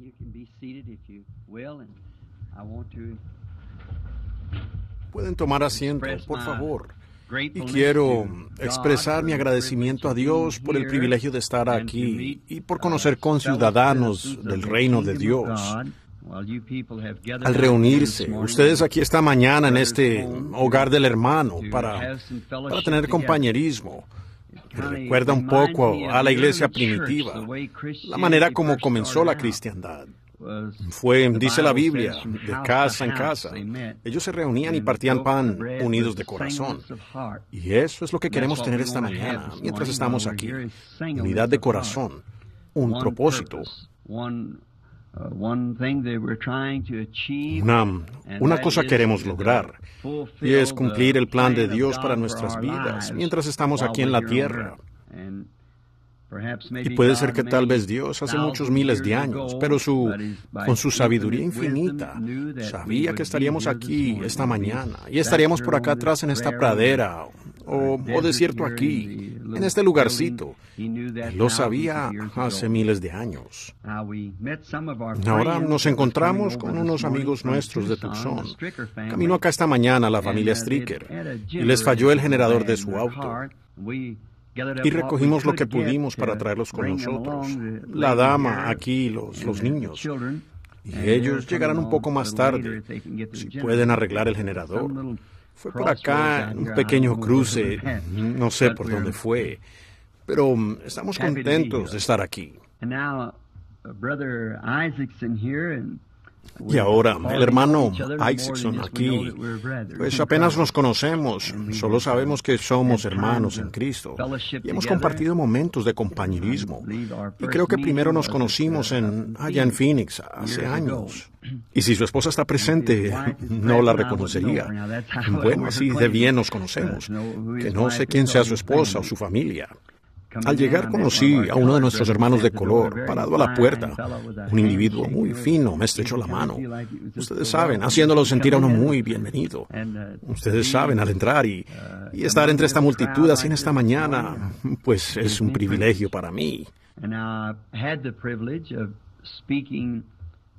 You can be seated if you will, and I want to Pueden tomar asiento, express por my favor. Y gratefulness quiero to expresar God mi for the agradecimiento a privilege of Dios being por el here privilegio de estar and to aquí meet, y por conocer fellow conciudadanos citizens del of the reino de kingdom of Dios. God. While you people have gathered Al out here reunirse, this morning ustedes in aquí esta mañana en brother's este home hogar del hermano to para have some fellowship tener together. compañerismo. It Me kinda recuerda un reminds poco me a of la the iglesia early church, primitiva, the way la manera Christianity como first comenzó la started out. cristiandad. Was, Fue, the dice la Bible Biblia, says, from de house casa to en house casa. they met Ellos se reunían y and partían broke the pan bread unidos with de corazón. singleness of heart. Y eso es lo que And that's queremos what tener we esta want to have mañana, this mientras morning estamos while we're aquí. here, is singleness Unidad de of heart. corazón, un One propósito, purpose, one thing that we're trying to achieve, and una that cosa is queremos to lograr, y fulfill es cumplir the el plan de plan of Dios God para for nuestras our vidas, lives mientras estamos while aquí en we're la here on tierra. earth. And perhaps Y maybe puede ser God que tal many vez Dios hace muchos thousands miles years de años, ago, pero by con su sabiduría infinite wisdom, infinita, knew that we sabía would que be estaríamos here this aquí morning. esta We'd be mañana y back estaríamos here por acá on this atrás en esta prairie, pradera o desert desierto here aquí, in the en little este lugarcito. building. He knew that Él lo thousands of sabía years hace ago. miles de años. Now, we met some of our Ahora friends nos that was encontramos coming con over unos this morning amigos from nuestros de Tucson, Tucson. the Stricker family. Caminó acá esta mañana la familia And, Stricker they'd had a y les falló el generator generador bad de in su their auto. car. We gathered up Y what we recogimos lo could que get pudimos para to traerlos con bring them nosotros. along, the La lady dama here aquí, los and the niños. children. Y And they're ellos llegarán un coming poco on a más little later tarde, if they can get the si generator. pueden arreglar el Some generador. little Fue por crossroads acá, out en here. un I pequeño don't know cruce, where it was, no sé but por we're dónde fue, pero estamos happy to be contentos de here. estar aquí. And now, Brother Isaacson here, and Y ahora, el hermano Isaacson Isaacson aquí, pues apenas nos conocemos, solo sabemos que somos hermanos en Cristo y hemos compartido momentos de compañerismo. Y creo que primero nos conocimos allá en Phoenix hace años. Y si su esposa está presente, no la reconocería. Bueno, así de bien nos conocemos, que no sé quién sea su esposa o su familia. Al llegar conocí a uno de nuestros hermanos de color, parado a la puerta. Un individuo muy fino me estrechó la mano. Ustedes saben, haciéndolo sentir a uno muy bienvenido. Ustedes saben, al entrar y estar entre esta multitud así en esta mañana, pues es un privilegio para mí.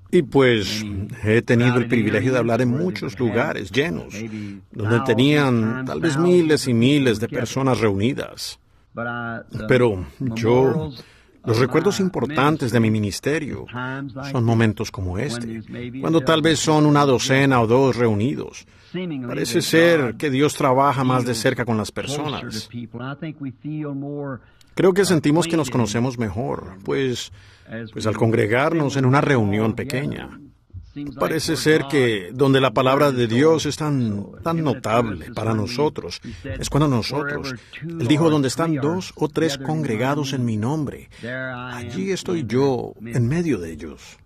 Y pues he tenido el privilegio de hablar en muchos lugares llenos, donde tenían tal vez miles y miles de personas reunidas. Pero los recuerdos importantes de mi ministerio son momentos como este, cuando tal vez son una docena o dos reunidos. Parece ser que Dios trabaja más de cerca con las personas. Creo que sentimos que nos conocemos mejor, pues al congregarnos en una reunión pequeña. Parece ser que donde la palabra de Dios es tan notable para nosotros, es cuando nosotros, Él dijo, donde están 2 o 3 congregados en mi nombre, allí estoy yo en medio de ellos.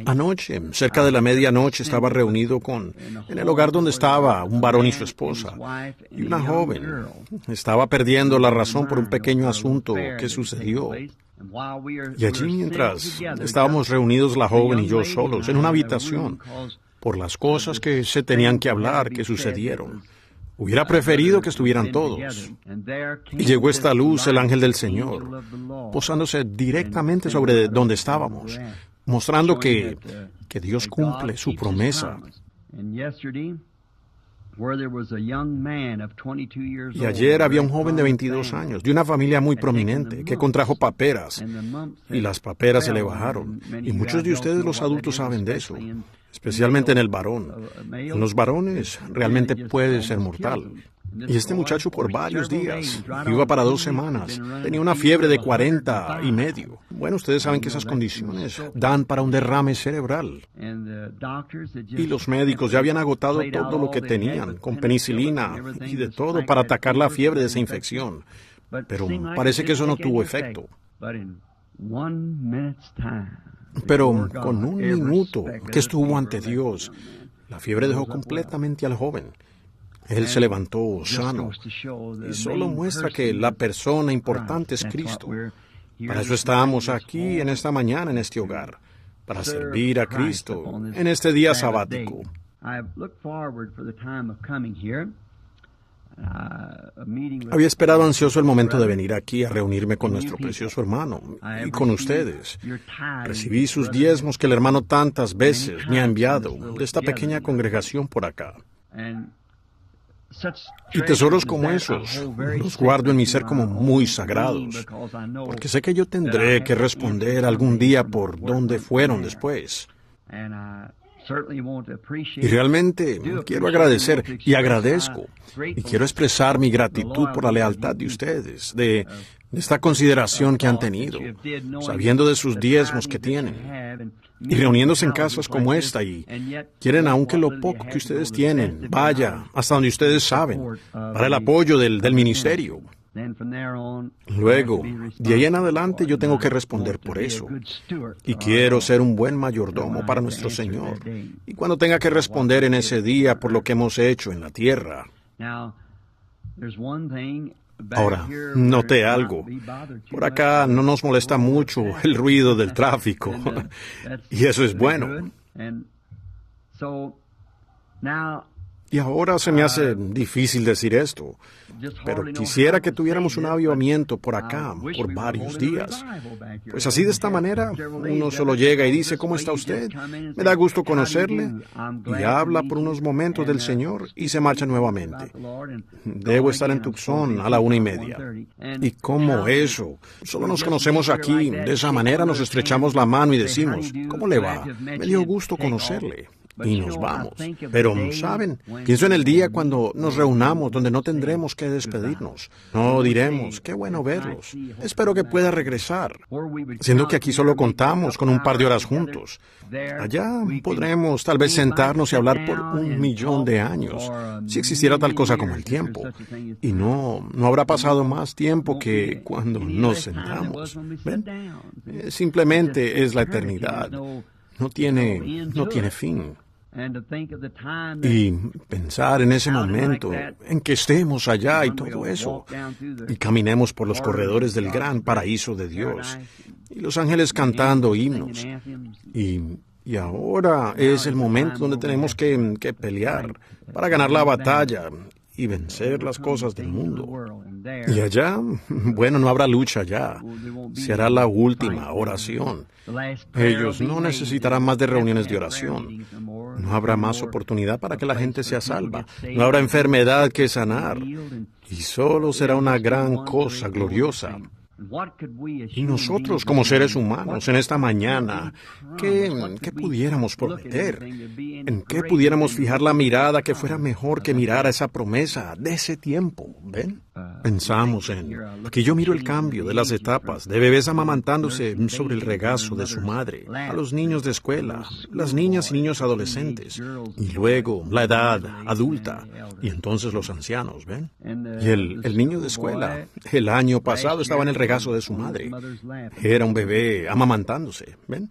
Anoche, cerca de la medianoche, estaba reunido en el hogar donde estaba un varón y su esposa, y una joven. Estaba perdiendo la razón por un pequeño asunto que sucedió. Y allí, mientras estábamos reunidos la joven y yo solos en una habitación, por las cosas que se tenían que hablar, que sucedieron, hubiera preferido que estuvieran todos. Y llegó esta luz, el ángel del Señor, posándose directamente sobre donde estábamos, mostrando que Dios cumple su promesa. Y ayer había un joven de 22 años, de una familia muy prominente, que contrajo paperas, y las paperas se le bajaron. Y muchos de ustedes, los adultos, saben de eso, especialmente en el varón. En los varones realmente puede ser mortal. Y este muchacho por varios días, iba para 2 semanas, tenía una fiebre de 40.5. Bueno, ustedes saben que esas condiciones dan para un derrame cerebral. Y los médicos ya habían agotado todo lo que tenían, con penicilina y de todo para atacar la fiebre de esa infección. Pero parece que eso no tuvo efecto. Pero con un minuto que estuvo ante Dios, la fiebre dejó completamente al joven. Él se levantó sano, y solo muestra que la persona importante es Cristo. Para eso estamos aquí en esta mañana, en este hogar, para servir a Cristo en este día sabático. Había esperado ansioso el momento de venir aquí a reunirme con nuestro precioso hermano y con ustedes. Recibí sus diezmos que el hermano tantas veces me ha enviado de esta pequeña congregación por acá. Y tesoros como esos los guardo en mi ser como muy sagrados, porque sé que yo tendré que responder algún día por dónde fueron después. Y realmente quiero agradecer y agradezco y quiero expresar mi gratitud por la lealtad de ustedes, de esta consideración que han tenido, sabiendo de sus diezmos que tienen, y reuniéndose en casas como esta y quieren aún que lo poco que ustedes tienen vaya hasta donde ustedes saben, para el apoyo del ministerio. Luego, de ahí en adelante yo tengo que responder por eso. Y quiero ser un buen mayordomo para nuestro Señor. Y cuando tenga que responder en ese día por lo que hemos hecho en la tierra. Ahora, noté algo. Por acá no nos molesta mucho el ruido del tráfico. Y eso es bueno. Y ahora se me hace difícil decir esto, pero quisiera que tuviéramos un avivamiento por acá por varios días. Pues así de esta manera, uno solo llega y dice, ¿cómo está usted? Me da gusto conocerle, y habla por unos momentos del Señor y se marcha nuevamente. Debo estar en Tucson a la 1:30. ¿Y cómo eso? Solo nos conocemos aquí, de esa manera nos estrechamos la mano y decimos, ¿cómo le va? Me dio gusto conocerle. Y nos vamos. Pero, ¿saben? Pienso en el día cuando nos reunamos, donde no tendremos que despedirnos. No diremos, qué bueno verlos. Espero que pueda regresar. Siendo que aquí solo contamos con un par de horas juntos. Allá podremos tal vez sentarnos y hablar por 1.000.000 de años, si existiera tal cosa como el tiempo. Y no habrá pasado más tiempo que cuando nos sentamos. ¿Ven? Simplemente es la eternidad. No tiene fin. Y pensar en ese momento, en que estemos allá y todo eso, y caminemos por los corredores del gran paraíso de Dios, y los ángeles cantando himnos. Y ahora es el momento donde tenemos que pelear para ganar la batalla y vencer las cosas del mundo. Y allá, bueno, no habrá lucha allá. Se hará la última oración. Ellos no necesitarán más de reuniones de oración. No habrá más oportunidad para que la gente sea salva. No habrá enfermedad que sanar. Y solo será una gran cosa gloriosa. Y nosotros, como seres humanos, en esta mañana, ¿qué pudiéramos prometer? ¿En qué pudiéramos fijar la mirada que fuera mejor que mirar a esa promesa de ese tiempo? ¿Ven? Pensamos en... Aquí yo miro el cambio de las etapas, de bebés amamantándose sobre el regazo de su madre, a los niños de escuela, las niñas y niños adolescentes, y luego la edad adulta, y entonces los ancianos, ¿ven? Y el niño de escuela, el año pasado estaba en el regazo de su madre. Era un bebé amamantándose, ¿ven?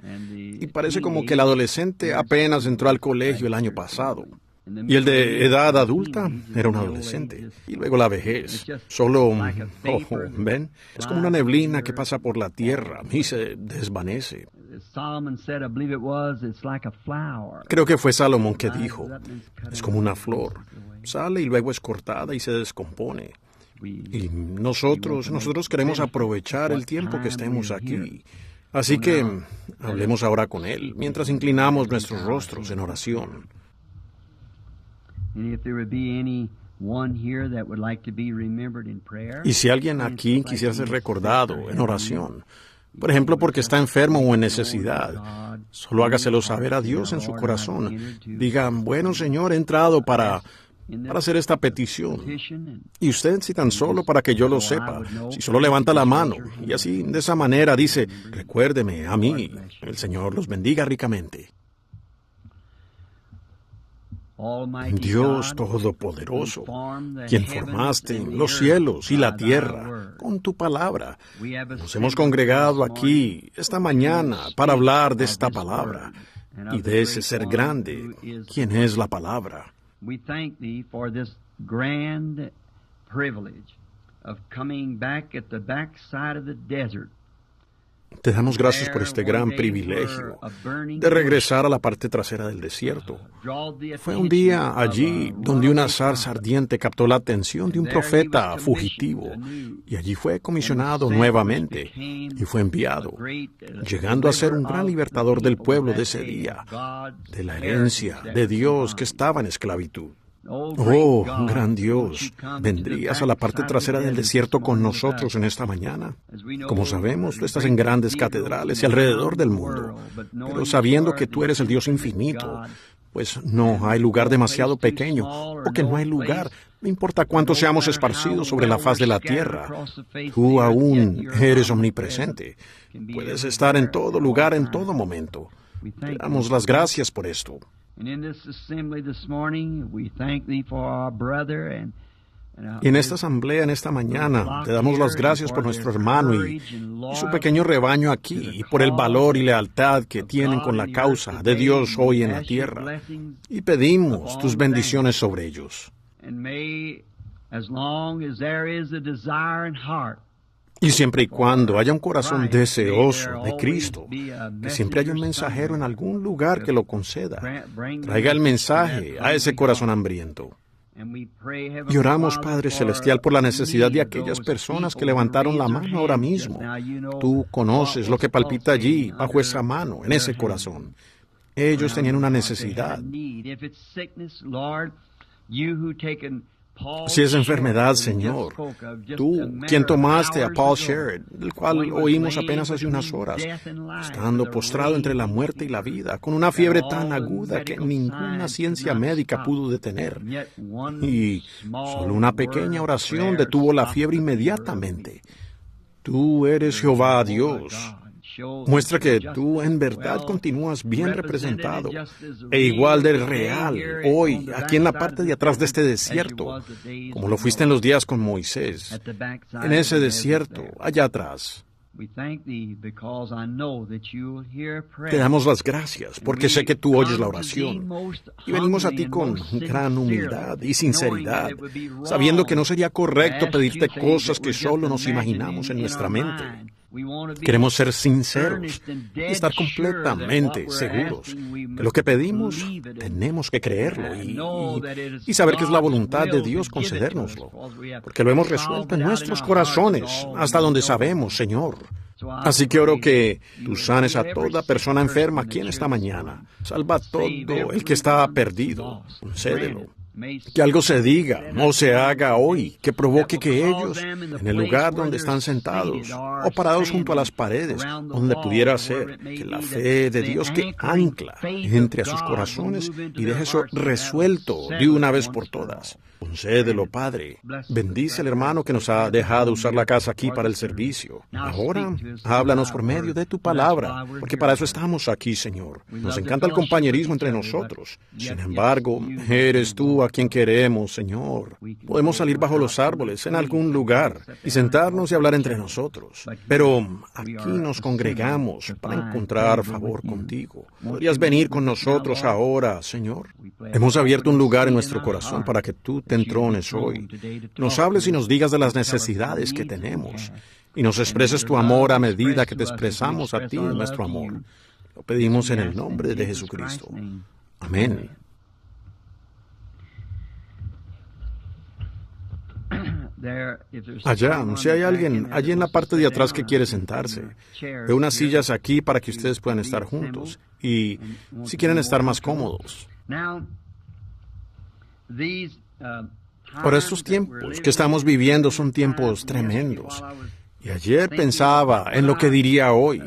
Y parece como que el adolescente apenas entró al colegio el año pasado. Y el de edad adulta era un adolescente. Y luego la vejez. Solo, ¿ven? Es como una neblina que pasa por la tierra y se desvanece. Creo que fue Salomón que dijo, es como una flor. Sale y luego es cortada y se descompone. Y nosotros queremos aprovechar el tiempo que estemos aquí. Así que hablemos ahora con Él, mientras inclinamos nuestros rostros en oración. Y si alguien aquí quisiera ser recordado en oración, por ejemplo, porque está enfermo o en necesidad, solo hágaselo saber a Dios en su corazón. Diga, bueno, Señor, he entrado para hacer esta petición. Y usted, si tan solo para que yo lo sepa, si solo levanta la mano, y así, de esa manera, dice, recuérdeme a mí, el Señor los bendiga ricamente. Dios Todopoderoso, quien formaste los cielos y la tierra con tu palabra, nos hemos congregado aquí esta mañana para hablar de esta palabra y de ese ser grande, quien es la palabra. We thank Thee for this grand privilege of coming back at the backside of the desert. Te damos gracias por este gran privilegio de regresar a la parte trasera del desierto. Fue un día allí donde una zarza ardiente captó la atención de un profeta fugitivo, y allí fue comisionado nuevamente y fue enviado, llegando a ser un gran libertador del pueblo de ese día, de la herencia de Dios que estaba en esclavitud. Oh, gran Dios, ¿vendrías a la parte trasera del desierto con nosotros en esta mañana? Como sabemos, tú estás en grandes catedrales y alrededor del mundo, pero sabiendo que tú eres el Dios infinito, pues no hay lugar demasiado pequeño, o que no hay lugar, no importa cuánto seamos esparcidos sobre la faz de la tierra. Tú aún eres omnipresente. Puedes estar en todo lugar, en todo momento. Te damos las gracias por esto. Y en esta asamblea, en esta mañana, te damos las gracias por nuestro hermano y su pequeño rebaño aquí, y por el valor y lealtad que tienen con la causa de Dios hoy en la tierra. Y pedimos tus bendiciones sobre ellos. Y siempre y cuando haya un corazón deseoso de Cristo, que siempre haya un mensajero en algún lugar que lo conceda, traiga el mensaje a ese corazón hambriento. Y oramos, Padre Celestial, por la necesidad de aquellas personas que levantaron la mano ahora mismo. Tú conoces lo que palpita allí, bajo esa mano, en ese corazón. Ellos tenían una necesidad. Si es enfermedad, Señor, tú, quien tomaste a Paul Sherrod, del cual oímos apenas hace unas horas, estando postrado entre la muerte y la vida, con una fiebre tan aguda que ninguna ciencia médica pudo detener, y solo una pequeña oración detuvo la fiebre inmediatamente. Tú eres Jehová Dios. Muestra que tú en verdad continúas bien representado e igual de real hoy, aquí en la parte de atrás de este desierto, como lo fuiste en los días con Moisés, en ese desierto, allá atrás. Te damos las gracias porque sé que tú oyes la oración, y venimos a ti con gran humildad y sinceridad, sabiendo que no sería correcto pedirte cosas que solo nos imaginamos en nuestra mente. Queremos ser sinceros y estar completamente seguros que lo que pedimos tenemos que creerlo y saber que es la voluntad de Dios concedérnoslo, porque lo hemos resuelto en nuestros corazones hasta donde sabemos, Señor. Así que oro que tú sanes a toda persona enferma aquí en esta mañana. Salva a todo el que está perdido. Concédelo. Que algo se diga o se haga hoy que provoque que ellos, en el lugar donde están sentados o parados junto a las paredes, donde pudiera ser, que la fe de Dios que ancla entre a sus corazones y deje eso resuelto de una vez por todas. Concédelo, Padre. Bendice al hermano que nos ha dejado usar la casa aquí para el servicio. Ahora, háblanos por medio de tu palabra, porque para eso estamos aquí, Señor. Nos encanta el compañerismo entre nosotros. Sin embargo, eres tú a quien queremos, Señor. Podemos salir bajo los árboles en algún lugar y sentarnos y hablar entre nosotros. Pero aquí nos congregamos para encontrar favor contigo. ¿Podrías venir con nosotros ahora, Señor? Hemos abierto un lugar en nuestro corazón para que tú te entrones hoy. Nos hables y nos digas de las necesidades que tenemos y nos expreses tu amor a medida que te expresamos a ti nuestro amor. Lo pedimos en el nombre de Jesucristo. Amén. Allá, si hay alguien allí en la parte de atrás que quiere sentarse, veo unas sillas aquí para que ustedes puedan estar juntos y si quieren estar más cómodos. Por estos tiempos que estamos viviendo son tiempos tremendos. Y ayer pensaba en lo que diría hoy,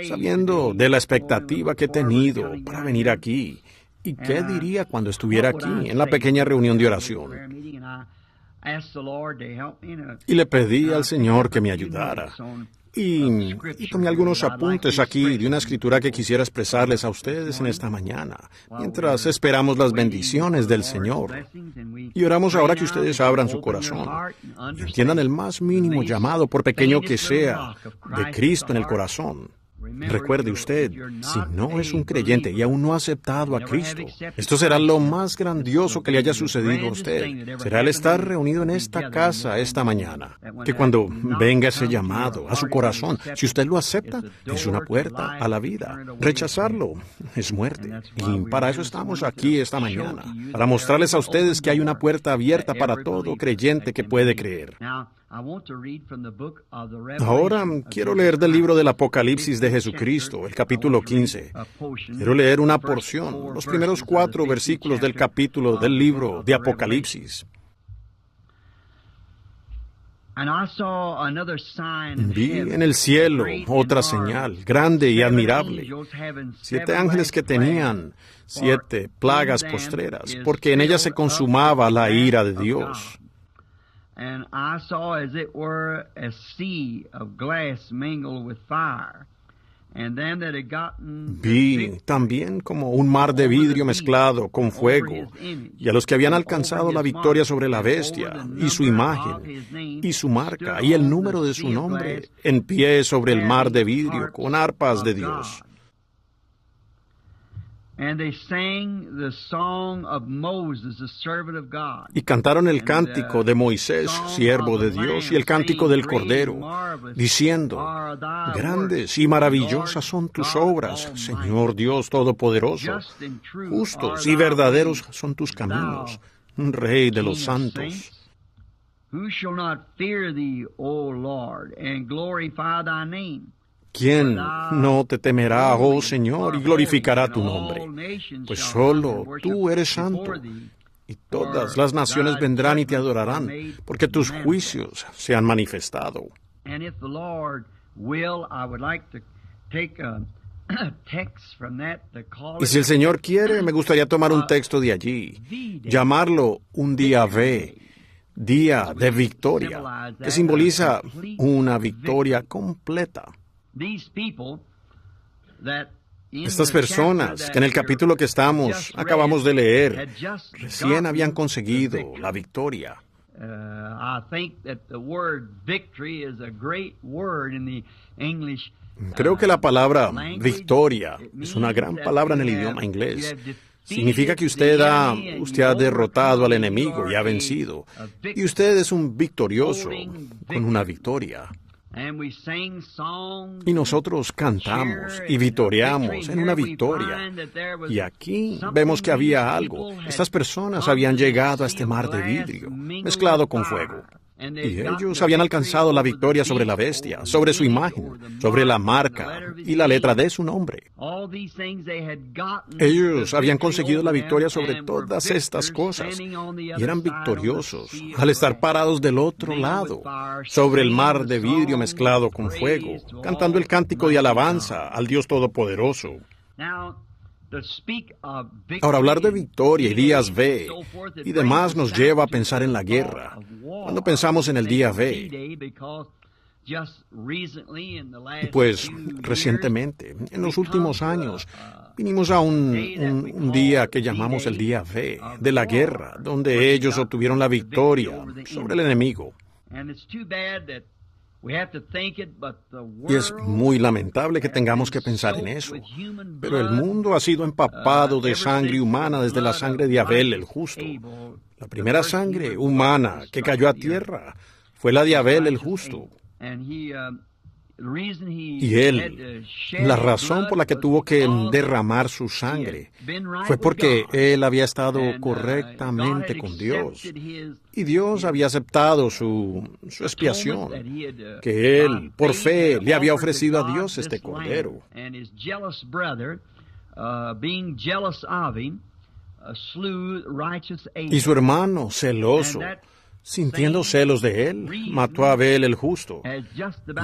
sabiendo de la expectativa que he tenido para venir aquí. ¿Y qué diría cuando estuviera aquí, en la pequeña reunión de oración? Y le pedí al Señor que me ayudara. Y tomé algunos apuntes aquí de una escritura que quisiera expresarles a ustedes en esta mañana, mientras esperamos las bendiciones del Señor. Y oramos ahora que ustedes abran su corazón y entiendan el más mínimo llamado, por pequeño que sea, de Cristo en el corazón. Recuerde usted, si no es un creyente y aún no ha aceptado a Cristo, esto será lo más grandioso que le haya sucedido a usted. Será el estar reunido en esta casa esta mañana. Que cuando venga ese llamado a su corazón, si usted lo acepta, es una puerta a la vida. Rechazarlo es muerte. Y para eso estamos aquí esta mañana, para mostrarles a ustedes que hay una puerta abierta para todo creyente que puede creer. Ahora quiero leer del libro del Apocalipsis de Jesucristo, el capítulo 15. Quiero leer una porción, los primeros 4 versículos del capítulo del libro de Apocalipsis. Vi en el cielo otra señal, grande y admirable, 7 ángeles que tenían 7 plagas postreras, porque en ellas se consumaba la ira de Dios. And I saw as it were a sea of glass mingled with fire. And them that had gotten Vi también como un mar de vidrio mezclado con fuego, y a los que habían alcanzado la victoria sobre la bestia, y su imagen, y su marca, y el número de su nombre, en pie sobre el mar de vidrio, con arpas de Dios. And they sang the song of Moses, the servant of God. Y cantaron el cántico de Moisés, siervo de Dios, y el cántico del Cordero, diciendo: Grandes y maravillosas son tus obras, Señor Dios Todopoderoso. Justos y verdaderos son tus caminos, Rey de los santos. Who shall not fear thee, O Lord, and glorify thy name? ¿Quién no te temerá, oh Señor, y glorificará tu nombre? Pues solo tú eres santo, y todas las naciones vendrán y te adorarán, porque tus juicios se han manifestado. Y si el Señor quiere, me gustaría tomar un texto de allí, llamarlo un día V, día de victoria, que simboliza una victoria completa. Estas personas que en el capítulo que acabamos de leer, recién habían conseguido la victoria. Creo que la palabra victoria es una gran palabra en el idioma inglés. Significa que usted ha derrotado al enemigo y ha vencido. Y usted es un victorioso con una victoria. Y nosotros cantamos y vitoreamos en una victoria. Y aquí vemos que había algo. Estas personas habían llegado a este mar de vidrio, mezclado con fuego. Y ellos habían alcanzado la victoria sobre la bestia, sobre su imagen, sobre la marca y la letra de su nombre. Ellos habían conseguido la victoria sobre todas estas cosas y eran victoriosos al estar parados del otro lado, sobre el mar de vidrio mezclado con fuego, cantando el cántico de alabanza al Dios Todopoderoso. Ahora, hablar de victoria y días V y demás nos lleva a pensar en la guerra. Cuando pensamos en el día V, pues recientemente, en los últimos años, vinimos a un día que llamamos el día V, de la guerra, donde ellos obtuvieron la victoria sobre el enemigo. Y es muy lamentable que tengamos que pensar en eso, pero el mundo ha sido empapado de sangre humana desde la sangre de Abel el justo. La primera sangre humana que cayó a tierra fue la de Abel el justo. Y él, la razón por la que tuvo que derramar su sangre fue porque él había estado correctamente con Dios. Y Dios había aceptado su expiación, que él, por fe, le había ofrecido a Dios este cordero. Y su hermano, celoso, sintiendo celos de él, mató a Abel el justo.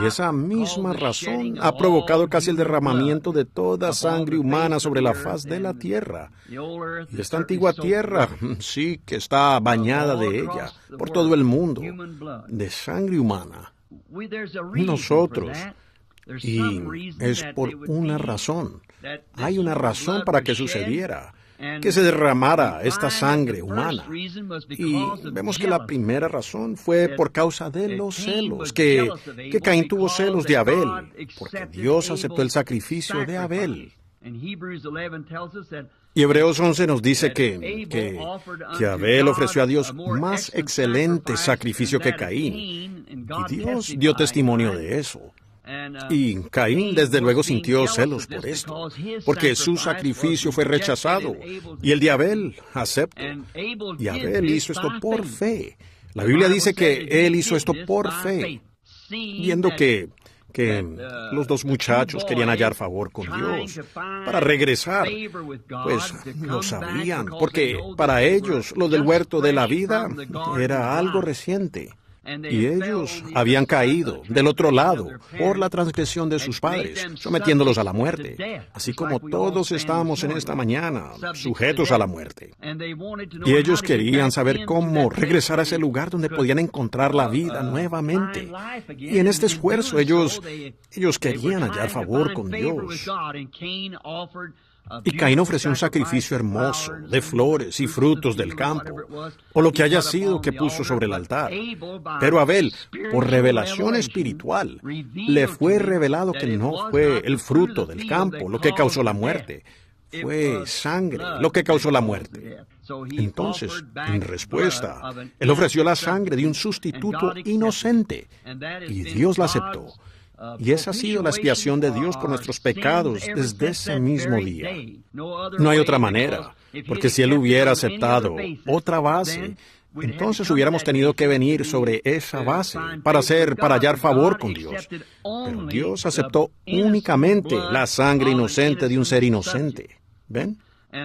Y esa misma razón ha provocado casi el derramamiento de toda sangre humana sobre la faz de la tierra. Y esta antigua tierra, sí, que está bañada de ella, por todo el mundo, de sangre humana. Nosotros, y es por una razón. Hay una razón para que sucediera. que se derramara esta sangre humana. Y vemos que la primera razón fue por causa de los celos, que Caín tuvo celos de Abel, porque Dios aceptó el sacrificio de Abel. Y Hebreos 11 nos dice que Abel ofreció a Dios más excelente sacrificio que Caín, y Dios dio testimonio de eso. Y Caín desde luego sintió celos por esto, porque su sacrificio fue rechazado, y el de Abel aceptó. Y Abel hizo esto por fe. La Biblia dice que él hizo esto por fe, viendo que los dos muchachos querían hallar favor con Dios para regresar. Pues lo sabían, porque para ellos lo del huerto de la vida era algo reciente. Y ellos habían caído del otro lado por la transgresión de sus padres, sometiéndolos a la muerte, así como todos estamos en esta mañana, sujetos a la muerte. Y ellos querían saber cómo regresar a ese lugar donde podían encontrar la vida nuevamente. Y en este esfuerzo ellos querían hallar favor con Dios. Y Caín ofreció un sacrificio hermoso, de flores y frutos del campo, o lo que haya sido que puso sobre el altar. Pero Abel, por revelación espiritual, le fue revelado que no fue el fruto del campo lo que causó la muerte, fue sangre lo que causó la muerte. Entonces, en respuesta, él ofreció la sangre de un sustituto inocente, y Dios la aceptó. Y esa ha sido la expiación de Dios por nuestros pecados desde ese mismo día. No hay otra manera, porque si Él hubiera aceptado otra base, entonces hubiéramos tenido que venir sobre esa base para hallar favor con Dios. Pero Dios aceptó únicamente la sangre inocente de un ser inocente. ¿Ven?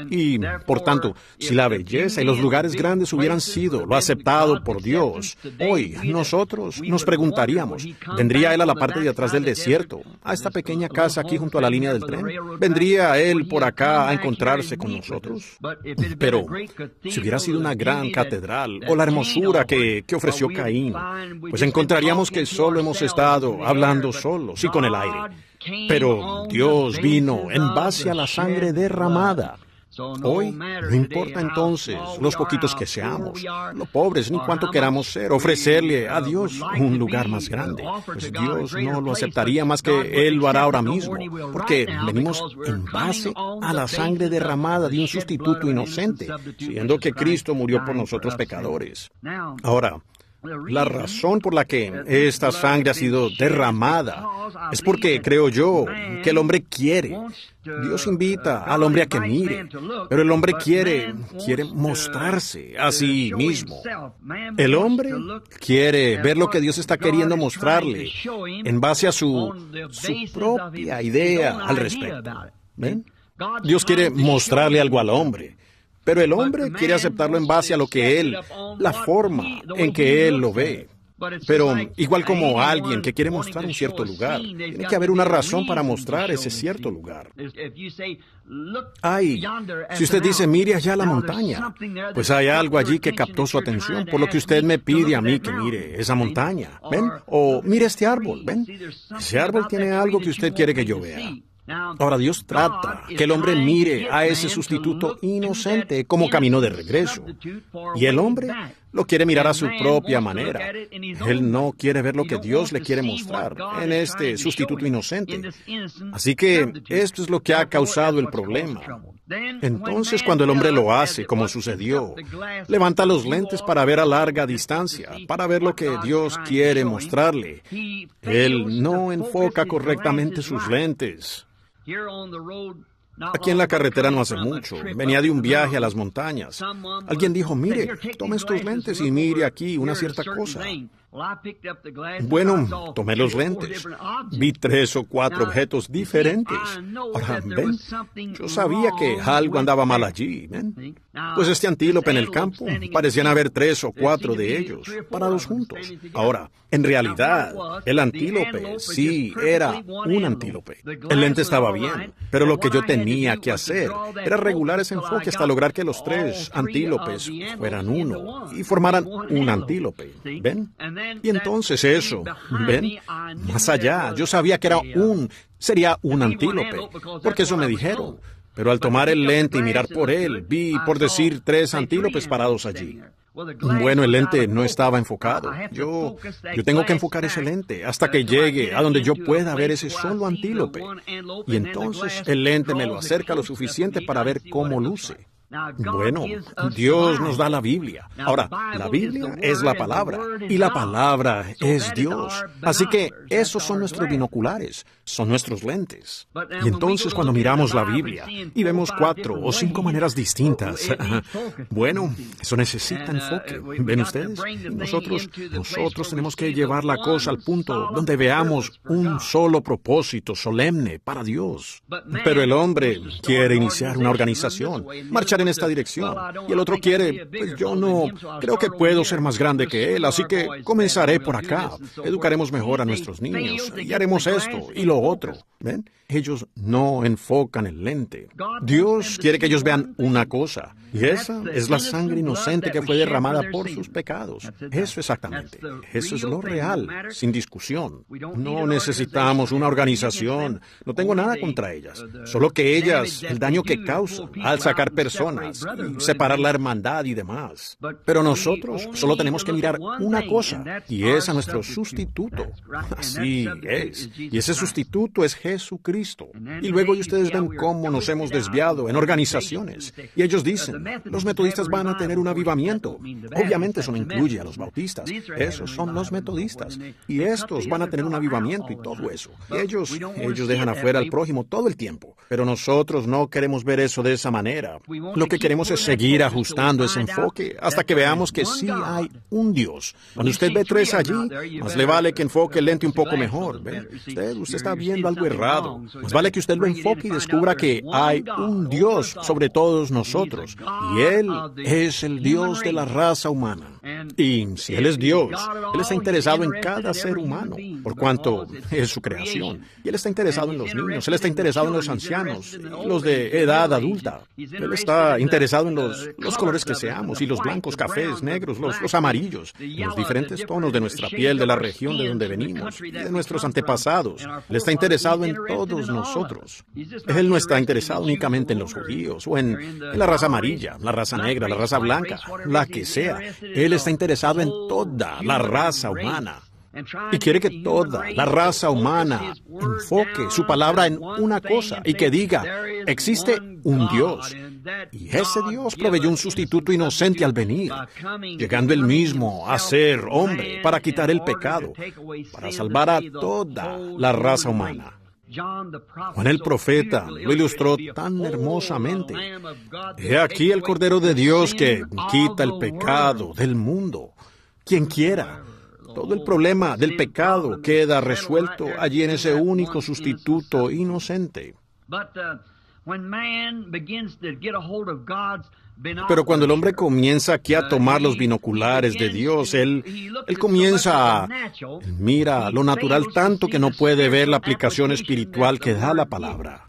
Y, por tanto, si la belleza y los lugares grandes hubieran sido lo aceptado por Dios, hoy nosotros nos preguntaríamos, ¿vendría Él a la parte de atrás del desierto, a esta pequeña casa aquí junto a la línea del tren? ¿Vendría Él por acá a encontrarse con nosotros? Pero, si hubiera sido una gran catedral o la hermosura que ofreció Caín, pues encontraríamos que solo hemos estado hablando solos y con el aire. Pero Dios vino en base a la sangre derramada. Hoy, no importa entonces los poquitos que seamos, lo pobres, ni cuánto queramos ser, ofrecerle a Dios un lugar más grande. Pues Dios no lo aceptaría más que Él lo hará ahora mismo, porque venimos en base a la sangre derramada de un sustituto inocente, siendo que Cristo murió por nosotros pecadores. Ahora, la razón por la que esta sangre ha sido derramada es porque, creo yo, que el hombre quiere. Dios invita al hombre a que mire, pero el hombre quiere mostrarse a sí mismo. El hombre quiere ver lo que Dios está queriendo mostrarle en base a su propia idea al respecto. ¿Ven? Dios quiere mostrarle algo al hombre. Pero el hombre quiere aceptarlo en base a lo que él, la forma en que él lo ve. Pero igual como alguien que quiere mostrar un cierto lugar, tiene que haber una razón para mostrar ese cierto lugar. Si usted dice, mire allá la montaña, pues hay algo allí que captó su atención, por lo que usted me pide a mí que mire esa montaña, ¿ven? O mire este árbol, ¿ven? Ese árbol tiene algo que usted quiere que yo vea. Ahora Dios trata que el hombre mire a ese sustituto inocente como camino de regreso. Y el hombre lo quiere mirar a su propia manera. Él no quiere ver lo que Dios le quiere mostrar en este sustituto inocente. Así que esto es lo que ha causado el problema. Entonces, cuando el hombre lo hace, como sucedió, levanta los lentes para ver a larga distancia, para ver lo que Dios quiere mostrarle. Él no enfoca correctamente sus lentes. Aquí en la carretera no hace mucho, venía de un viaje a las montañas. Alguien dijo, mire, tome estos lentes y mire aquí una cierta cosa. Bueno, tomé los lentes. Vi 3 o 4 objetos diferentes. Ahora, ven, yo sabía que algo andaba mal allí, ¿ven? Pues este antílope en el campo, parecían haber 3 o 4 de ellos, parados juntos. Ahora, en realidad, el antílope sí era un antílope. El lente estaba bien, pero lo que yo tenía que hacer era regular ese enfoque hasta lograr que los 3 antílopes fueran uno y formaran un antílope, ¿ven? Y entonces eso, ¿ven? Más allá, yo sabía que sería un antílope, porque eso me dijeron. Pero al tomar el lente y mirar por él, vi, por decir, 3 antílopes parados allí. Bueno, el lente no estaba enfocado. Yo tengo que enfocar ese lente hasta que llegue a donde yo pueda ver ese solo antílope. Y entonces el lente me lo acerca lo suficiente para ver cómo luce. Bueno, Dios nos da la Biblia. Ahora, la Biblia es la palabra, y la palabra es Dios. Así que esos son nuestros binoculares, son nuestros lentes. Y entonces cuando miramos la Biblia y vemos 4 o 5 maneras distintas, bueno, eso necesita enfoque. ¿Ven ustedes? Nosotros tenemos que llevar la cosa al punto donde veamos un solo propósito solemne para Dios. Pero el hombre quiere iniciar una organización, marchar en esta dirección, y el otro quiere, pues yo no creo que puedo ser más grande que él, así que comenzaré por acá, educaremos mejor a nuestros niños, y haremos esto y lo otro. ¿Ven? Ellos no enfocan el lente. Dios quiere que ellos vean una cosa, y esa es la sangre inocente que fue derramada por sus pecados. Eso exactamente. Eso es lo real, sin discusión. No necesitamos una organización. No tengo nada contra ellas. Solo que ellas, el daño que causan al sacar personas, y separar la hermandad y demás. Pero nosotros solo tenemos que mirar una cosa, y es a nuestro sustituto. Así es. Y ese sustituto es Jesucristo. Y luego ustedes ven cómo nos hemos desviado en organizaciones. Y ellos dicen, los metodistas van a tener un avivamiento. Obviamente eso no incluye a los bautistas. Esos son los metodistas. Y estos van a tener un avivamiento y todo eso. Y ellos dejan afuera al prójimo todo el tiempo. Pero nosotros no queremos ver eso de esa manera. Lo que queremos es seguir ajustando ese enfoque hasta que veamos que sí hay un Dios. Cuando usted ve 3 allí, más le vale que enfoque el lente un poco mejor. ¿Ve? Usted está viendo algo errado. Más vale que usted lo enfoque y descubra que hay un Dios sobre todos nosotros. Y Él es el Dios de la raza humana. Y si Él es Dios, Él está interesado en cada ser humano, por cuanto es su creación. Y Él está interesado en los niños, Él está interesado en los ancianos, los de edad adulta. Él está interesado en los colores que seamos, y los blancos, cafés, negros, los amarillos, los diferentes tonos de nuestra piel, de la región de donde venimos, y de nuestros antepasados. Él está interesado en todos nosotros. Él no está interesado únicamente en los judíos, o en la raza amarilla, la raza negra, la raza blanca, la que sea. Él está interesado en toda la raza humana. Y quiere que toda la raza humana enfoque su palabra en una cosa y que diga, existe un Dios. Y ese Dios proveyó un sustituto inocente al venir, llegando él mismo a ser hombre para quitar el pecado, para salvar a toda la raza humana. Juan el profeta lo ilustró tan hermosamente. He aquí el Cordero de Dios que quita el pecado del mundo. Quien quiera. Todo el problema del pecado queda resuelto allí en ese único sustituto inocente. Pero cuando el hombre comienza aquí a tomar los binoculares de Dios, él comienza a mira lo natural tanto que no puede ver la aplicación espiritual que da la palabra.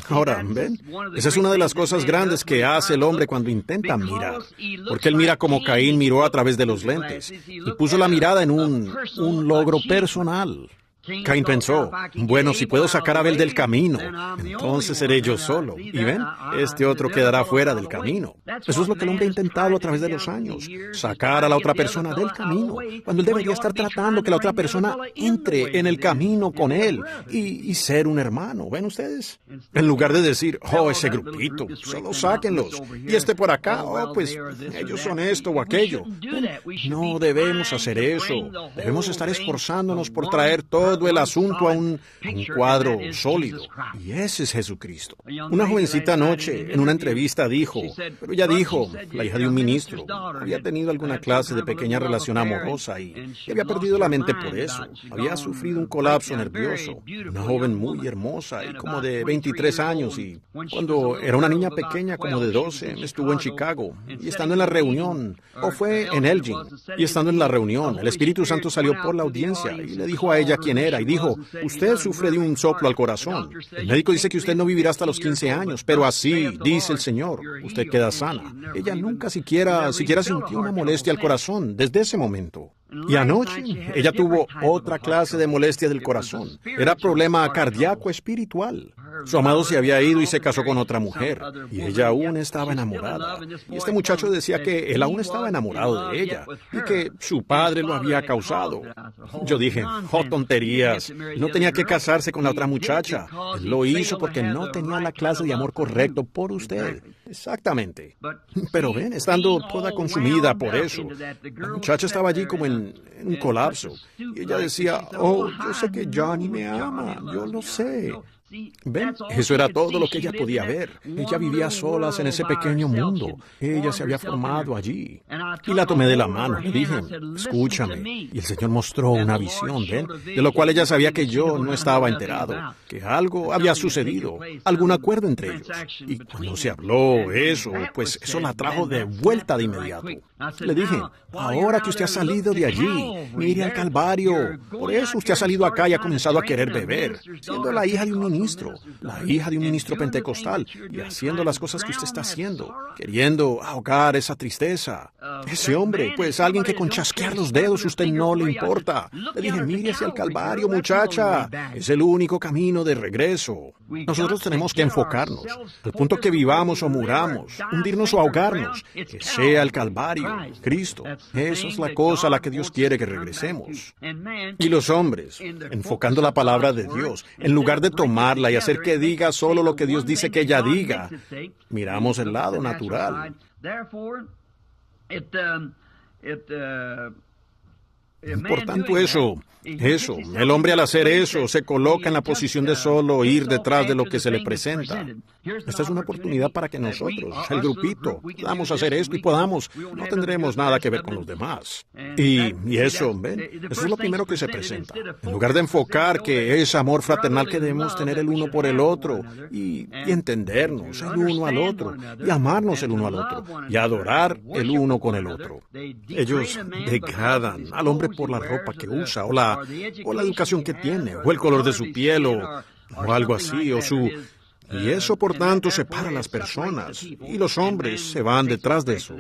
Ahora, ¿ven? Esa es una de las cosas grandes que hace el hombre cuando intenta mirar. Porque él mira como Caín miró a través de los lentes y puso la mirada en un logro personal. Caín pensó, bueno, si puedo sacar a Abel del camino, entonces seré yo solo. Y ven, este otro quedará fuera del camino. Eso es lo que el hombre ha intentado a través de los años, sacar a la otra persona del camino, cuando él debería estar tratando que la otra persona entre en el camino con él y ser un hermano. ¿Ven ustedes? En lugar de decir, oh, ese grupito, solo sáquenlos. Y este por acá, oh, pues ellos son esto o aquello. No debemos hacer eso. Debemos estar esforzándonos por traer todo el asunto a un cuadro sólido. Y ese es Jesucristo. Una jovencita anoche en una entrevista dijo, pero ella dijo, la hija de un ministro, había tenido alguna clase de pequeña relación amorosa y había perdido la mente por eso. Había sufrido un colapso nervioso. Una joven muy hermosa y como de 23 años y cuando era una niña pequeña como de 12, estuvo en Chicago y estando en la reunión, o fue en Elgin, y estando en la reunión, el Espíritu Santo salió por la audiencia y le dijo a ella quién era y dijo, usted sufre de un soplo al corazón. El médico dice que usted no vivirá hasta los 15 años, pero así dice el Señor, usted queda sana. Ella nunca siquiera sintió una molestia al corazón desde ese momento. Y anoche ella tuvo otra clase de molestia del corazón. Era problema cardíaco espiritual. Su amado se había ido y se casó con otra mujer, y ella aún estaba enamorada. Y este muchacho decía que él aún estaba enamorado de ella, y que su padre lo había causado. Yo dije, oh, tonterías, no tenía que casarse con la otra muchacha. Él lo hizo porque no tenía la clase de amor correcto por usted. Exactamente. Pero ven, estando toda consumida por eso, la muchacha estaba allí como en un colapso. Y ella decía, oh, yo sé que Johnny me ama, yo lo sé. ¿Ven? Eso era todo lo que ella podía ver. Ella vivía solas en ese pequeño mundo. Ella se había formado allí. Y la tomé de la mano. Le dije, escúchame. Y el Señor mostró una visión, ¿ven? De lo cual ella sabía que yo no estaba enterado. Que algo había sucedido. Algún acuerdo entre ellos. Y cuando se habló eso, pues eso la trajo de vuelta de inmediato. Le dije, ahora que usted ha salido de allí, mire al Calvario. Por eso usted ha salido acá y ha comenzado a querer beber, siendo la hija de un ministro, la hija de un ministro pentecostal, y haciendo las cosas que usted está haciendo, queriendo ahogar esa tristeza. Ese hombre, pues alguien que con chasquear los dedos usted no le importa. Le dije, mire hacia el Calvario, muchacha. Es el único camino de regreso. Nosotros tenemos que enfocarnos, al punto que vivamos o muramos, hundirnos o ahogarnos, que sea el Calvario, Cristo. Esa es la cosa a la que Dios quiere que regresemos. Y los hombres, enfocando la palabra de Dios, en lugar de tomarla y hacer que diga solo lo que Dios dice que ella diga, miramos el lado natural. Por tanto, eso, el hombre al hacer eso se coloca en la posición de solo ir detrás de lo que se le presenta. Esta es una oportunidad para que nosotros, el grupito, podamos hacer esto y podamos, no tendremos nada que ver con los demás. Y eso, ¿ven? Eso es lo primero que se presenta. En lugar de enfocar que es amor fraternal que debemos tener el uno por el otro y entendernos el uno al otro y amarnos el uno al otro y adorar el uno con el otro. Ellos degradan al hombre por la ropa que usa o la educación que tiene o el color de su piel o algo así y eso, por tanto, separa a las personas, y los hombres se van detrás de eso.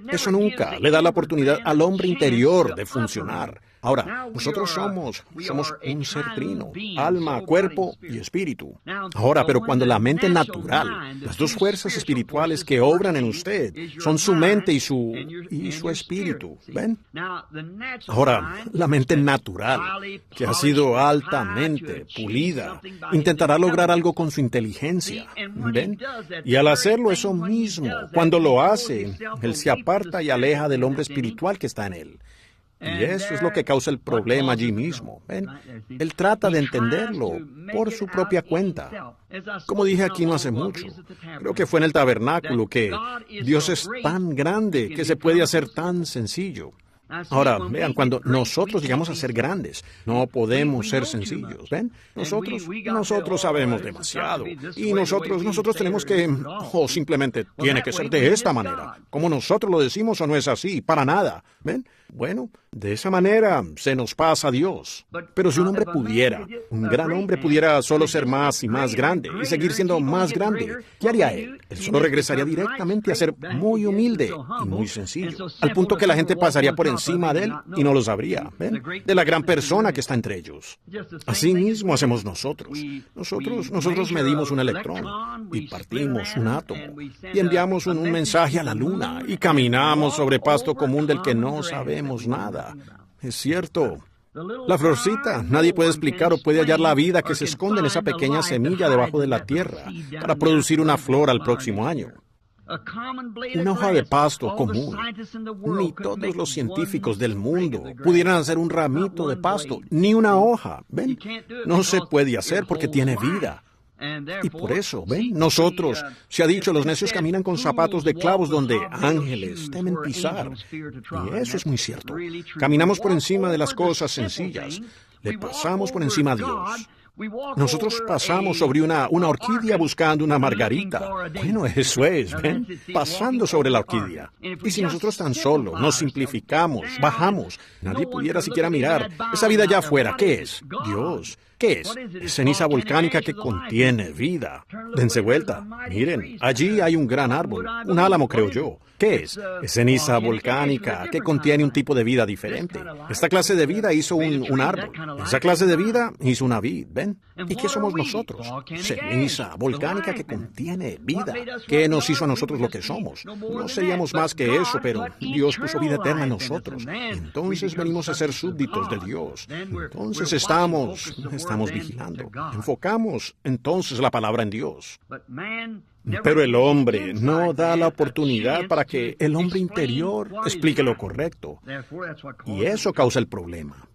Eso nunca le da la oportunidad al hombre interior de funcionar. Ahora, nosotros somos un ser trino, alma, cuerpo y espíritu. Ahora, pero cuando la mente natural, las dos fuerzas espirituales que obran en usted, son su mente y su espíritu, ¿ven? Ahora, la mente natural, que ha sido altamente pulida, intentará lograr algo con su inteligencia, ¿ven? Y al hacerlo eso mismo, cuando lo hace, él se aparta y aleja del hombre espiritual que está en él. Y eso es lo que causa el problema allí mismo. ¿Ven? Él trata de entenderlo por su propia cuenta. Como dije aquí no hace mucho, creo que fue en el tabernáculo, que Dios es tan grande que se puede hacer tan sencillo. Ahora, vean, cuando nosotros llegamos a ser grandes, no podemos ser sencillos, ¿ven? Nosotros sabemos demasiado, y nosotros tenemos que, simplemente tiene que ser de esta manera, como nosotros lo decimos o no es así, para nada, ¿ven? Bueno, de esa manera se nos pasa a Dios. Pero si un hombre pudiera, un gran hombre pudiera solo ser más y más grande y seguir siendo más grande, ¿qué haría él? Él solo regresaría directamente a ser muy humilde y muy sencillo, al punto que la gente pasaría por encima de él y no lo sabría, ¿ven? De la gran persona que está entre ellos. Así mismo hacemos nosotros. Nosotros medimos un electrón y partimos un átomo y enviamos un mensaje a la luna y caminamos sobre pasto común del que no sabemos nada. Es cierto. La florcita, nadie puede explicar o puede hallar la vida que se esconde en esa pequeña semilla debajo de la tierra para producir una flor al próximo año. Una hoja de pasto común. Ni todos los científicos del mundo pudieran hacer un ramito de pasto, ni una hoja. ¿Ven? No se puede hacer porque tiene vida. Y por eso, ¿ven? Nosotros, se ha dicho, los necios caminan con zapatos de clavos donde ángeles temen pisar. Y eso es muy cierto. Caminamos por encima de las cosas sencillas. Le pasamos por encima a Dios. Nosotros pasamos sobre una orquídea buscando una margarita. Bueno, eso es, ¿ven? Pasando sobre la orquídea. Y si nosotros tan solo nos simplificamos, bajamos, nadie pudiera siquiera mirar esa vida allá afuera. ¿Qué es? Dios. ¿Qué es? Ceniza volcánica que contiene vida. Dense vuelta. Miren, allí hay un gran árbol, un álamo, creo yo. ¿Qué es? Es ceniza volcánica que contiene un tipo de vida diferente. Esta clase de vida hizo un árbol. Esa clase de vida hizo una vid, ¿ven? ¿Y qué somos nosotros? Ceniza volcánica que contiene vida. ¿Qué nos hizo a nosotros lo que somos? No seríamos más que eso, pero Dios puso vida eterna en nosotros. Entonces venimos a ser súbditos de Dios. Entonces estamos vigilando. Enfocamos entonces la palabra en Dios. Pero el hombre no da la oportunidad para que el hombre interior explique lo correcto. Y eso causa el problema.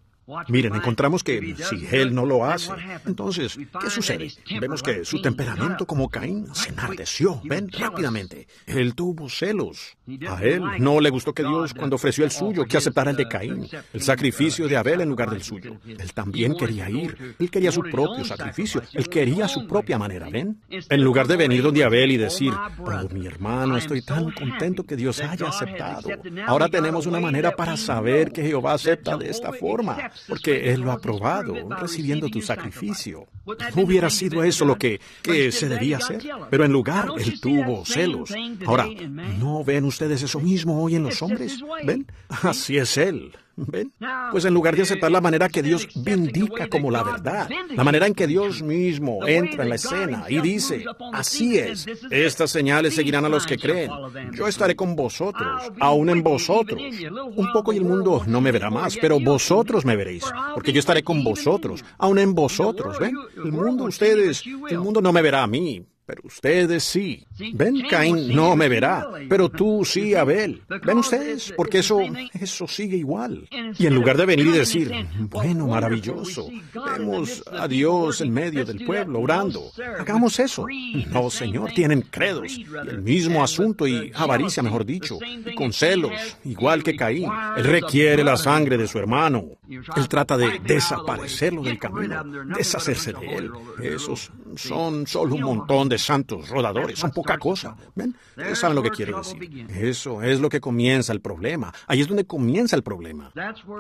Miren, encontramos que si él no lo hace, entonces, ¿qué sucede? Vemos que su temperamento como Caín se enardeció, ven, rápidamente. Él tuvo celos. A él no le gustó que Dios, cuando ofreció el suyo, que aceptara el de Caín, el sacrificio de Abel en lugar del suyo. Él también quería ir. Él quería su propio sacrificio. Él quería su propia manera, ¿ven? En lugar de venir donde Abel y decir, oh, mi hermano, estoy tan contento que Dios haya aceptado. Ahora tenemos una manera para saber que Jehová acepta de esta forma. Porque Él lo ha probado, recibiendo tu sacrificio. No hubiera sido eso lo que se debía hacer, pero en lugar Él tuvo celos. Ahora, ¿no ven ustedes eso mismo hoy en los hombres? ¿Ven? Así es Él. ¿Ven? Pues en lugar de aceptar la manera que Dios vindica como la verdad, la manera en que Dios mismo entra en la escena y dice, así es, estas señales seguirán a los que creen. Yo estaré con vosotros, aún en vosotros. Un poco y el mundo no me verá más, pero vosotros me veréis, porque yo estaré con vosotros, aún en vosotros. ¿Ven? El mundo no me verá a mí. Pero ustedes sí. Ven, Caín no me verá, pero tú sí, Abel. ¿Ven ustedes? Porque eso sigue igual. Y en lugar de venir y decir, bueno, maravilloso, vemos a Dios en medio del pueblo orando, hagamos eso. No, Señor, tienen credos, y el mismo asunto y avaricia, mejor dicho, y con celos, igual que Caín. Él requiere la sangre de su hermano. Él trata de desaparecerlo del camino, deshacerse de él. Esos son solo un montón de santos rodadores, son poca cosa. ¿Ven? Ustedes saben lo que quiero decir. Eso es lo que comienza el problema. Ahí es donde comienza el problema.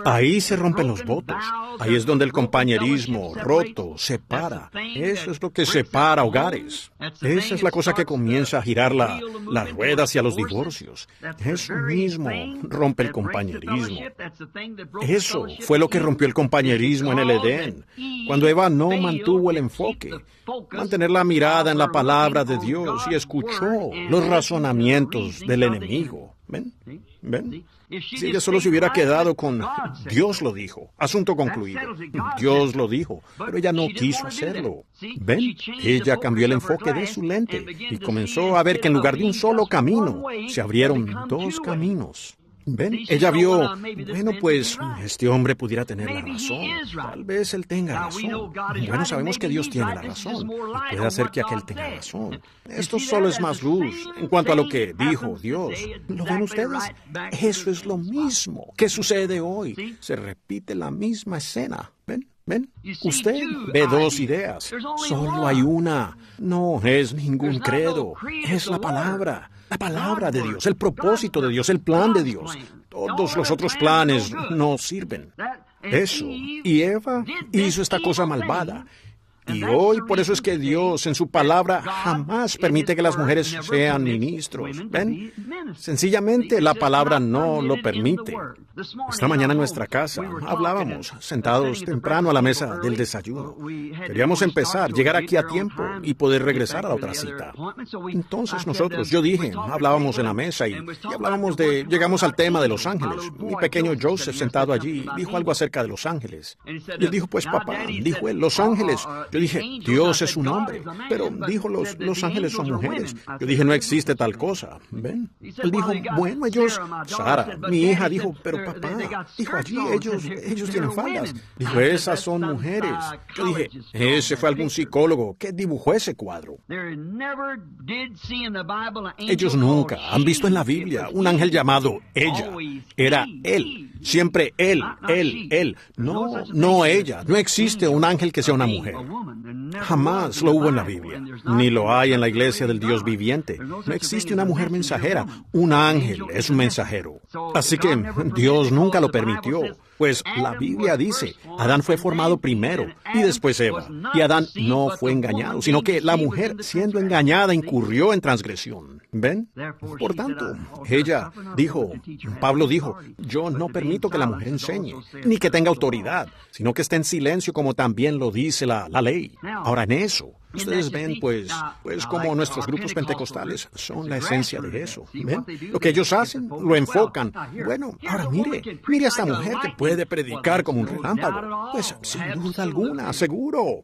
Ahí se rompen los votos. Ahí es donde el compañerismo roto separa. Eso es lo que separa hogares. Esa es la cosa que comienza a girar la rueda hacia los divorcios. Eso mismo rompe el compañerismo. Eso fue lo que rompió el compañerismo en el Edén, cuando Eva no mantuvo el enfoque, mantener la mirada en la palabra de Dios y escuchó los razonamientos del enemigo. ¿Ven? ¿Ven? Si ella solo se hubiera quedado con Dios lo dijo, asunto concluido. Dios lo dijo, pero ella no quiso hacerlo. ¿Ven? Ella cambió el enfoque de su lente y comenzó a ver que en lugar de un solo camino, se abrieron dos caminos. ¿Ven? Ella vio, bueno, pues este hombre pudiera tener la razón. Tal vez él tenga razón. Bueno, sabemos que Dios tiene la razón. Y puede hacer que aquel tenga razón. Esto solo es más luz en cuanto a lo que dijo Dios. ¿Lo ven ustedes? Eso es lo mismo que sucede hoy. Se repite la misma escena. ¿Ven? ¿Ven? Usted ve dos ideas. Solo hay una. No es ningún credo. Es la palabra. La palabra de Dios, el propósito de Dios, el plan de Dios. Todos los otros planes no sirven. Eso. Y Eva hizo esta cosa malvada. Y hoy por eso es que Dios en su palabra jamás permite que las mujeres sean ministros. ¿Ven? Sencillamente la palabra no lo permite. Esta mañana en nuestra casa hablábamos, sentados temprano a la mesa del desayuno. Queríamos empezar, llegar aquí a tiempo y poder regresar a la otra cita. Entonces hablábamos en la mesa y llegamos al tema de los ángeles. Mi pequeño Joseph sentado allí dijo algo acerca de los ángeles. Y él dijo, pues papá, dijo él, los ángeles. Yo dije, Dios es un hombre, pero dijo, los ángeles son mujeres. Yo dije, no existe tal cosa. ¿Ven? Él dijo, bueno, Sara, mi hija, dijo, pero papá, dijo, allí ellos tienen faldas. Dijo, esas son mujeres. Yo dije, ese fue algún psicólogo que dibujó ese cuadro. Ellos nunca han visto en la Biblia un ángel llamado ella. Era él. Siempre él. No ella. No existe un ángel que sea una mujer. Jamás lo hubo en la Biblia. Ni lo hay en la iglesia del Dios viviente. No existe una mujer mensajera. Un ángel es un mensajero. Así que Dios nunca lo permitió. Pues la Biblia dice, Adán fue formado primero y después Eva. Y Adán no fue engañado, sino que la mujer, siendo engañada, incurrió en transgresión. ¿Ven? Por tanto, ella dijo, Pablo dijo, yo no permito que la mujer enseñe, ni que tenga autoridad, sino que esté en silencio como también lo dice la ley. Ahora en eso, ustedes ven, pues como nuestros grupos pentecostales son la esencia de eso. ¿Ven? Lo que ellos hacen, lo enfocan. Bueno, ahora mire a esta mujer que puede predicar como un relámpago. Pues sin duda alguna, seguro.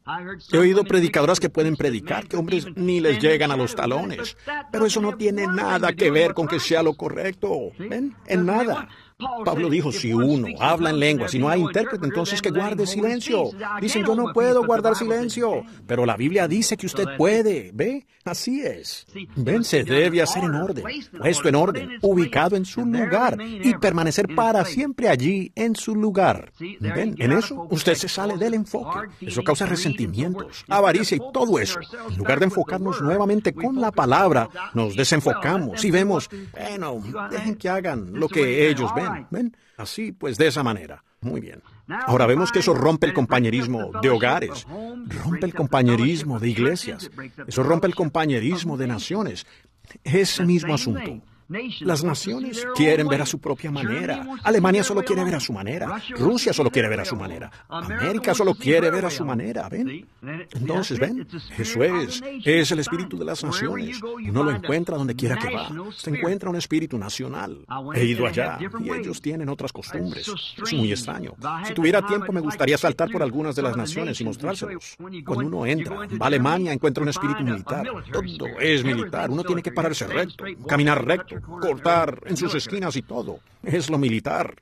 He oído predicadoras que pueden predicar que hombres ni les llegan a los talones. Pero eso no tiene nada que ver con que sea lo correcto. ¿Ven? En nada. Pablo dijo, si uno habla en lengua, si no hay intérprete, entonces que guarde silencio. Dicen, yo no puedo guardar silencio. Pero la Biblia dice que usted puede. ¿Ve? Así es. Ven, se debe hacer en orden, puesto en orden, ubicado en su lugar y permanecer para siempre allí en su lugar. Ven, en eso usted se sale del enfoque. Eso causa resentimientos, avaricia y todo eso. En lugar de enfocarnos nuevamente con la palabra, nos desenfocamos y vemos, bueno, dejen que hagan lo que ellos ven. ¿Ven? Así, pues, de esa manera. Muy bien. Ahora vemos que eso rompe el compañerismo de hogares, rompe el compañerismo de iglesias, eso rompe el compañerismo de naciones. Ese mismo asunto. Las naciones quieren ver a su propia manera. Alemania solo quiere ver a su manera. Rusia solo quiere ver a su manera. América solo quiere ver a su manera. ¿Ven? Entonces, ¿ven? Eso es el espíritu de las naciones. Uno lo encuentra donde quiera que va. Se encuentra un espíritu nacional. He ido allá y ellos tienen otras costumbres. Es muy extraño. Si tuviera tiempo me gustaría saltar por algunas de las naciones y mostrárselos. Cuando uno entra, va a Alemania, encuentra un espíritu militar. Todo es militar. Uno tiene que pararse recto, caminar recto, cortar en sus esquinas y todo. Es lo militar.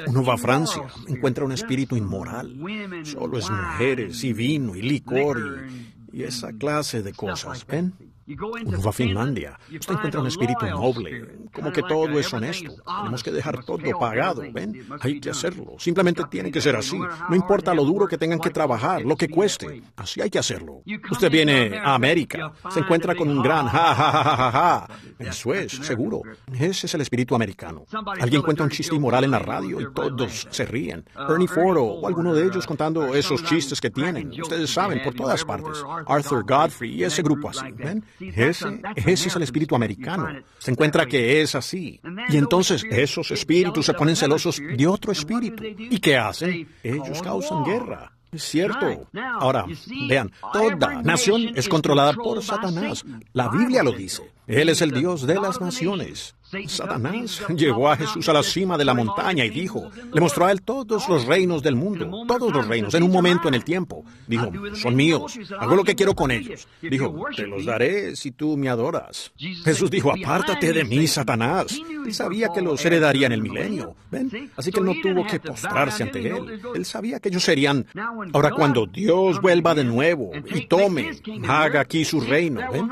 Uno va a Francia, encuentra un espíritu inmoral. Solo es mujeres y vino y licor y esa clase de cosas. ¿Ven? Uno va a Finlandia, usted encuentra un espíritu noble, como que todo es honesto. Tenemos que dejar todo pagado, ¿ven? Hay que hacerlo. Simplemente tiene que ser así. No importa lo duro que tengan que trabajar, lo que cueste. Así hay que hacerlo. Usted viene a América, se encuentra con un gran ja. Eso es, seguro. Ese es el espíritu americano. Alguien cuenta un chiste inmoral en la radio y todos se ríen. Ernie Ford o alguno de ellos contando esos chistes que tienen. Ustedes saben, por todas partes. Arthur Godfrey y ese grupo así, ¿ven? Ese es el espíritu americano. Se encuentra que es así. Y entonces esos espíritus se ponen celosos de otro espíritu. ¿Y qué hacen? Ellos causan guerra. Es cierto. Ahora, vean, toda nación es controlada por Satanás. La Biblia lo dice. Él es el Dios de las naciones. Satanás llevó a Jesús a la cima de la montaña y dijo, le mostró a él todos los reinos del mundo, todos los reinos, en un momento en el tiempo. Dijo, son míos, hago lo que quiero con ellos. Dijo, te los daré si tú me adoras. Jesús dijo, apártate de mí, Satanás. Él sabía que los heredaría en el milenio. ¿Ven? Así que él no tuvo que postrarse ante él. Él sabía que ellos serían. Ahora, cuando Dios vuelva de nuevo y tome, haga aquí su reino, ¿ven?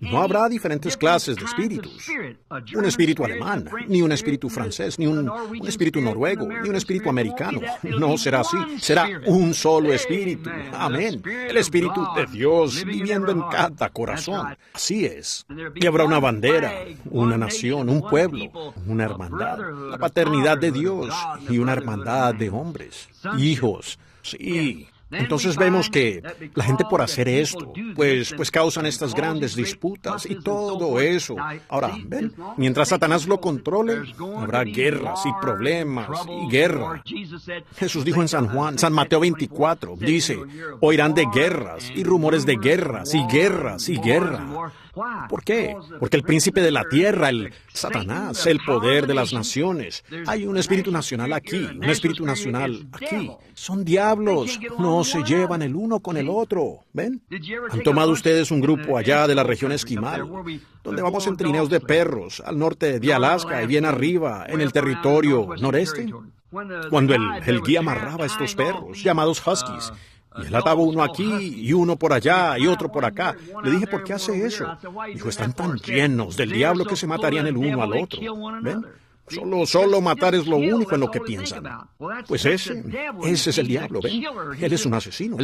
No habrá diferentes clases de espíritus. Un espíritu alemán, ni un espíritu francés, ni un espíritu noruego, ni un espíritu americano. No será así. Será un solo espíritu. Amén. El espíritu de Dios viviendo en cada corazón. Así es. Y habrá una bandera, una nación, un pueblo, una hermandad, la paternidad de Dios y una hermandad de hombres, hijos. Sí. Entonces vemos que la gente por hacer esto, pues causan estas grandes disputas y todo eso. Ahora, ven, mientras Satanás lo controle, habrá guerras y problemas y guerra. Jesús dijo en San Mateo 24, dice, oirán de guerras y rumores de guerras y guerras y guerra. ¿Por qué? Porque el príncipe de la tierra, el Satanás, el poder de las naciones. Hay un espíritu nacional aquí, un espíritu nacional aquí. Son diablos, no se llevan el uno con el otro. ¿Ven? ¿Han tomado ustedes un grupo allá de la región esquimal, donde vamos en trineos de perros, al norte de Alaska y bien arriba, en el territorio noreste? Cuando el guía amarraba a estos perros, llamados huskies, y él ataba uno aquí y uno por allá y otro por acá. Le dije, ¿por qué hace eso? Dijo, están tan llenos del diablo que se matarían el uno al otro. ¿Ven? Solo matar es lo único en lo que piensan. Pues ese es el diablo, ¿ven? Él es un asesino.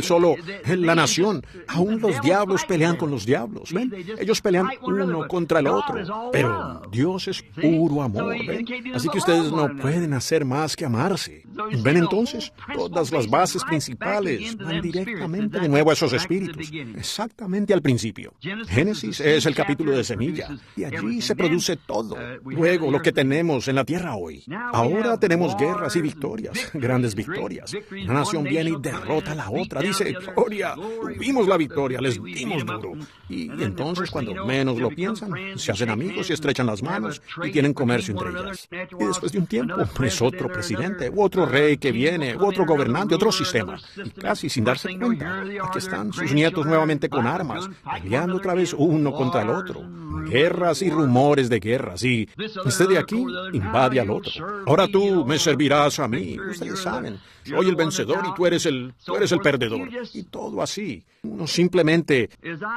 La nación, aún los diablos pelean con los diablos, ¿ven? Ellos pelean uno contra el otro. Pero Dios es puro amor, ¿ven? Así que ustedes no pueden hacer más que amarse. ¿Ven entonces? Todas las bases principales van directamente de nuevo a esos espíritus. Exactamente al principio. Génesis es el capítulo de semilla. Y allí se produce todo. Luego, lo que tenemos en la tierra hoy. Ahora tenemos guerras y victorias, grandes victorias. Una nación viene y derrota a la otra. Dice, gloria, tuvimos la victoria, les dimos duro. Y entonces, cuando menos lo piensan, se hacen amigos y estrechan las manos y tienen comercio entre ellas. Y después de un tiempo, es otro presidente, u otro rey que viene, u otro gobernante, otro sistema. Y casi sin darse cuenta, aquí están sus nietos nuevamente con armas, peleando otra vez uno contra el otro. Guerras y rumores de guerras. Y este de aquí invade al otro. Ahora tú me servirás a mí. Ustedes saben, soy el vencedor y tú eres el perdedor. Y todo así. Uno simplemente,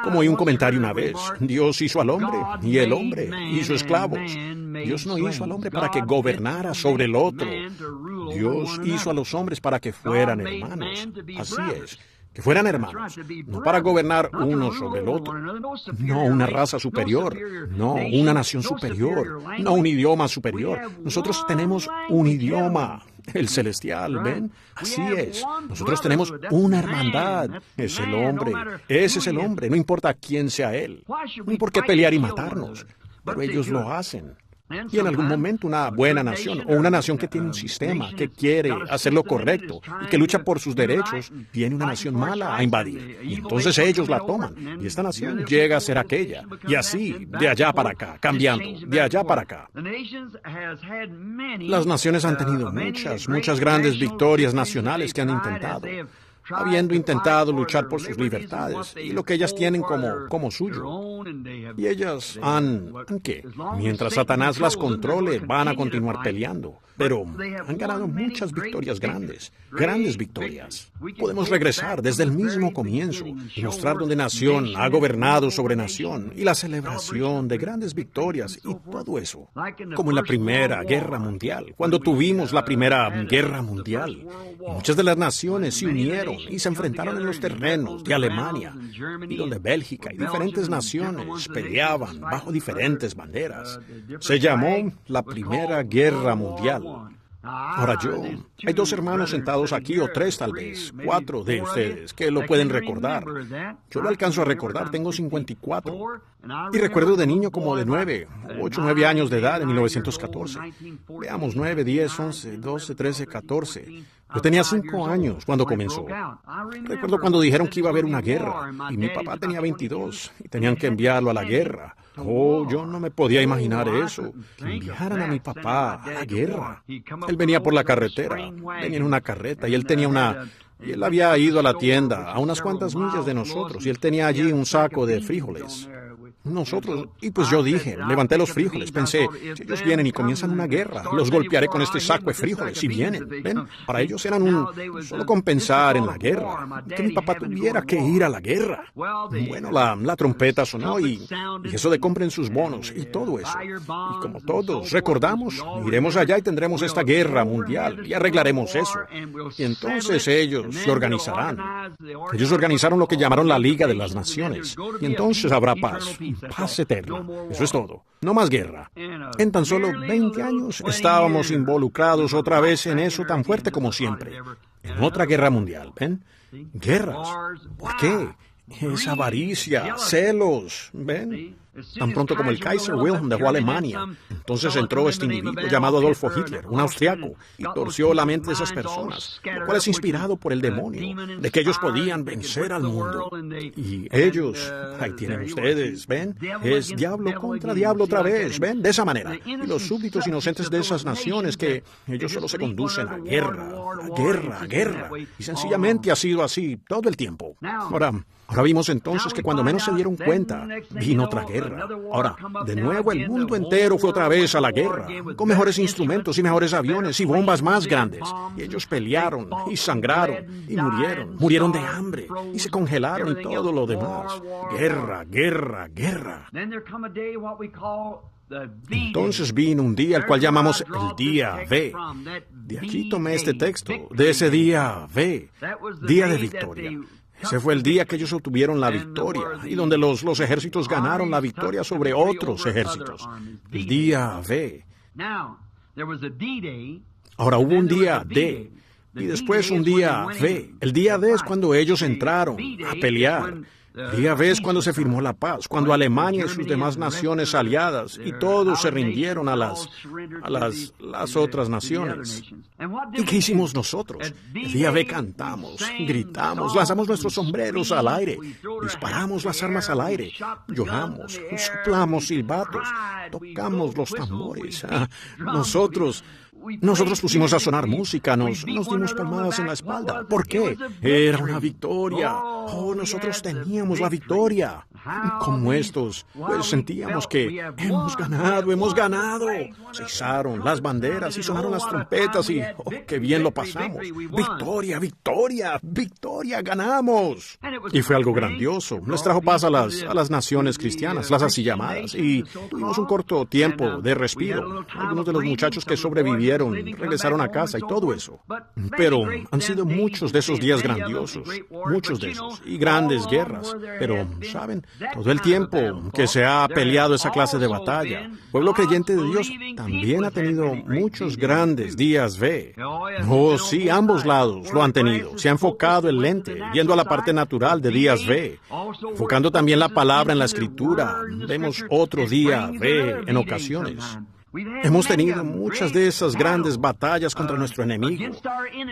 como oí un comentario una vez, Dios hizo al hombre y el hombre hizo esclavos. Dios no hizo al hombre para que gobernara sobre el otro. Dios hizo a los hombres para que fueran hermanos. Así es. Que fueran hermanos, no para gobernar uno sobre el otro, no una raza superior, no una nación superior, no un idioma superior. Nosotros tenemos un idioma, el celestial, ¿ven? Así es. Nosotros tenemos una hermandad. Es el hombre. Ese es el hombre. No importa quién sea él. No hay por qué pelear y matarnos. Pero ellos lo hacen. Y en algún momento una buena nación, o una nación que tiene un sistema, que quiere hacer lo correcto y que lucha por sus derechos, viene una nación mala a invadir. Y entonces ellos la toman. Y esta nación llega a ser aquella. Y así, de allá para acá, cambiando, de allá para acá. Las naciones han tenido muchas grandes victorias nacionales que han intentado. Habiendo intentado luchar por sus libertades y lo que ellas tienen como suyo. Y ellas ¿qué? Mientras Satanás las controle, van a continuar peleando. Pero han ganado muchas victorias grandes victorias. Podemos regresar desde el mismo comienzo y mostrar donde nación ha gobernado sobre nación y la celebración de grandes victorias y todo eso. Como en la Primera Guerra Mundial, cuando tuvimos la Primera Guerra Mundial. Muchas de las naciones se unieron y se enfrentaron en los terrenos de Alemania y donde Bélgica y diferentes naciones peleaban bajo diferentes banderas. Se llamó la Primera Guerra Mundial. Ahora hay 2 hermanos sentados aquí, o 3 tal vez, 4 de ustedes, que lo pueden recordar. Yo lo alcanzo a recordar, tengo 54. Y recuerdo de niño como de 8 o 9 años de edad en 1914. Veamos, 9, 10, 11, 12, 13, 14. Yo tenía 5 años cuando comenzó. Recuerdo cuando dijeron que iba a haber una guerra, y mi papá tenía 22, y tenían que enviarlo a la guerra. Yo no me podía imaginar eso, que enviaran a mi papá a la guerra. Él venía por la carretera, venía en una carreta, y él había ido a la tienda a unas cuantas millas de nosotros, y él tenía allí un saco de frijoles. Y pues yo dije, levanté los frijoles, pensé, si ellos vienen y comienzan una guerra, los golpearé con este saco de frijoles, si vienen, ¿ven? Para ellos eran solo con pensar en la guerra, que mi papá tuviera que ir a la guerra. Bueno, la trompeta sonó y eso de compren sus bonos y todo eso. Y como todos recordamos, iremos allá y tendremos esta guerra mundial y arreglaremos eso. Y entonces ellos se organizarán. Ellos organizaron lo que llamaron la Liga de las Naciones. Y entonces habrá paz. Paz eterna. Eso es todo. No más guerra. En tan solo 20 años estábamos involucrados otra vez en eso tan fuerte como siempre. En otra guerra mundial, ¿ven? Guerras. ¿Por qué? Es avaricia, celos, ¿ven? Tan pronto como el Kaiser Wilhelm dejó Alemania, entonces entró este individuo llamado Adolfo Hitler, un austriaco, y torció la mente de esas personas, lo cual es inspirado por el demonio, de que ellos podían vencer al mundo. Y ellos, ahí tienen ustedes, ¿ven? Es diablo contra diablo otra vez, ¿ven? De esa manera. Y los súbditos inocentes de esas naciones que ellos solo se conducen a guerra, a guerra, a guerra. Y sencillamente ha sido así todo el tiempo. Ahora Ahora vimos entonces que cuando menos se dieron cuenta, vino otra guerra. Ahora, de nuevo el mundo entero fue otra vez a la guerra, con mejores instrumentos y mejores aviones y bombas más grandes. Y ellos pelearon y sangraron y murieron de hambre y se congelaron y todo lo demás. Guerra, guerra, guerra. Entonces vino un día al cual llamamos el día V. De aquí tomé este texto, de ese día V, día de victoria. Ese fue el día que ellos obtuvieron la victoria y donde los ejércitos ganaron la victoria sobre otros ejércitos. El día V. Ahora hubo un día D y después un día V. El día D es cuando ellos entraron a pelear. El día V es cuando se firmó la paz, cuando Alemania y sus demás naciones aliadas y todos se rindieron a las otras naciones. ¿Y qué hicimos nosotros? El día V cantamos, gritamos, lanzamos nuestros sombreros al aire, disparamos las armas al aire, lloramos, soplamos silbatos, tocamos los tambores. Nosotros pusimos a sonar música, nos dimos palmadas en la espalda. ¿Por qué? Era una victoria. Nosotros teníamos la victoria. Como estos, pues sentíamos que hemos ganado. Se izaron las banderas y sonaron las trompetas y qué bien lo pasamos. Victoria, victoria, victoria, ganamos. Y fue algo grandioso. Les trajo paz a las naciones cristianas, las así llamadas, y tuvimos un corto tiempo de respiro. Algunos de los muchachos que sobrevivieron regresaron a casa y todo eso. Pero han sido muchos de esos días grandiosos, muchos de esos, y grandes guerras. Pero, ¿saben? Todo el tiempo que se ha peleado esa clase de batalla, el pueblo creyente de Dios también ha tenido muchos grandes días V. Sí, ambos lados lo han tenido. Se ha enfocado el lente, viendo a la parte natural de días V, enfocando también la palabra en la Escritura. Vemos otro día V en ocasiones. Hemos tenido muchas de esas grandes batallas contra nuestro enemigo.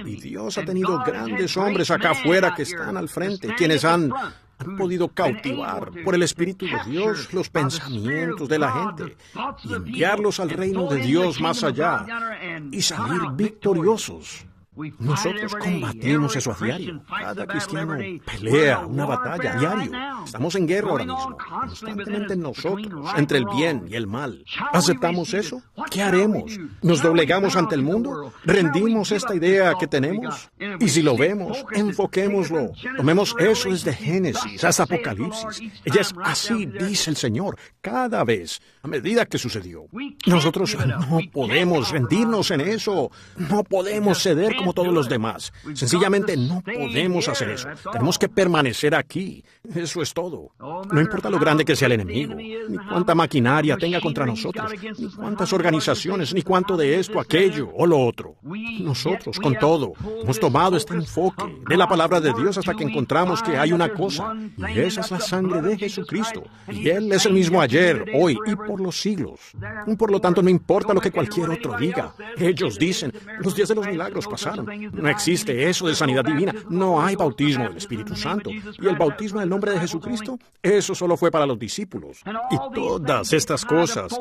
Y Dios ha tenido grandes hombres acá afuera que están al frente, quienes han podido cautivar por el Espíritu de Dios los pensamientos de la gente y enviarlos al reino de Dios más allá y salir victoriosos. Nosotros combatimos eso a diario. Cada cristiano pelea una batalla a diario. Estamos en guerra ahora mismo, constantemente nosotros, entre el bien y el mal. ¿Aceptamos eso? ¿Qué haremos? ¿Nos doblegamos ante el mundo? ¿Rendimos esta idea que tenemos? Y si lo vemos, enfoquémoslo. Tomemos eso desde Génesis hasta Apocalipsis. Ella es así, dice el Señor, cada vez, a medida que sucedió. Nosotros no podemos rendirnos en eso. No podemos ceder como todos los demás. Sencillamente no podemos hacer eso. Tenemos que permanecer aquí. Eso es todo. No importa lo grande que sea el enemigo, ni cuánta maquinaria tenga contra nosotros, ni cuántas organizaciones, ni cuánto de esto, aquello o lo otro. Nosotros, con todo, hemos tomado este enfoque de la palabra de Dios hasta que encontramos que hay una cosa, y esa es la sangre de Jesucristo. Y Él es el mismo ayer, hoy y por los siglos. Por lo tanto, no importa lo que cualquier otro diga. Ellos dicen, los días de los milagros pasaron. No existe eso de sanidad divina. No hay bautismo del Espíritu Santo. Y el bautismo en el nombre de Jesucristo, eso solo fue para los discípulos. Y todas estas cosas,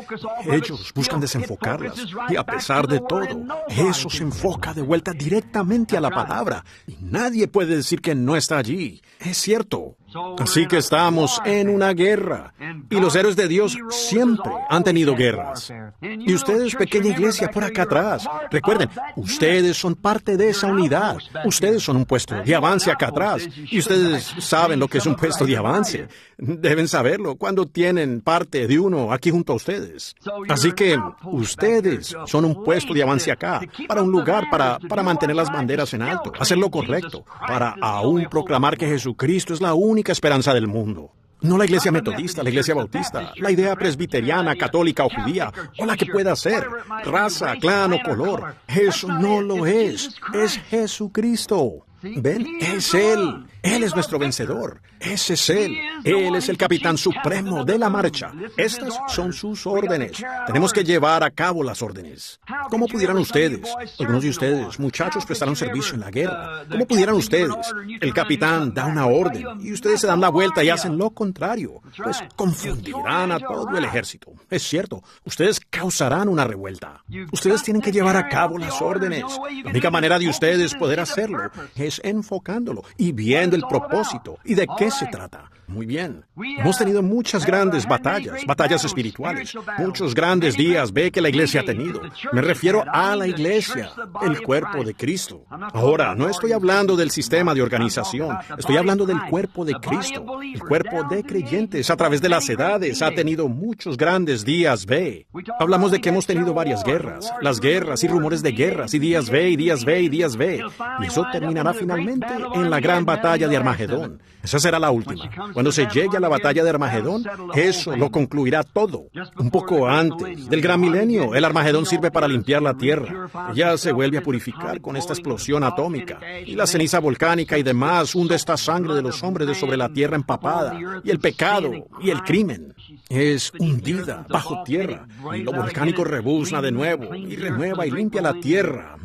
ellos buscan desenfocarlas. Y a pesar de todo, eso se enfoca de vuelta directamente a la palabra. Y nadie puede decir que no está allí. Es cierto. Así que estamos en una guerra. Y los héroes de Dios siempre han tenido guerras. Y ustedes, pequeña iglesia por acá atrás, recuerden, ustedes son parte de esa unidad. Ustedes son un puesto de avance acá atrás. Y ustedes saben lo que es un puesto de avance. Deben saberlo cuando tienen parte de uno aquí junto a ustedes. Así que ustedes son un puesto de avance acá, para un lugar para mantener las banderas en alto, hacer lo correcto, para aún proclamar que Jesucristo es la única esperanza del mundo. No la iglesia metodista, la iglesia bautista, la idea presbiteriana, católica o judía, o la que pueda ser, raza, clan o color. Eso no lo es. Es Jesucristo. ¿Ven? Es Él. Él es nuestro vencedor. Ese es Él. Él es el capitán supremo de la marcha. Estas son sus órdenes. Tenemos que llevar a cabo las órdenes. ¿Cómo pudieran ustedes, algunos de ustedes, muchachos, prestaron servicio en la guerra? ¿Cómo pudieran ustedes? El capitán da una orden y ustedes se dan la vuelta y hacen lo contrario. Pues confundirán a todo el ejército. Es cierto, ustedes causarán una revuelta. Ustedes tienen que llevar a cabo las órdenes. La única manera de ustedes poder hacerlo es es enfocándolo y viendo el propósito y de qué se trata. Muy bien. Hemos tenido muchas grandes batallas espirituales, muchos grandes días que la iglesia ha tenido. Me refiero a la iglesia, el cuerpo de Cristo. Ahora, no estoy hablando del sistema de organización, estoy hablando del cuerpo de Cristo. El cuerpo de creyentes a través de las edades ha tenido muchos grandes días B. Hablamos de que hemos tenido varias guerras, las guerras y rumores de guerras y días B y días B y días B. Y eso terminará finalmente en la gran batalla de Armagedón. Esa será la última. Cuando se llegue a la batalla de Armagedón, eso lo concluirá todo. Un poco antes del gran milenio, el Armagedón sirve para limpiar la tierra. Ya se vuelve a purificar con esta explosión atómica. Y la ceniza volcánica y demás hunde esta sangre de los hombres de sobre la tierra empapada. Y el pecado y el crimen es hundida bajo tierra. Y lo volcánico rebuzna de nuevo y renueva y limpia la tierra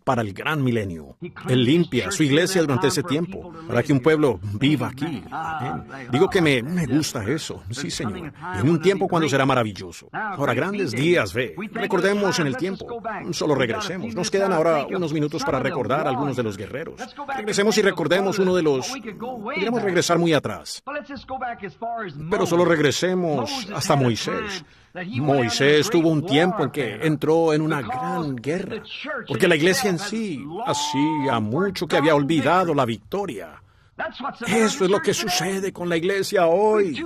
para el gran milenio. Él limpia su iglesia durante ese tiempo, para que un pueblo viva aquí. Digo que me gusta eso. Sí, Señor. En un tiempo cuando será maravilloso. Ahora, grandes días, recordemos en el tiempo. Solo regresemos. Nos quedan ahora unos minutos para recordar a algunos de los guerreros. Regresemos y recordemos uno de los... Podríamos regresar muy atrás. Pero solo regresemos hasta Moisés. Moisés tuvo un tiempo en que entró en una gran guerra, porque la iglesia en sí hacía mucho que había olvidado la victoria. Eso es lo que sucede con la iglesia hoy.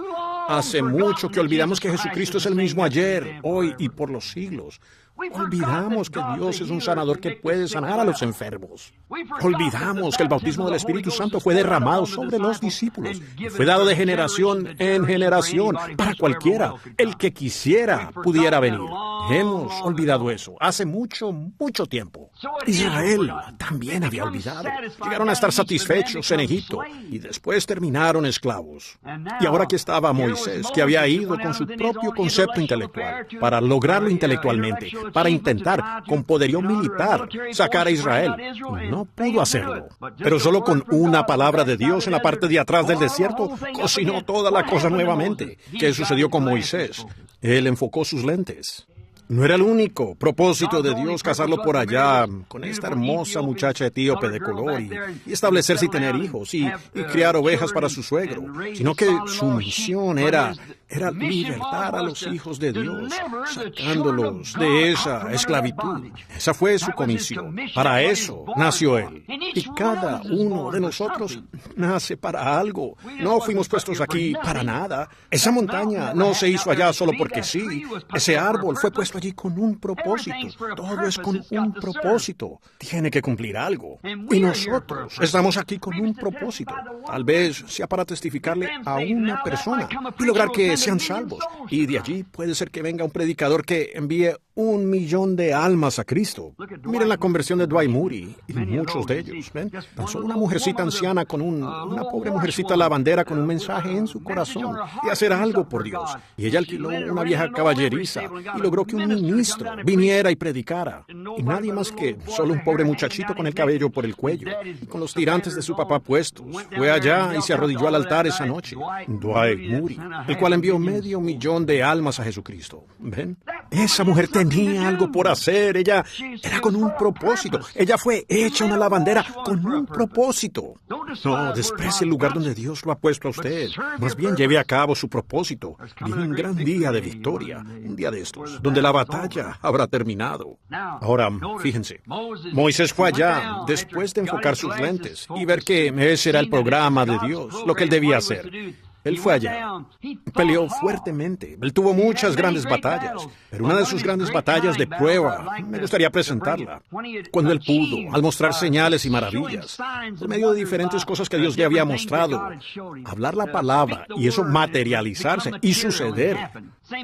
Hace mucho que olvidamos que Jesucristo es el mismo ayer, hoy y por los siglos. Olvidamos que Dios es un sanador que puede sanar a los enfermos. Olvidamos que el bautismo del Espíritu Santo fue derramado sobre los discípulos y fue dado de generación en generación para cualquiera, el que quisiera, pudiera venir. Hemos olvidado eso hace mucho, mucho tiempo. Israel también había olvidado. Llegaron a estar satisfechos en Egipto y después terminaron esclavos. Y ahora que estaba Moisés, que había ido con su propio concepto intelectual para lograrlo intelectualmente, para intentar, con poderío militar, sacar a Israel. No pudo hacerlo. Pero solo con una palabra de Dios en la parte de atrás del desierto, cocinó toda la cosa nuevamente. ¿Qué sucedió con Moisés? Él enfocó sus lentes. No era el único propósito de Dios casarlo por allá con esta hermosa muchacha etíope de color y establecerse y tener hijos y criar ovejas para su suegro, sino que su misión era libertar a los hijos de Dios, sacándolos de esa esclavitud. Esa fue su comisión. Para eso nació Él. Y cada uno de nosotros nace para algo. No fuimos puestos aquí para nada. Esa montaña no se hizo allá solo porque sí. Ese árbol fue puesto allí con un propósito. Todo es con un propósito. Tiene que cumplir algo. Y nosotros estamos aquí con un propósito. Tal vez sea para testificarle a una persona y lograr que sean salvos. Y de allí puede ser que venga un predicador que envíe 1,000,000 de almas a Cristo. Miren la conversión de Dwight Moody y muchos de ellos. ¿Ven? Tan solo una mujercita anciana con una pobre mujercita lavandera con un mensaje en su corazón de hacer algo por Dios. Y ella alquiló una vieja caballeriza y logró que un ministro viniera y predicara. Y nadie más que solo un pobre muchachito con el cabello por el cuello y con los tirantes de su papá puestos. Fue allá y se arrodilló al altar esa noche. Dwight Moody, el cual envió 500,000 de almas a Jesucristo. ¿Ven? Esa mujer tenía algo por hacer. Ella era con un propósito. Ella fue hecha una lavandera con un propósito. No desprecie el lugar donde Dios lo ha puesto a usted. Más bien lleve a cabo su propósito. Viene un gran día de victoria, un día de estos, donde la batalla habrá terminado. Ahora, fíjense, Moisés fue allá después de enfocar sus lentes y ver que ese era el programa de Dios, lo que él debía hacer. Él fue allá, peleó fuertemente, él tuvo muchas grandes batallas, pero una de sus grandes batallas de prueba, me gustaría presentarla, cuando él pudo, al mostrar señales y maravillas, por medio de diferentes cosas que Dios le había mostrado, hablar la palabra y eso materializarse y suceder.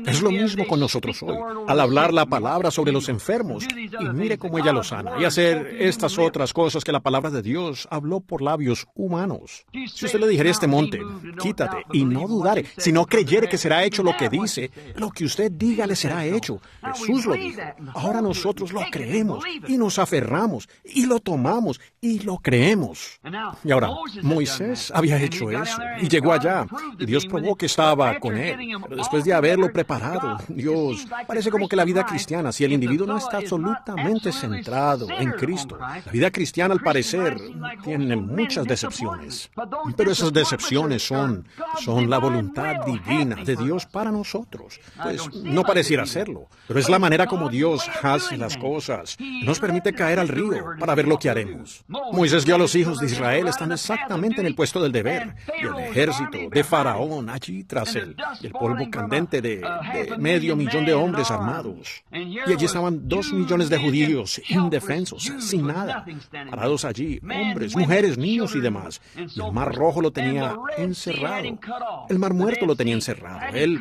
Es lo mismo con nosotros hoy, al hablar la palabra sobre los enfermos, y mire cómo ella los sana, y hacer estas otras cosas que la palabra de Dios habló por labios humanos. Si usted le dijera a este monte, quítate, y no dudare, si no creyere que será hecho lo que dice, lo que usted diga le será hecho. Jesús lo dijo. Ahora nosotros lo creemos, y nos aferramos, y lo tomamos, y lo creemos. Y ahora, Moisés había hecho eso, y llegó allá, y Dios probó que estaba con él, pero después de haberlo preparado. Dios, parece como que la vida cristiana, si el individuo no está absolutamente centrado en Cristo, la vida cristiana al parecer tiene muchas decepciones. Pero esas decepciones son la voluntad divina de Dios para nosotros. Pues no pareciera serlo, pero es la manera como Dios hace las cosas. Nos permite caer al río para ver lo que haremos. Moisés vio a los hijos de Israel estando exactamente en el puesto del deber, y el ejército de Faraón allí tras él, y el polvo candente de 500,000 de hombres armados. Y allí estaban 2 millones de judíos indefensos, sin nada, parados allí, hombres, mujeres, niños y demás. Y el mar rojo lo tenía encerrado. El mar muerto lo tenía encerrado. Él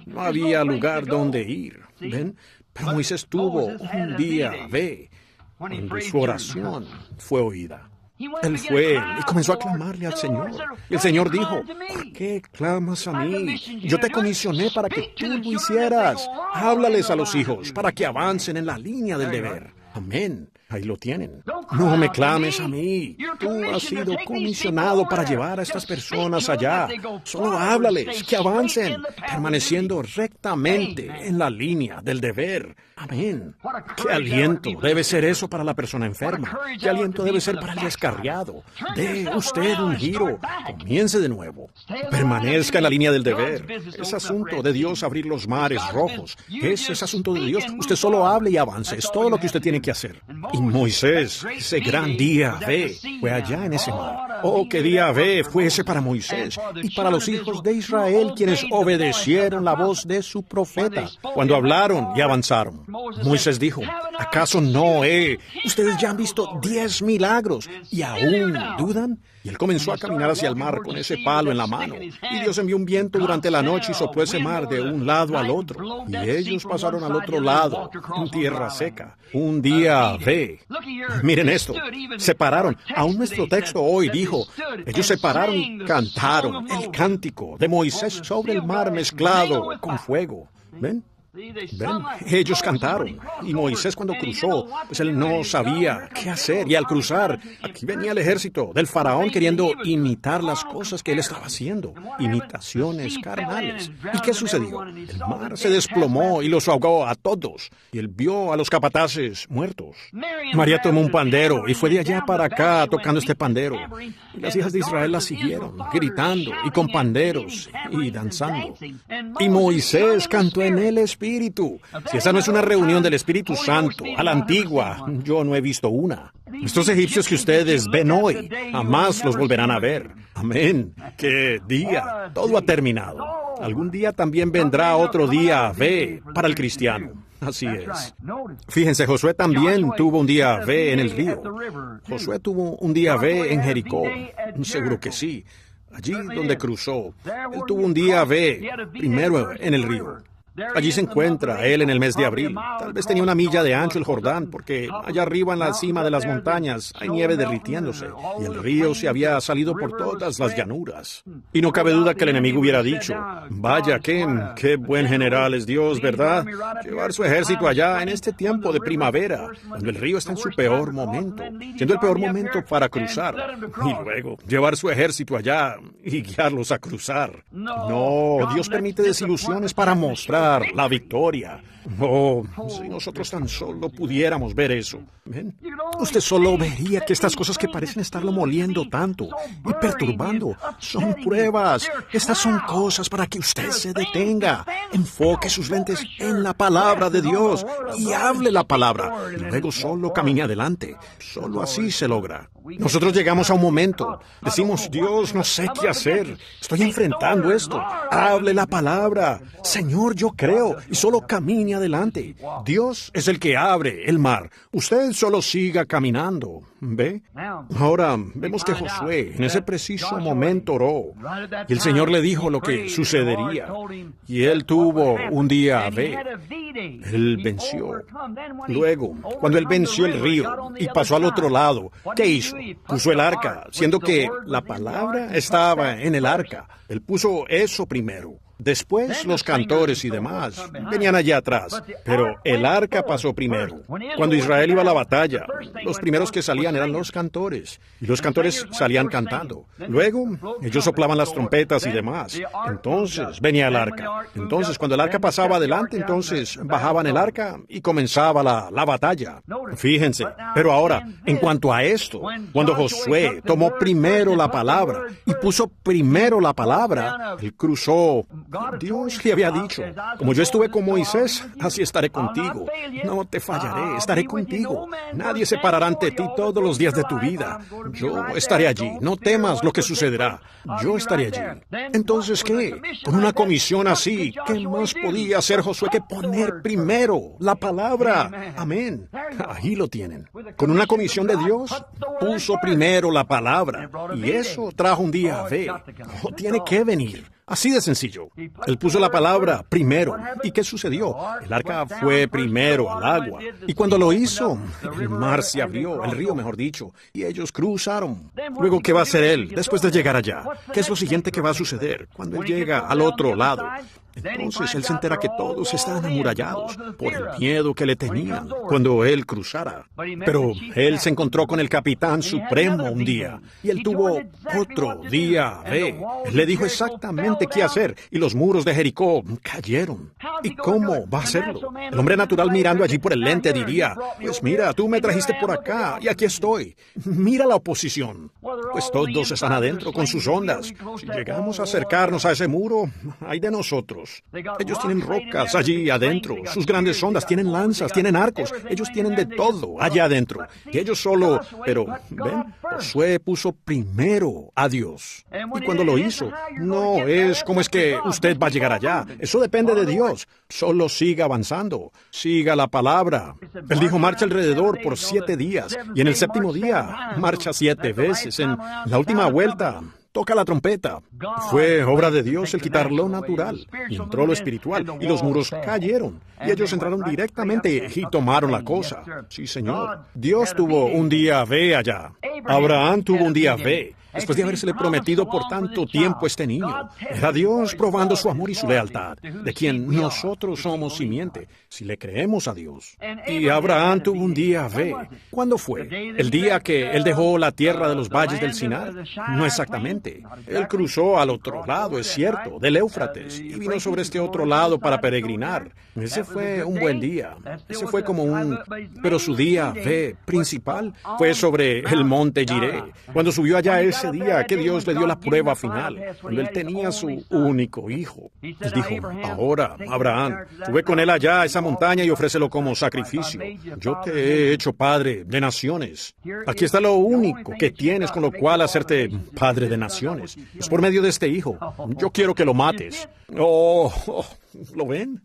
no había lugar donde ir. ¿Ven? Pero Moisés tuvo un día donde su oración fue oída. Él fue y comenzó a clamarle al Señor. Y el Señor dijo, ¿por qué clamas a mí? Yo te comisioné para que tú lo hicieras. Háblales a los hijos para que avancen en la línea del deber. Amén. Ahí lo tienen. No me clames a mí. Tú has sido comisionado para llevar a estas personas allá. Solo háblales, que avancen, permaneciendo rectamente en la línea del deber. Amén. Qué aliento debe ser eso para la persona enferma. Qué aliento debe ser para el descarriado. Dé usted un giro. Comience de nuevo. Permanezca en la línea del deber. Es asunto de Dios abrir los mares rojos. Es asunto de Dios. Usted solo hable y avance. Es todo lo que usted tiene que hacer. Y Moisés, ese gran día fue allá en ese mar. Oh, qué día fue ese para Moisés y para los hijos de Israel, quienes obedecieron la voz de su profeta cuando hablaron y avanzaron. Moisés dijo, ¿acaso no ustedes ya han visto 10 milagros y aún dudan? Y él comenzó a caminar hacia el mar con ese palo en la mano. Y Dios envió un viento durante la noche y sopló ese mar de un lado al otro. Y ellos pasaron al otro lado, en tierra seca. Un día Miren esto. Se pararon. Aún nuestro texto hoy dijo, ellos se pararon y cantaron el cántico de Moisés sobre el mar mezclado con fuego. ¿Ven? Ellos cantaron, y Moisés cuando cruzó, pues él no sabía qué hacer, y al cruzar, aquí venía el ejército del faraón queriendo imitar las cosas que él estaba haciendo, imitaciones carnales. ¿Y qué sucedió? El mar se desplomó y los ahogó a todos, y él vio a los capataces muertos. María tomó un pandero y fue de allá para acá tocando este pandero, y las hijas de Israel la siguieron, gritando y con panderos y danzando. Y Moisés cantó en el Espíritu. Si esa no es una reunión del Espíritu Santo, a la antigua, yo no he visto una. Estos egipcios que ustedes ven hoy, jamás los volverán a ver. Amén. ¡Qué día! Todo ha terminado. Algún día también vendrá otro día para el cristiano. Así es. Fíjense, Josué también tuvo un día en el río. Josué tuvo un día en Jericó. Seguro que sí. Allí donde cruzó. Él tuvo un día primero en el río. Allí se encuentra él en el mes de abril. Tal vez tenía 1 milla de ancho el Jordán, porque allá arriba en la cima de las montañas hay nieve derritiéndose, y el río se había salido por todas las llanuras. Y no cabe duda que el enemigo hubiera dicho, vaya, qué buen general es Dios, ¿verdad? Llevar su ejército allá en este tiempo de primavera, cuando el río está en su peor momento, siendo el peor momento para cruzar, y luego llevar su ejército allá y guiarlos a cruzar. No, Dios permite desilusiones para mostrar la victoria. Oh, si nosotros tan solo pudiéramos ver eso. ¿Ven? Usted solo vería que estas cosas que parecen estarlo moliendo tanto y perturbando son pruebas. Estas son cosas para que usted se detenga, enfoque sus lentes en la palabra de Dios y hable la palabra. Y luego solo camine adelante. Solo así se logra. Nosotros llegamos a un momento, decimos, Dios, no sé qué hacer. Estoy enfrentando esto. Hable la palabra. Señor, yo creo, y solo camine adelante. Dios es el que abre el mar. Usted solo siga caminando. ¿Ve? Ahora vemos que Josué en ese preciso momento oró. Y el Señor le dijo lo que sucedería. Y él tuvo un día Él venció. Luego, cuando él venció el río y pasó al otro lado, ¿qué hizo? Puso el arca, siendo que la palabra estaba en el arca. Él puso eso primero. Después los cantores y demás venían allá atrás, pero el arca pasó primero. Cuando Israel iba a la batalla, los primeros que salían eran los cantores, y los cantores salían cantando. Luego, ellos soplaban las trompetas y demás. Entonces venía el arca. Entonces, cuando el arca pasaba adelante, entonces bajaban el arca y comenzaba la batalla. Fíjense, pero ahora, en cuanto a esto, cuando Josué tomó primero la palabra y puso primero la palabra, él cruzó. Dios le había dicho, como yo estuve con Moisés, así estaré contigo. No te fallaré, estaré contigo. Nadie se parará ante ti todos los días de tu vida. Yo estaré allí, no temas lo que sucederá. Yo estaré allí. Entonces, ¿qué? Con una comisión así, ¿qué más podía hacer Josué que poner primero la palabra? Amén. Ahí lo tienen. Con una comisión de Dios, puso primero la palabra. Y eso trajo un día a ver. Oh, tiene que venir. Así de sencillo. Él puso la palabra primero. ¿Y qué sucedió? El arca fue primero al agua. Y cuando lo hizo, el mar se abrió, el río, mejor dicho, y ellos cruzaron. Luego, ¿qué va a hacer él después de llegar allá? ¿Qué es lo siguiente que va a suceder cuando él llega al otro lado? Entonces él se entera que todos estaban amurallados por el miedo que le tenían cuando él cruzara. Pero él se encontró con el capitán supremo un día, y él tuvo otro día B. Él le dijo exactamente qué hacer, y los muros de Jericó cayeron. ¿Y cómo va a hacerlo? El hombre natural mirando allí por el lente diría, pues mira, tú me trajiste por acá, y aquí estoy. Mira la oposición. Pues todos están adentro con sus ondas. Si llegamos a acercarnos a ese muro, hay de nosotros. Ellos tienen rocas allí adentro, sus grandes ondas, tienen lanzas, tienen arcos, ellos tienen de todo allá adentro. Y ellos solo, pero, ¿ven? Josué puso primero a Dios. Y cuando lo hizo, no es como es que usted va a llegar allá. Eso depende de Dios. Solo siga avanzando, siga la palabra. Él dijo, marcha alrededor por 7 días, y en el 7º día, marcha 7 veces. En la última vuelta, toca la trompeta. Fue obra de Dios el quitar lo natural, y entró lo espiritual, y los muros cayeron, y ellos entraron directamente y tomaron la cosa. Sí, Señor. Dios tuvo un día B allá. Abraham tuvo un día B. Después de habérsele prometido por tanto tiempo este niño, era Dios probando su amor y su lealtad, de quien nosotros somos simiente, si le creemos a Dios. Y Abraham tuvo un día B. ¿Cuándo fue? ¿El día que él dejó la tierra de los valles del Sinar? No exactamente. Él cruzó al otro lado, es cierto, del Éufrates, y vino sobre este otro lado para peregrinar. Ese fue un buen día. Ese fue como un... Pero su día B principal fue sobre el monte Jiré, cuando subió allá ese día que Dios le dio la prueba final, cuando él tenía su único hijo. Él dijo, ahora, Abraham, sube con él allá a esa montaña y ofrécelo como sacrificio. Yo te he hecho padre de naciones. Aquí está lo único que tienes con lo cual hacerte padre de naciones. Es por medio de este hijo. Yo quiero que lo mates. ¿Lo ven?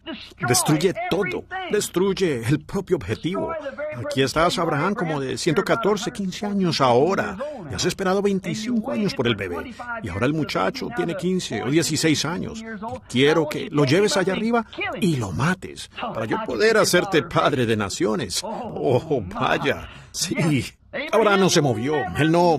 Destruye todo. Destruye el propio objetivo. Aquí estás, Abraham, como de 114, 15 años ahora. Y has esperado 25 años por el bebé. Y ahora el muchacho tiene 15 o 16 años. Y quiero que lo lleves allá arriba y lo mates, para yo poder hacerte padre de naciones. Oh, vaya. Sí. Abraham no se movió, él no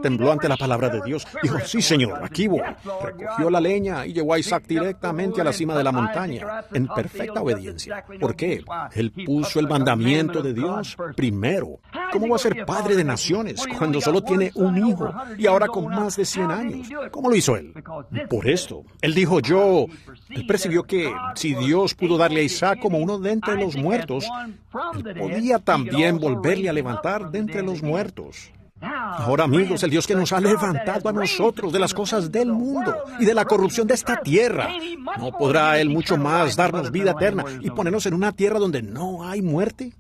tembló ante la palabra de Dios. Dijo, sí, Señor, aquí voy. Recogió la leña y llevó a Isaac directamente a la cima de la montaña, en perfecta obediencia. ¿Por qué? Él puso el mandamiento de Dios primero. ¿Cómo va a ser padre de naciones cuando solo tiene un hijo y ahora con más de 100 años? ¿Cómo lo hizo él? Por esto. Él dijo, él percibió que si Dios pudo darle a Isaac como uno de entre los muertos, él podía también volverle a levantar de entre los muertos. Ahora, amigos, el Dios que nos ha levantado a nosotros de las cosas del mundo y de la corrupción de esta tierra, ¿no podrá Él mucho más darnos vida eterna y ponernos en una tierra donde no hay muerte?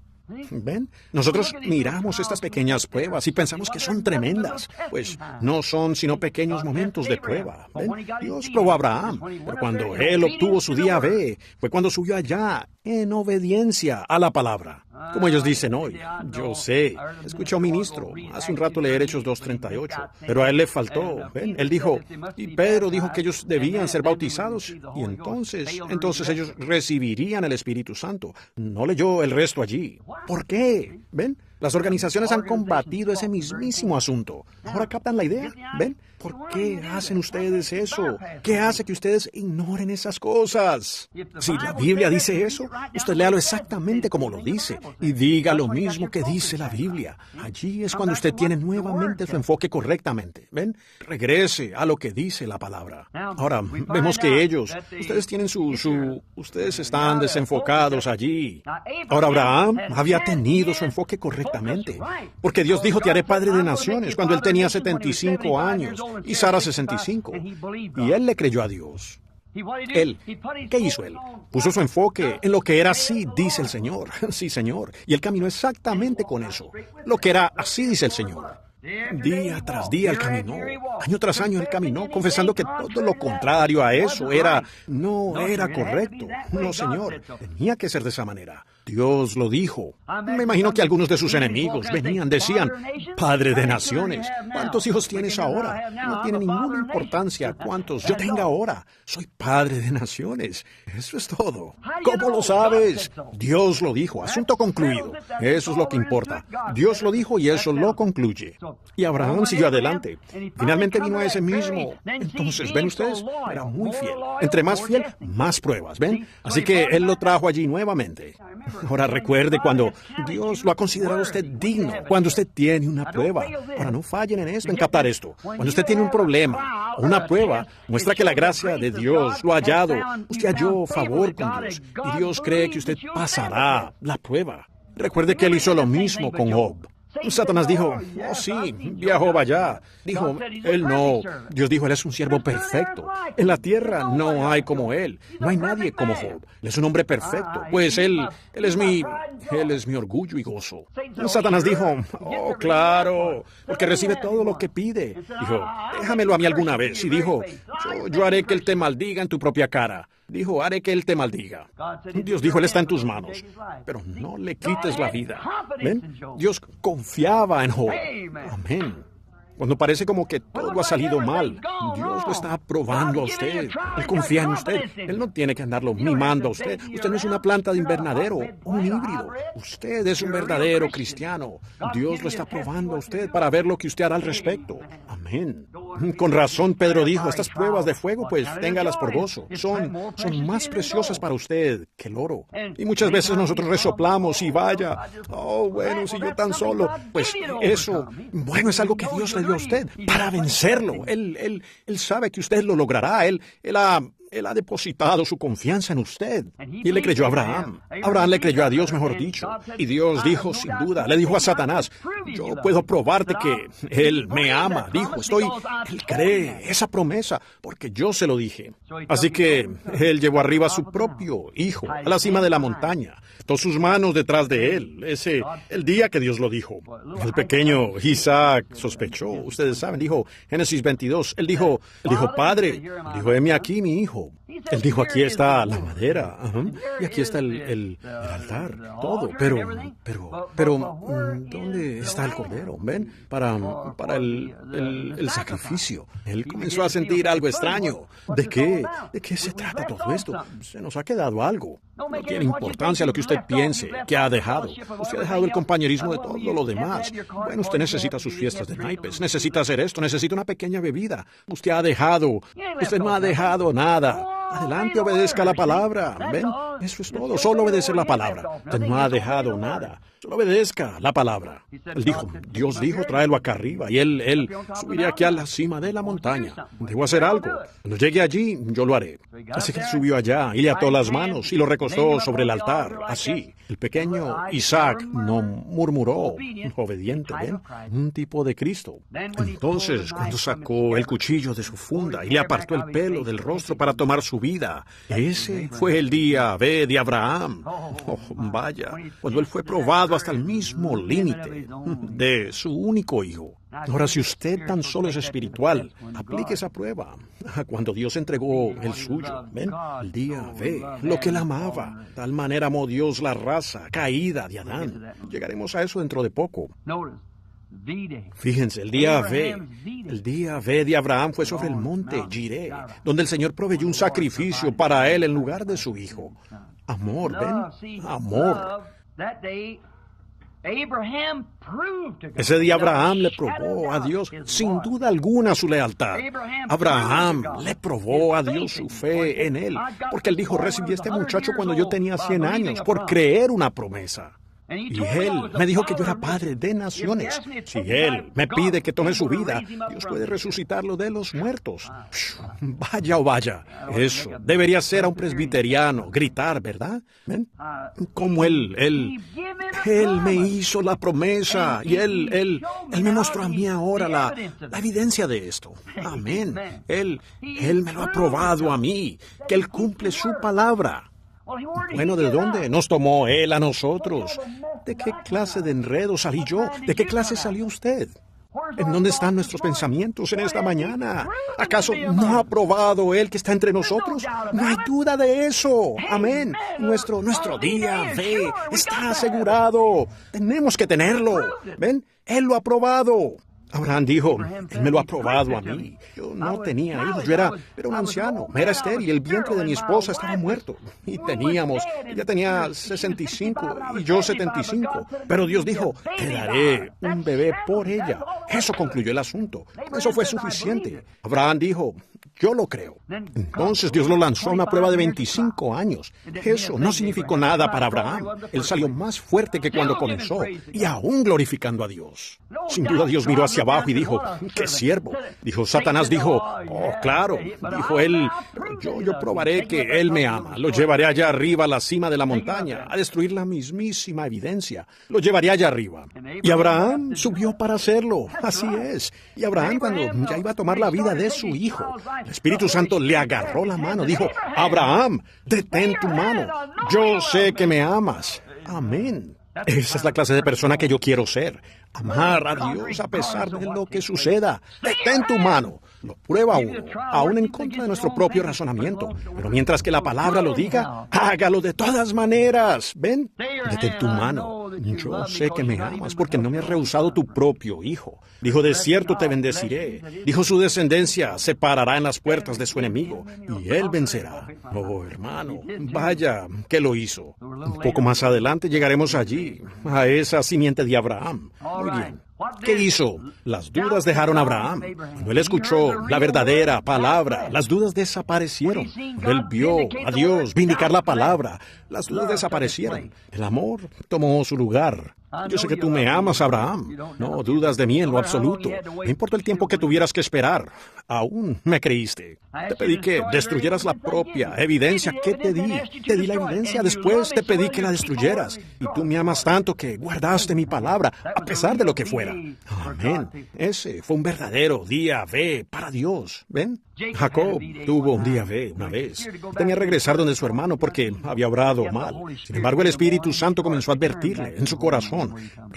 ¿Ven? Nosotros miramos estas pequeñas pruebas y pensamos que son tremendas. Pues no son sino pequeños momentos de prueba. ¿Ven? Dios probó a Abraham, pero cuando él obtuvo su día B, fue cuando subió allá en obediencia a la palabra. Como ellos dicen hoy, yo sé, escuché a un ministro hace un rato leer Hechos 2:38, pero a él le faltó, ¿ven? Él dijo, y Pedro dijo que ellos debían ser bautizados, y entonces ellos recibirían el Espíritu Santo. No leyó el resto allí. ¿Por qué? ¿Ven? Las organizaciones han combatido ese mismísimo asunto. ¿Ahora captan la idea? ¿Ven? ¿Por qué hacen ustedes eso? ¿Qué hace que ustedes ignoren esas cosas? Si la Biblia dice eso, usted léalo exactamente como lo dice y diga lo mismo que dice la Biblia. Allí es cuando usted tiene nuevamente su enfoque correctamente. ¿Ven? Regrese a lo que dice la palabra. Ahora, vemos que ustedes tienen ustedes están desenfocados allí. Ahora, Abraham había tenido su enfoque correctamente, porque Dios dijo, te haré padre de naciones, cuando él tenía 75 años y Sara 65, y él le creyó a Dios. ¿Qué hizo él? Puso su enfoque en lo que era así, dice el Señor. Sí, Señor. Y él caminó exactamente con eso. Lo que era así, dice el Señor. Día tras día él caminó, año tras año él caminó, confesando que todo lo contrario a eso no era correcto. No, Señor, tenía que ser de esa manera. Dios lo dijo. Me imagino que algunos de sus enemigos decían, Padre de naciones, ¿cuántos hijos tienes ahora? No tiene ninguna importancia cuántos yo tenga ahora. Soy Padre de naciones. Eso es todo. ¿Cómo lo sabes? Dios lo dijo. Asunto concluido. Eso es lo que importa. Dios lo dijo y eso lo concluye. Y Abraham siguió adelante. Finalmente vino a ese mismo. Entonces, ¿ven ustedes? Era muy fiel. Entre más fiel, más pruebas, ¿ven? Así que él lo trajo allí nuevamente. Ahora recuerde cuando Dios lo ha considerado usted digno, cuando usted tiene una prueba. Ahora no fallen en esto, en captar esto. Cuando usted tiene un problema o una prueba, muestra que la gracia de Dios lo ha hallado. Usted halló favor con Dios y Dios cree que usted pasará la prueba. Recuerde que él hizo lo mismo con Job. Satanás dijo, oh sí, vi a Job allá. Dijo, él no. Dios dijo, él es un siervo perfecto. En la tierra no hay como él. No hay nadie como Job. Él es un hombre perfecto. Pues él es mi orgullo y gozo. Satanás dijo, oh claro, porque recibe todo lo que pide. Dijo, déjamelo a mí alguna vez. Y dijo, yo haré que él te maldiga en tu propia cara. Dijo, haré que él te maldiga. Dios dijo, él está en tus manos. Pero no le quites la vida. ¿Ven? Dios confiaba en Job. Amén. Cuando parece como que todo ha salido mal, Dios lo está probando a usted. Él confía en usted. Él no tiene que andarlo mimando a usted. Usted no es una planta de invernadero o un híbrido. Usted es un verdadero cristiano. Dios lo está probando a usted para ver lo que usted hará al respecto. Amén. Con razón Pedro dijo, estas pruebas de fuego, pues téngalas por gozo. Son más preciosas para usted que el oro. Y muchas veces nosotros resoplamos y vaya, oh bueno, si yo tan solo, pues eso, bueno, es algo que Dios le dio a usted para vencerlo. Él sabe que usted lo logrará. Él ha depositado su confianza en usted. Y le creyó a Abraham. Abraham le creyó a Dios, mejor dicho. Y Dios dijo, sin duda, le dijo a Satanás, yo puedo probarte que Él me ama. Dijo, Él cree esa promesa, porque yo se lo dije. Así que Él llevó arriba a su propio hijo, a la cima de la montaña. Todas sus manos detrás de Él. El día que Dios lo dijo. El pequeño Isaac sospechó. Ustedes saben, dijo, Génesis 22. Él dijo, Padre, dijo, heme aquí mi hijo. Él dijo, aquí está la madera, y aquí está el altar, todo, pero, ¿dónde está el cordero? ¿Ven? Para el sacrificio. Él comenzó a sentir algo extraño. ¿De qué se trata todo esto? Se nos ha quedado algo. No tiene importancia lo que usted piense, que ha dejado. Usted ha dejado el compañerismo de todo lo demás. Bueno, usted necesita sus fiestas de naipes, necesita hacer esto, necesita una pequeña bebida. Usted no ha dejado nada. Adelante, obedezca la palabra. ¿Ven? Eso es todo. Solo obedecer la palabra. Usted no ha dejado nada. Solo obedezca la palabra. Dios dijo, tráelo acá arriba. Y él subirá aquí a la cima de la montaña. Debo hacer algo. Cuando llegue allí, yo lo haré. Así que él subió allá y le ató las manos y lo recostó sobre el altar. Así. El pequeño Isaac no murmuró. Obediente, ¿ven? Un tipo de Cristo. Entonces, cuando sacó el cuchillo de su funda y le apartó el pelo del rostro para tomar su vida, ese fue el día B de Abraham. Oh, vaya, cuando él fue probado hasta el mismo límite de su único hijo. Ahora, si usted tan solo es espiritual, aplique esa prueba. Cuando Dios entregó el suyo, ven, el día B, lo que él amaba, tal manera amó Dios la raza caída de Adán. Llegaremos a eso dentro de poco. Fíjense, el día B de Abraham fue sobre el monte Jireh, donde el Señor proveyó un sacrificio para él en lugar de su hijo. Amor, ven, amor. Ese día Abraham le probó a Dios sin duda alguna su lealtad. Abraham le probó a Dios su fe en él, porque él dijo, recibí a este muchacho cuando yo tenía 100 años, por creer una promesa. Y él me dijo que yo era padre de naciones. Si él me pide que tome su vida, Dios puede resucitarlo de los muertos. Vaya o vaya. Eso debería ser a un presbiteriano gritar, ¿verdad? ¿Ven? Como él me hizo la promesa y él me mostró a mí ahora la evidencia de esto. Amén. Él me lo ha probado a mí, que él cumple su palabra. Bueno, ¿de dónde nos tomó él a nosotros? ¿De qué clase de enredo salí yo? ¿De qué clase salió usted? ¿En dónde están nuestros pensamientos en esta mañana? ¿Acaso no ha probado él que está entre nosotros? No hay duda de eso. Amén. Nuestro día de está asegurado. Tenemos que tenerlo. ¿Ven? Él lo ha probado. Abraham dijo, él me lo ha probado a mí. Yo no tenía hijos, yo era un anciano, me era estéril y el vientre de mi esposa estaba muerto. Y ella tenía 65 y yo 75. Pero Dios dijo, te daré un bebé por ella. Eso concluyó el asunto. Eso fue suficiente. Abraham dijo, yo lo creo. Entonces Dios lo lanzó a una prueba de 25 años. Eso no significó nada para Abraham. Él salió más fuerte que cuando comenzó y aún glorificando a Dios. Sin duda Dios miró hacia abajo y dijo, ¡qué siervo! Dijo, Satanás dijo, oh, claro. Dijo él, yo probaré que él me ama. Lo llevaré allá arriba a la cima de la montaña, a destruir la mismísima evidencia. Lo llevaré allá arriba. Y Abraham subió para hacerlo. Así es. Y Abraham, cuando ya iba a tomar la vida de su hijo, el Espíritu Santo le agarró la mano. Dijo, Abraham, detén tu mano. Yo sé que me amas. Amén. Esa es la clase de persona que yo quiero ser. Amar a Dios a pesar de lo que suceda. Detén tu mano. Lo prueba uno, aún en contra de nuestro propio razonamiento. Pero mientras que la palabra lo diga, hágalo de todas maneras. ¿Ven? Detén tu mano. Yo sé que me amas porque no me has rehusado tu propio hijo. Dijo, de cierto te bendeciré. Dijo, su descendencia se parará en las puertas de su enemigo y él vencerá. Oh, hermano, vaya que lo hizo. Un poco más adelante llegaremos allí, a esa simiente de Abraham. Muy bien. ¿Qué hizo? Las dudas dejaron a Abraham. Cuando él escuchó la verdadera palabra, las dudas desaparecieron. Cuando él vio a Dios vindicar la palabra, las dudas desaparecieron. El amor tomó su lugar. Yo sé que tú me amas, Abraham. No dudas de mí en lo absoluto. No importa el tiempo que tuvieras que esperar. Aún me creíste. Te pedí que destruyeras la propia evidencia que te di. Te di la evidencia, después te pedí que la destruyeras. Y tú me amas tanto que guardaste mi palabra, a pesar de lo que fuera. Amén. Ese fue un verdadero día B para Dios. ¿Ven? Jacob tuvo un día B una vez. Tenía que regresar donde su hermano porque había obrado mal. Sin embargo, el Espíritu Santo comenzó a advertirle en su corazón,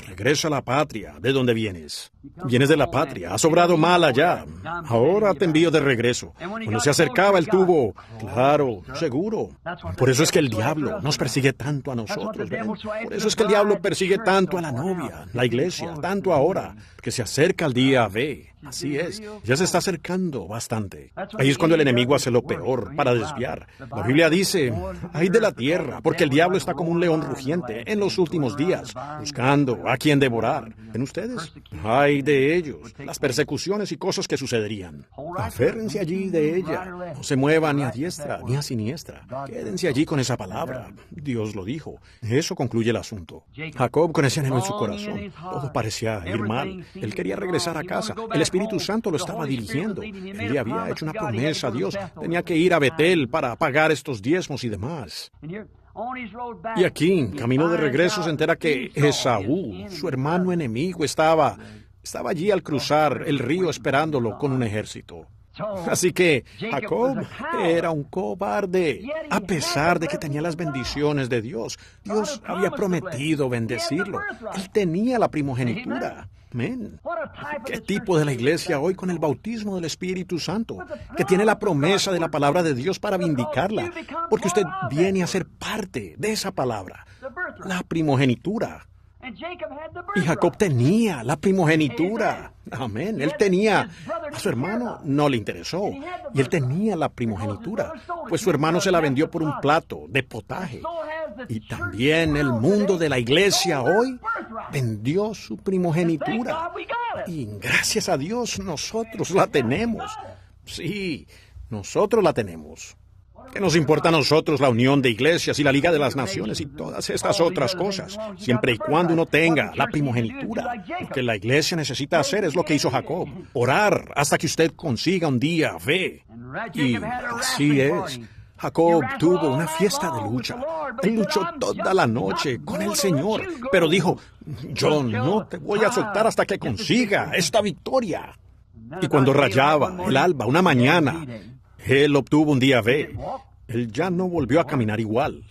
regresa a la patria de donde vienes. Vienes de la patria, has obrado mal allá. Ahora te envío de regreso. Cuando se acercaba, él tuvo, claro, seguro. Por eso es que el diablo nos persigue tanto a nosotros. ¿Ven? Por eso es que el diablo persigue tanto a la novia, la iglesia, tanto ahora, que se acerca el día B. Así es, ya se está acercando bastante. Ahí es cuando el enemigo hace lo peor para desviar. La Biblia dice, ay de la tierra, porque el diablo está como un león rugiente en los últimos días, buscando a quien devorar. ¿Ven ustedes? Ay de ellos, las persecuciones y cosas que sucederían. Aférrense allí de ella. No se muevan ni a diestra ni a siniestra. Quédense allí con esa palabra. Dios lo dijo. Eso concluye el asunto. Jacob, con ese anhelo en su corazón, todo parecía ir mal. Él quería regresar a casa. El Espíritu Santo lo estaba dirigiendo. Él le había hecho una promesa a Dios. Tenía que ir a Betel para pagar estos diezmos y demás. Y aquí, camino de regreso, se entera que Esaú, su hermano enemigo, estaba allí al cruzar el río esperándolo con un ejército. Así que Jacob era un cobarde, a pesar de que tenía las bendiciones de Dios. Dios había prometido bendecirlo. Él tenía la primogenitura. Amén. ¿Qué tipo de la iglesia hoy con el bautismo del Espíritu Santo? Que tiene la promesa de la palabra de Dios para vindicarla, porque usted viene a ser parte de esa palabra, la primogenitura. Y Jacob tenía la primogenitura. Amén. Él tenía. A su hermano no le interesó. Y él tenía la primogenitura. Pues su hermano se la vendió por un plato de potaje. Y también el mundo de la iglesia hoy vendió su primogenitura. Y gracias a Dios nosotros la tenemos. Sí, nosotros la tenemos. ¿Qué nos importa a nosotros la unión de iglesias y la Liga de las Naciones y todas estas otras cosas? Siempre y cuando uno tenga la primogenitura. Lo que la iglesia necesita hacer es lo que hizo Jacob. Orar hasta que usted consiga un día fe. Y así es. Jacob tuvo una fiesta de lucha. Él luchó toda la noche con el Señor, pero dijo, yo no te voy a soltar hasta que consiga esta victoria. Y cuando rayaba el alba una mañana, él obtuvo un día B. Él ya no volvió a caminar igual.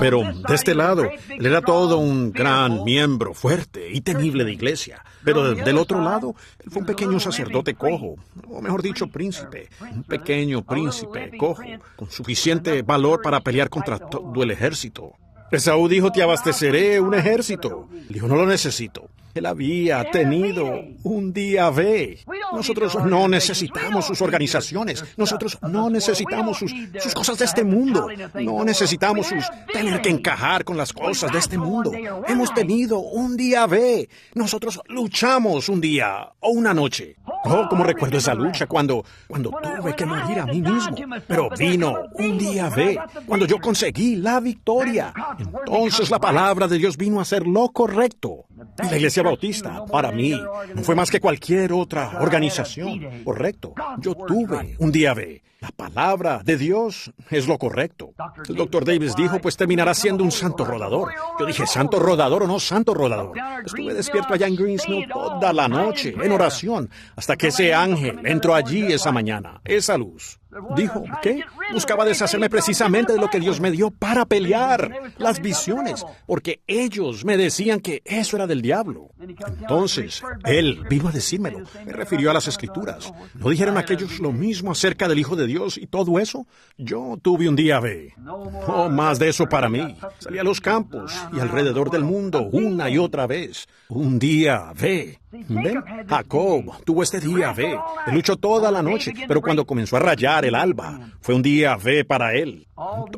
Pero de este lado, él era todo un gran miembro fuerte y temible de iglesia. Pero del otro lado, él fue un pequeño sacerdote cojo, o mejor dicho, príncipe. Un pequeño príncipe cojo, con suficiente valor para pelear contra todo el ejército. Esaú dijo, te abasteceré un ejército. Él dijo, no lo necesito. Él había tenido un día B. Nosotros no necesitamos sus organizaciones. Nosotros no necesitamos sus cosas de este mundo. No necesitamos tener que encajar con las cosas de este mundo. Hemos tenido un día B. Nosotros luchamos un día o una noche. Oh, como recuerdo esa lucha cuando tuve que morir a mí mismo. Pero vino un día B, cuando yo conseguí la victoria. Entonces la palabra de Dios vino a hacer lo correcto. Y la Iglesia Bautista, para mí, no fue más que cualquier otra organización. Correcto. Yo tuve un día B. La palabra de Dios es lo correcto. El Dr. Davis dijo, pues terminará siendo un santo rodador. Yo dije, ¿santo rodador o no santo rodador? Estuve despierto allá en Greensmill toda la noche, en oración, hasta que ese ángel entró allí esa mañana, esa luz. Dijo, ¿qué? Buscaba deshacerme precisamente de lo que Dios me dio para pelear, las visiones, porque ellos me decían que eso era del diablo. Entonces, él vino a decírmelo, me refirió a las Escrituras. ¿No dijeron aquellos lo mismo acerca del Hijo de Dios y todo eso? Yo tuve un día B. No más de eso para mí. Salí a los campos y alrededor del mundo una y otra vez. Un día B. ¿Ven? Jacob tuvo este día B. Él luchó toda la noche, pero cuando comenzó a rayar el alba, fue un día B para él.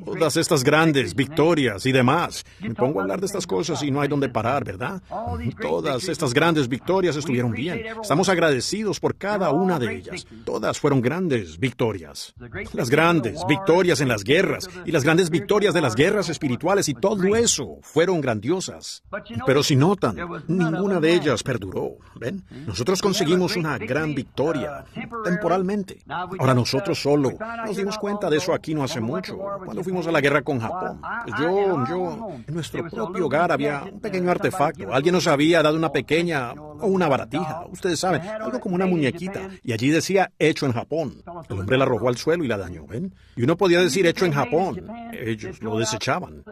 Todas estas grandes victorias y demás. Me pongo a hablar de estas cosas y no hay donde parar, ¿verdad? Todas estas grandes victorias estuvieron bien. Estamos agradecidos por cada una de ellas. Todas fueron grandes victorias. Las grandes victorias en las guerras y las grandes victorias de las guerras espirituales y todo eso fueron grandiosas. Pero si notan, ninguna de ellas perduró. ¿Ven? Nosotros conseguimos una gran victoria temporalmente. Ahora nosotros solo nos dimos cuenta de eso aquí no hace mucho, cuando fuimos a la guerra con Japón. En nuestro propio hogar había un pequeño artefacto. Alguien nos había dado una pequeña o una baratija, ustedes saben, algo como una muñequita, y allí decía hecho en Japón. El hombre la arrojó al suelo y la dañó, ¿ven? Y uno podía decir hecho en Japón. Ellos lo desechaban.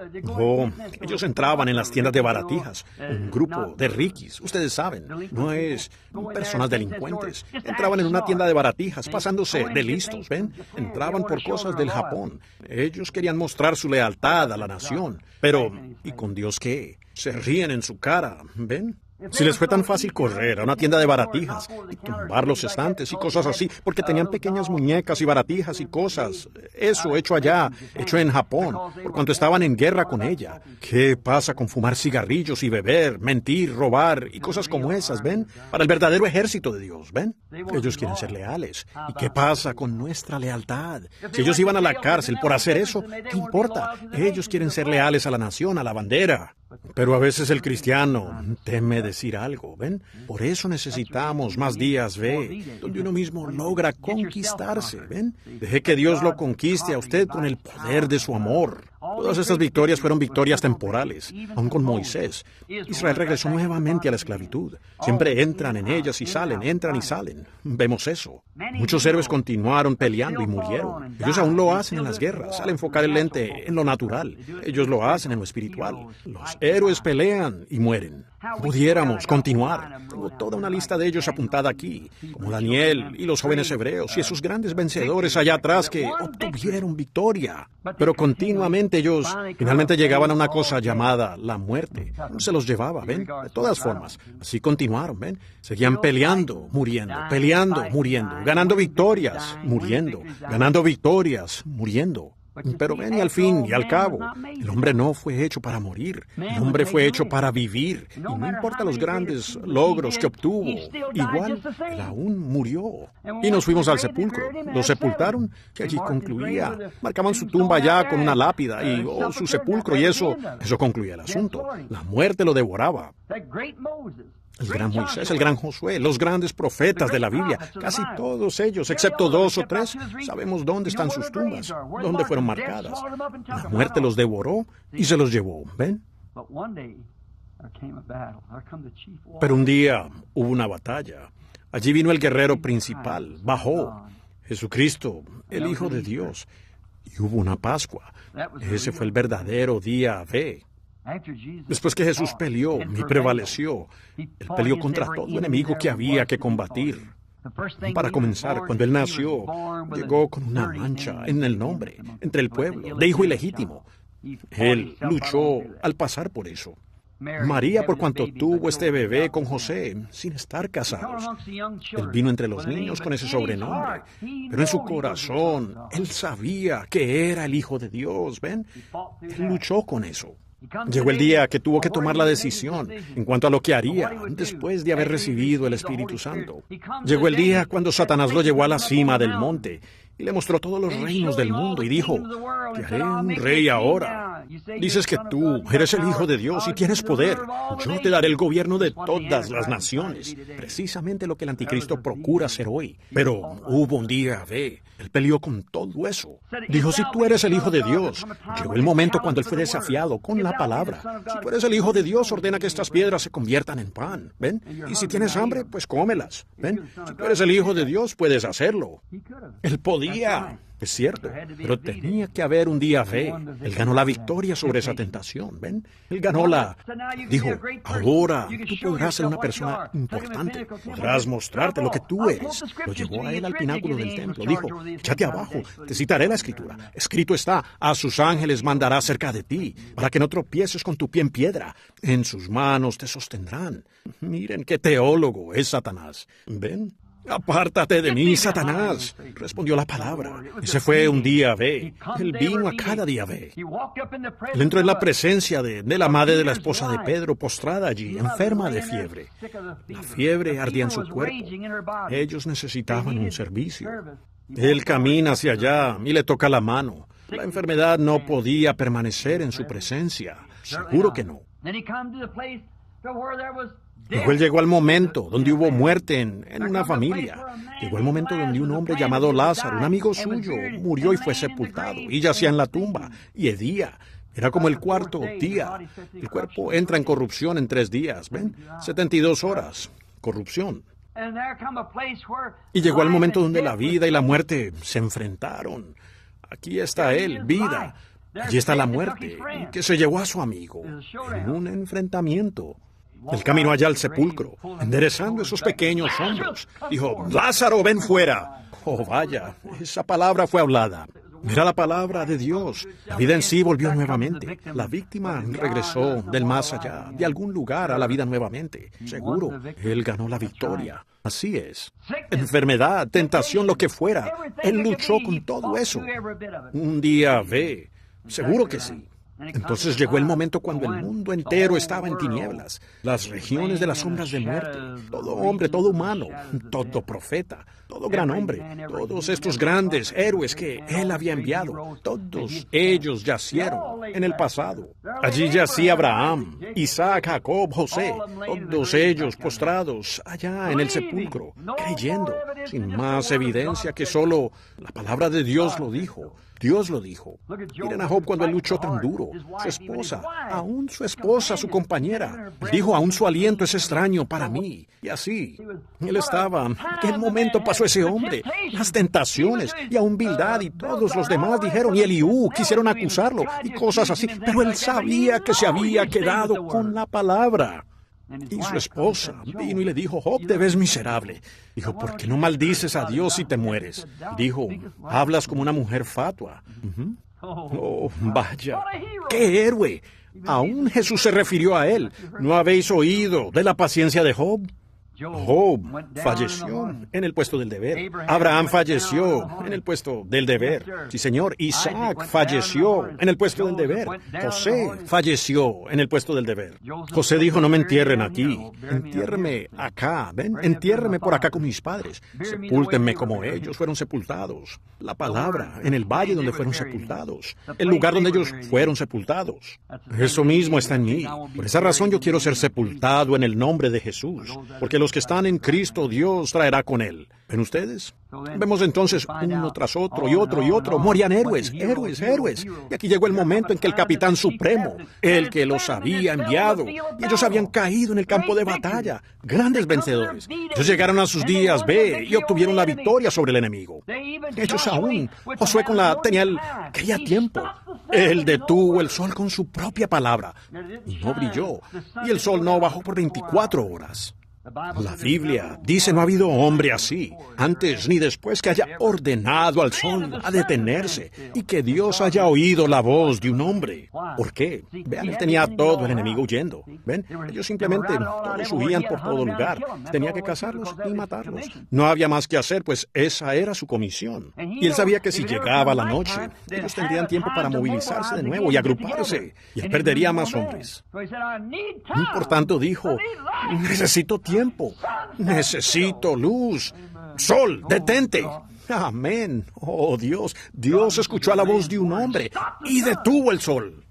Ellos entraban en las tiendas de baratijas, un grupo de riquis, ustedes saben, no es personas delincuentes. Entraban en una tienda de baratijas, pasándose de listos, ¿ven? Entraban por cosas del Japón. Ellos querían mostrar su lealtad a la nación. Pero, ¿y con Dios qué? Se ríen en su cara, ¿ven? Si les fue tan fácil correr a una tienda de baratijas y tumbar los estantes y cosas así, porque tenían pequeñas muñecas y baratijas y cosas, eso hecho allá, hecho en Japón, por cuanto estaban en guerra con ella. ¿Qué pasa con fumar cigarrillos y beber, mentir, robar y cosas como esas, ven? Para el verdadero ejército de Dios, ¿ven? Ellos quieren ser leales. ¿Y qué pasa con nuestra lealtad? Si ellos iban a la cárcel por hacer eso, ¿qué importa? Ellos quieren ser leales a la nación, a la bandera. Pero a veces el cristiano teme decir algo, ¿ven? Por eso necesitamos más días B, donde uno mismo logra conquistarse, ¿ven? Deje que Dios lo conquiste a usted con el poder de su amor. Todas estas victorias fueron victorias temporales, aun con Moisés. Israel regresó nuevamente a la esclavitud. Siempre entran en ellas y salen, entran y salen. Vemos eso. Muchos héroes continuaron peleando y murieron. Ellos aún lo hacen en las guerras, al enfocar el lente en lo natural. Ellos lo hacen en lo espiritual. Los héroes pelean y mueren. Pudiéramos continuar. Tengo toda una lista de ellos apuntada aquí, como Daniel y los jóvenes hebreos y esos grandes vencedores allá atrás que obtuvieron victoria. Pero continuamente ellos finalmente llegaban a una cosa llamada la muerte. Se los llevaba, ¿ven? De todas formas, así continuaron, ¿ven? Seguían peleando, muriendo, ganando victorias, muriendo, ganando victorias, muriendo. Pero ven, y al fin y al cabo, el hombre no fue hecho para morir. El hombre fue hecho para vivir. Y no importa los grandes logros que obtuvo, igual él aún murió. Y nos fuimos al sepulcro. Lo sepultaron y allí concluía. Marcaban su tumba ya con una lápida y su sepulcro, y eso concluía el asunto. La muerte lo devoraba. El gran Moisés, el gran Josué, los grandes profetas de la Biblia, casi todos ellos, excepto 2 o 3, sabemos dónde están sus tumbas, dónde fueron marcadas. La muerte los devoró y se los llevó, ¿ven? Pero un día hubo una batalla. Allí vino el guerrero principal, bajó, Jesucristo, el Hijo de Dios, y hubo una Pascua. Ese fue el verdadero día B. Después que Jesús peleó y prevaleció, Él peleó contra todo enemigo que había que combatir. Para comenzar, cuando Él nació, llegó con una mancha en el nombre, entre el pueblo, de hijo ilegítimo. Él luchó al pasar por eso. María, por cuanto tuvo este bebé con José, sin estar casados. Él vino entre los niños con ese sobrenombre, pero en su corazón, Él sabía que era el Hijo de Dios, ¿ven? Él luchó con eso. Llegó el día que tuvo que tomar la decisión en cuanto a lo que haría después de haber recibido el Espíritu Santo. Llegó el día cuando Satanás lo llevó a la cima del monte y le mostró todos los reinos del mundo y dijo: te haré un rey ahora. Dices que tú eres el Hijo de Dios y tienes poder. Yo te daré el gobierno de todas las naciones. Precisamente lo que el anticristo procura hacer hoy. Pero hubo un día B. Él peleó con todo eso. Dijo: si tú eres el Hijo de Dios. Llegó el momento cuando él fue desafiado con la palabra. Si tú eres el Hijo de Dios, ordena que estas piedras se conviertan en pan. ¿Ven? Y si tienes hambre, pues cómelas. ¿Ven? Si tú eres el Hijo de Dios, puedes hacerlo. Él podía. Es cierto, pero tenía que haber un día B. Él ganó la victoria sobre esa tentación, ¿ven? Él ganó Dijo: ahora tú podrás ser una persona importante, podrás mostrarte lo que tú eres. Lo llevó a él al pináculo del templo. Dijo: échate abajo, te citaré la Escritura. Escrito está: a sus ángeles mandará cerca de ti, para que no tropieces con tu pie en piedra. En sus manos te sostendrán. Miren qué teólogo es Satanás, ¿ven? Apártate de mí, Satanás, respondió la palabra. Ese fue un día B. Él vino a cada día B. Él entró en la presencia de la madre de la esposa de Pedro, postrada allí, enferma de fiebre. La fiebre ardía en su cuerpo. Ellos necesitaban un servicio. Él camina hacia allá y le toca la mano. La enfermedad no podía permanecer en su presencia. Seguro que no. Luego él llegó al momento donde hubo muerte en una familia. Llegó el momento donde un hombre llamado Lázaro, un amigo suyo, murió y fue sepultado, y yacía en la tumba, y hedía. Era como el cuarto día. El cuerpo entra en corrupción en 3 días, ¿ven? 72 horas. Corrupción. Y llegó el momento donde la vida y la muerte se enfrentaron. Aquí está él, vida. Allí está la muerte, que se llevó a su amigo en un enfrentamiento. Él caminó allá al sepulcro, enderezando esos pequeños hombros. Dijo: Lázaro, ven fuera. Oh, vaya, esa palabra fue hablada. Era la palabra de Dios. La vida en sí volvió nuevamente. La víctima regresó del más allá, de algún lugar a la vida nuevamente. Seguro, él ganó la victoria. Así es. Enfermedad, tentación, lo que fuera. Él luchó con todo eso. Un día B. Seguro que sí. Entonces llegó el momento cuando el mundo entero estaba en tinieblas, las regiones de las sombras de muerte, todo hombre, todo humano, todo profeta, todo gran hombre, todos estos grandes héroes que él había enviado, todos ellos yacieron en el pasado. Allí yacía Abraham, Isaac, Jacob, José, todos ellos postrados allá en el sepulcro, creyendo, sin más evidencia que solo la palabra de Dios lo dijo. Dios lo dijo. Miren a Job cuando él luchó tan duro. Su esposa, aún su esposa, su compañera, dijo: aún su aliento es extraño para mí. Y así, él estaba. ¿En qué momento pasó ese hombre? Las tentaciones y aún Bildad y todos los demás dijeron, y Eliú quisieron acusarlo y cosas así. Pero él sabía que se había quedado con la palabra. Y su esposa vino y le dijo: Job, te ves miserable. Dijo: ¿por qué no maldices a Dios si te mueres? Dijo: hablas como una mujer fatua. Oh, vaya, qué héroe. Aún Jesús se refirió a él. ¿No habéis oído de la paciencia de Job? Job falleció en el puesto del deber. Abraham falleció en el puesto del deber. Sí, señor. Isaac falleció en el puesto del deber. José falleció en el puesto del deber. José dijo, no me entierren aquí. Entiérreme acá. ¿Ven? Entiérreme por acá con mis padres. Sepúltenme como ellos fueron sepultados. La palabra, en el valle donde fueron sepultados. El lugar donde ellos fueron sepultados. Eso mismo está en mí. Por esa razón yo quiero ser sepultado en el nombre de Jesús. Porque los que están en Cristo, Dios traerá con Él. ¿Ven ustedes? Vemos entonces uno tras otro y otro y otro. Morían héroes. Y aquí llegó el momento en que el capitán supremo, el que los había enviado, y ellos habían caído en el campo de batalla, grandes vencedores. Ellos llegaron a sus días B y obtuvieron la victoria sobre el enemigo. Ellos aún, Josué quería tiempo. Él detuvo el sol con su propia palabra y no brilló, y el sol no bajó por 24 horas. La Biblia dice no ha habido hombre así, antes ni después, que haya ordenado al sol a detenerse y que Dios haya oído la voz de un hombre. ¿Por qué? Vean, él tenía a todo el enemigo huyendo. ¿Ven? Ellos simplemente todos huían por todo lugar. Tenía que cazarlos y matarlos. No había más que hacer, pues esa era su comisión. Y él sabía que si llegaba la noche, ellos tendrían tiempo para movilizarse de nuevo y agruparse, y él perdería más hombres. Por tanto dijo, necesito tiempo, necesito luz. Sol, detente. Amén. Oh Dios, Dios escuchó a la voz de un hombre y detuvo el sol.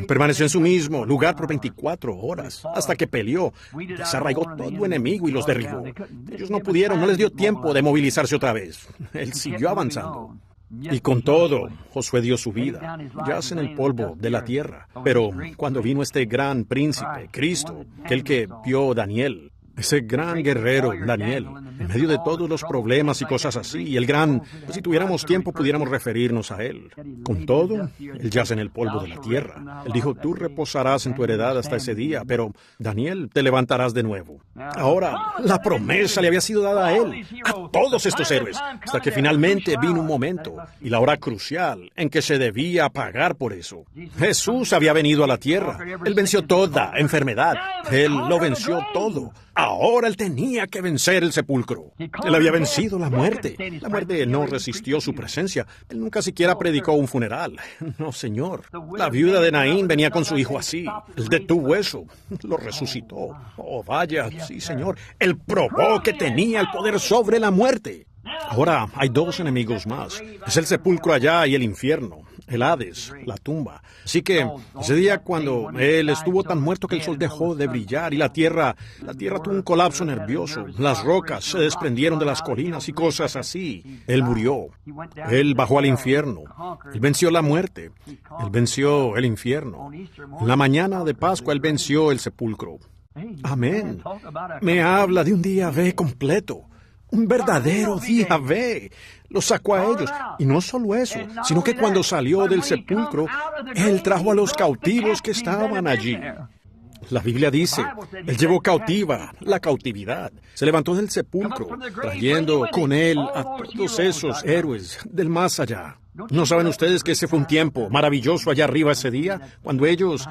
Permaneció en su mismo lugar por 24 horas, hasta que peleó, desarraigó todo enemigo y los derribó. Ellos no pudieron, no les dio tiempo de movilizarse otra vez. Él siguió avanzando. Y con todo, Josué dio su vida, yace en el polvo de la tierra. Pero cuando vino este gran príncipe, Cristo, aquel que vio Daniel, ese gran guerrero, Daniel, en medio de todos los problemas y cosas así, y el gran, pues si tuviéramos tiempo pudiéramos referirnos a él. Con todo, él yace en el polvo de la tierra. Él dijo, tú reposarás en tu heredad hasta ese día, pero Daniel, te levantarás de nuevo. Ahora, la promesa le había sido dada a él, a todos estos héroes, hasta que finalmente vino un momento, y la hora crucial, en que se debía pagar por eso. Jesús había venido a la tierra. Él venció toda enfermedad. Él lo venció todo. Ahora él tenía que vencer el sepulcro. Él había vencido la muerte. La muerte no resistió su presencia. Él nunca siquiera predicó un funeral. No, señor. La viuda de Naín venía con su hijo así. Él detuvo eso. Lo resucitó. Oh, vaya, sí, señor. Él probó que tenía el poder sobre la muerte. Ahora hay dos enemigos más. Es el sepulcro allá y el infierno, el Hades, la tumba. Así que ese día cuando él estuvo tan muerto que el sol dejó de brillar y la tierra tuvo un colapso nervioso, las rocas se desprendieron de las colinas y cosas así. Él murió. Él bajó al infierno. Él venció la muerte. Él venció el infierno. En la mañana de Pascua él venció el sepulcro. Amén. Me habla de un día B completo. Un verdadero día B. Los sacó a ellos. Y no solo eso, sino que cuando salió del sepulcro, él trajo a los cautivos que estaban allí. La Biblia dice, él llevó cautiva la cautividad. Se levantó del sepulcro, trayendo con él a todos esos héroes del más allá. ¿No saben ustedes que ese fue un tiempo maravilloso allá arriba ese día? Cuando ellos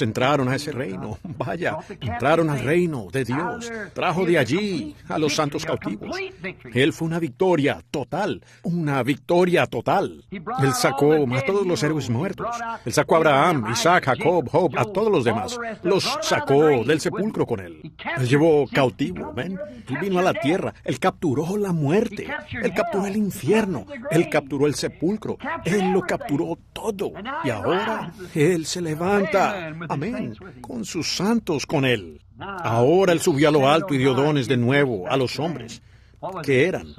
entraron a ese reino. Vaya, entraron al reino de Dios. Trajo de allí a los santos cautivos. Él fue una victoria total. Una victoria total. Él sacó a todos los héroes muertos. Él sacó a Abraham, Isaac, Jacob, Job, a todos los demás. Los sacó del sepulcro con él. Él llevó cautivo, ¿ven? Él vino a la tierra. Él capturó la muerte. Él capturó el infierno. Él capturó el sepulcro. Él lo capturó todo. Y ahora Él se levanta, amén, con sus santos con Él. Ahora Él subió a lo alto y dio dones de nuevo a los hombres. ¿Qué eran?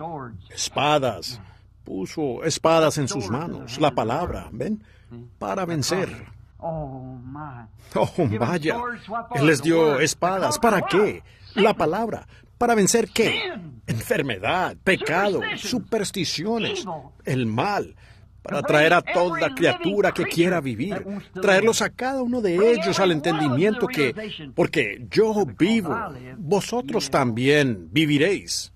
Espadas. Puso espadas en sus manos, la palabra, ¿ven? Para vencer. Oh, vaya. Él les dio espadas. ¿Para qué? La palabra. ¿Para vencer qué? Enfermedad, pecado, supersticiones, el mal. Para traer a toda criatura que quiera vivir, traerlos a cada uno de ellos al entendimiento que, porque yo vivo, vosotros también viviréis.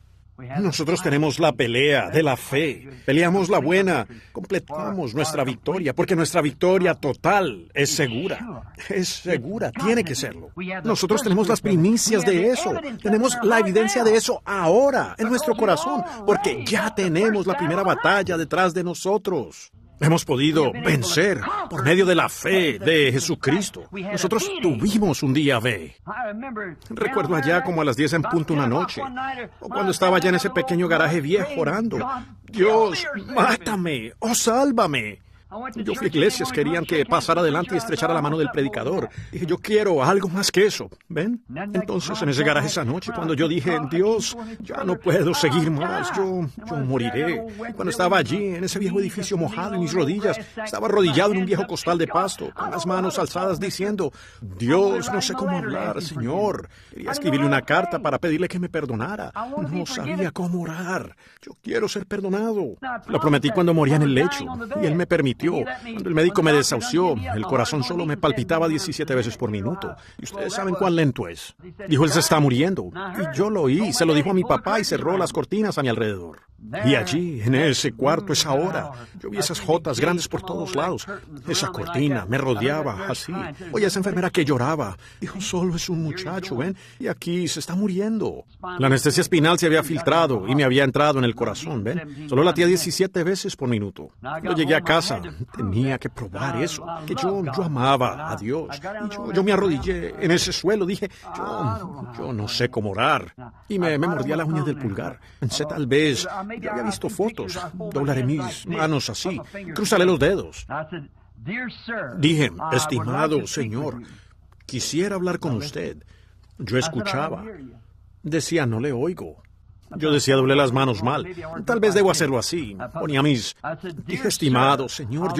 Nosotros tenemos la pelea de la fe. Peleamos la buena. Completamos nuestra victoria, porque nuestra victoria total es segura. Es segura, tiene que serlo. Nosotros tenemos las primicias de eso. Tenemos la evidencia de eso ahora, en nuestro corazón, porque ya tenemos la primera batalla detrás de nosotros. Hemos podido vencer por medio de la fe de Jesucristo. Nosotros tuvimos un día B. Recuerdo allá como a las 10 en punto una noche, o cuando estaba allá en ese pequeño garaje viejo orando. Dios, mátame, oh, sálvame. Yo fui a iglesias, querían que pasara adelante y estrechara la mano del predicador. Dije, yo quiero algo más que eso, ¿ven? Entonces, en ese garaje esa noche, cuando yo dije, Dios, ya no puedo seguir más, yo moriré. Cuando estaba allí, en ese viejo edificio mojado en mis rodillas, estaba arrodillado en un viejo costal de pasto, con las manos alzadas diciendo, Dios, no sé cómo hablar, Señor. Quería escribirle una carta para pedirle que me perdonara. No sabía cómo orar. Yo quiero ser perdonado. Lo prometí cuando moría en el lecho, y Él me permitió. Cuando el médico me desahució, el corazón solo me palpitaba 17 veces por minuto. Y ustedes saben cuán lento es. Dijo, él se está muriendo. Y yo lo oí, se lo dijo a mi papá y cerró las cortinas a mi alrededor. Y allí, en ese cuarto, esa hora, yo vi esas jotas grandes por todos lados. Esa cortina me rodeaba así. Oye, esa enfermera que lloraba. Dijo, solo es un muchacho, ¿ven? Y aquí se está muriendo. La anestesia espinal se había filtrado y me había entrado en el corazón, ¿ven? Solo latía 17 veces por minuto. Yo llegué a casa. Tenía que probar eso, que yo amaba a Dios. Y yo me arrodillé en ese suelo. Dije, yo no sé cómo orar. Y me mordía la uña del pulgar. Pensé, tal vez, yo había visto fotos. Doblaré mis manos así. Cruzaré los dedos. Dije, estimado Señor, quisiera hablar con usted. Yo escuchaba. Decía, no le oigo. Yo decía, doblé las manos mal. Tal vez debo hacerlo así. Ponía mis... Dije, estimado Señor,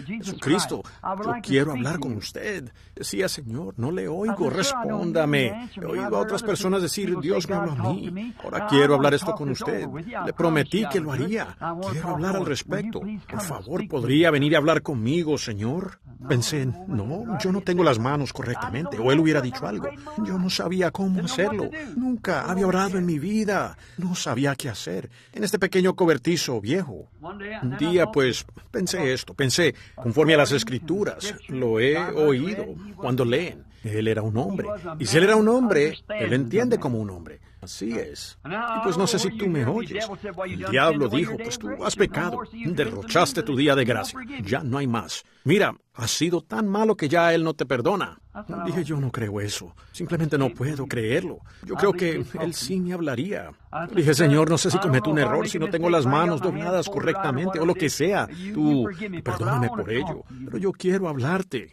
Jesucristo, yo quiero hablar con usted. Decía, Señor, no le oigo, respóndame. He oído a otras personas decir, Dios me habló a mí. Ahora quiero hablar esto con usted. Le prometí que lo haría. Quiero hablar al respecto. Por favor, ¿podría venir a hablar conmigo, Señor? Pensé, no, yo no tengo las manos correctamente. O él hubiera dicho algo. Yo no sabía cómo hacerlo. Nunca había orado en mi vida. No sabía qué hacer en este pequeño cobertizo viejo. Un día, pues, pensé, conforme a las Escrituras, lo he oído cuando leen. Él era un hombre. Y si él era un hombre, él entiende como un hombre. Así es. Y pues no sé si tú me oyes. El diablo dijo, pues tú has pecado, derrochaste tu día de gracia, ya no hay más. Mira, has sido tan malo que ya él no te perdona. Dije, yo no creo eso. Simplemente no puedo creerlo. Yo creo que él sí me hablaría. Dije, Señor, no sé si cometo un error, si no tengo las manos dobladas correctamente o lo que sea. Tú, perdóname por ello, pero yo quiero hablarte.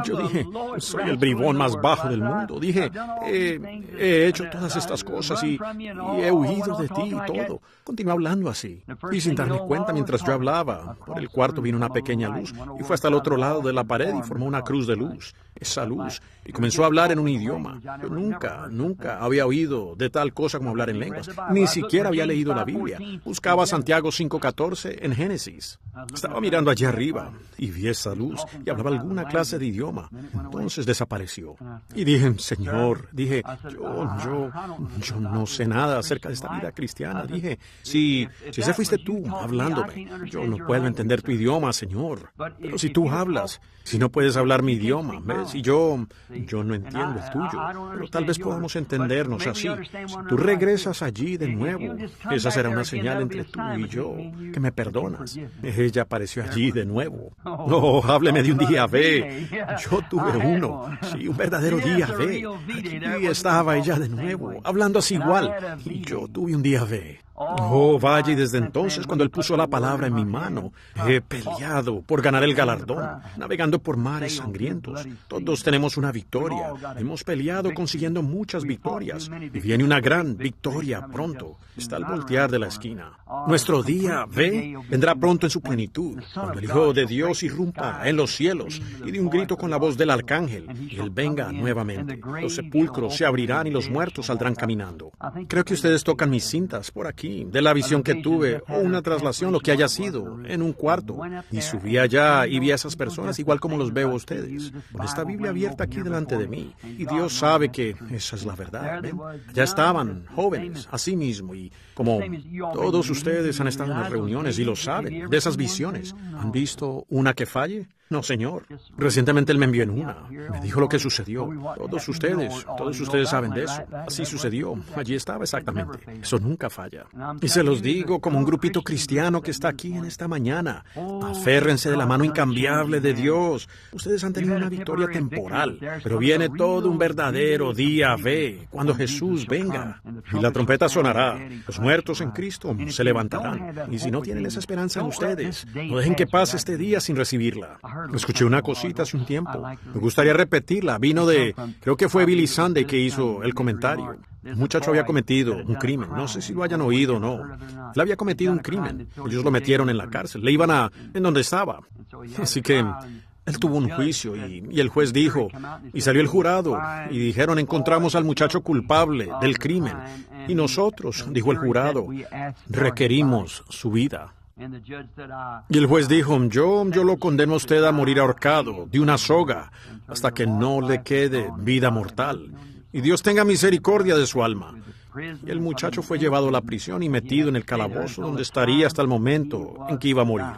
Yo dije, soy el bribón más bajo del mundo. Dije, he hecho todas estas cosas y he huido de ti y todo. Continué hablando así. Y sin darme cuenta, mientras yo hablaba, por el cuarto vino una pequeña luz y fue hasta el otro lado de la pared y formó una cruz de luz. Esa luz. Y comenzó a hablar en un idioma. Yo nunca había oído de tal cosa como hablar en lenguas. Ni siquiera había leído la Biblia. Buscaba Santiago 5:14 en Génesis. Estaba mirando allí arriba y vi esa luz y hablaba alguna clase de idioma. Entonces desapareció. Y dije, Señor, yo no sé nada acerca de esta vida cristiana. Dije, si ese fuiste tú hablándome, yo no puedo entender tu idioma, Señor. Pero si tú hablas, si no puedes hablar mi idioma, ¿ves? Y yo no entiendo el tuyo, pero tal vez podamos entendernos así. Si tú regresas allí de nuevo, esa será una señal entre tú y yo, que me perdonas. Ella apareció allí de nuevo. Oh, hábleme de un día B. Yo tuve uno, sí, un verdadero día B. Allí estaba ella de nuevo, hablando así igual, y yo tuve un día B. Oh, vaya, y desde entonces, cuando él puso la palabra en mi mano, he peleado por ganar el galardón, navegando por mares sangrientos. Todos tenemos una victoria. Hemos peleado consiguiendo muchas victorias. Y viene una gran victoria pronto. Está al voltear de la esquina. Nuestro día B vendrá pronto en su plenitud, cuando el Hijo de Dios irrumpa en los cielos y de un grito con la voz del arcángel, y él venga nuevamente. Los sepulcros se abrirán y los muertos saldrán caminando. Creo que ustedes tocan mis cintas por aquí. aquí, de la visión que tuve, o una traslación, lo que haya sido, en un cuarto. Y subí allá y vi a esas personas igual como los veo a ustedes, con esta Biblia abierta aquí delante de mí. Y Dios sabe que esa es la verdad. ¿Ven? Ya estaban jóvenes, así mismo, y como todos ustedes han estado en las reuniones y lo saben, de esas visiones, ¿han visto una que falle? No, señor. Recientemente él me envió en una. Me dijo lo que sucedió. Todos ustedes saben de eso. Así sucedió. Allí estaba exactamente. Eso nunca falla. Y se los digo como un grupito cristiano que está aquí en esta mañana. Aférrense de la mano incambiable de Dios. Ustedes han tenido una victoria temporal, pero viene todo un verdadero día B, cuando Jesús venga. Y la trompeta sonará. Los muertos en Cristo se levantarán. Y si no tienen esa esperanza en ustedes, no dejen que pase este día sin recibirla. Escuché una cosita hace un tiempo. Me gustaría repetirla. Vino creo que fue Billy Sunday que hizo el comentario. Un muchacho había cometido un crimen. No sé si lo hayan oído o no. Él había cometido un crimen. Ellos lo metieron en la cárcel. Le iban en donde estaba. Así que él tuvo un juicio y el juez dijo, y salió el jurado, y dijeron, encontramos al muchacho culpable del crimen. Y nosotros, dijo el jurado, requerimos su vida. Y el juez dijo, yo lo condeno a usted a morir ahorcado de una soga hasta que no le quede vida mortal. Y Dios tenga misericordia de su alma. Y el muchacho fue llevado a la prisión y metido en el calabozo donde estaría hasta el momento en que iba a morir.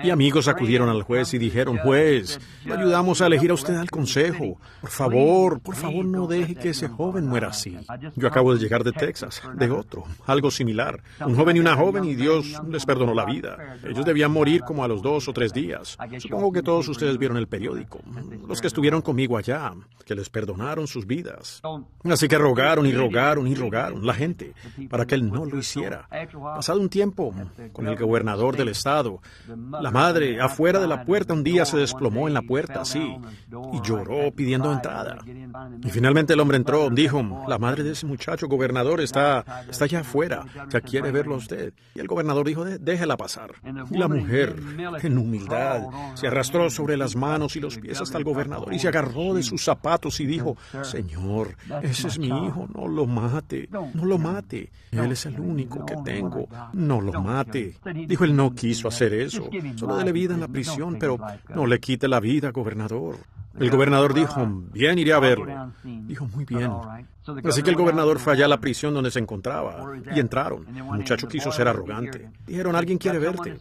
Y amigos acudieron al juez y dijeron, juez, le ayudamos a elegir a usted al consejo. Por favor, no deje que ese joven muera así. Yo acabo de llegar de Texas, de otro, algo similar. Un joven y una joven y Dios les perdonó la vida. Ellos debían morir como a los 2 o 3 días. Supongo que todos ustedes vieron el periódico, los que estuvieron conmigo allá, que les perdonaron sus vidas. Así que rogaron la gente para que él no lo hiciera. Pasado un tiempo, con el gobernador del estado, la madre, afuera de la puerta, un día se desplomó en la puerta, así, y lloró pidiendo entrada. Y finalmente el hombre entró, dijo, la madre de ese muchacho, gobernador, está allá afuera, ya quiere verlo a usted. Y el gobernador dijo, déjela pasar. Y la mujer, en humildad, se arrastró sobre las manos y los pies hasta el gobernador y se agarró de sus zapatos y dijo, Señor, ese es mi hijo, no lo mate. Él es el único que tengo, no lo mate. Dijo, él no quiso hacer eso. Solo dele vida en la prisión, pero no le quite la vida, gobernador. El gobernador dijo, bien, iré a verlo. Dijo, muy bien. Así que el gobernador fue allá a la prisión donde se encontraba, y entraron. El muchacho quiso ser arrogante. Dijeron, alguien quiere verte.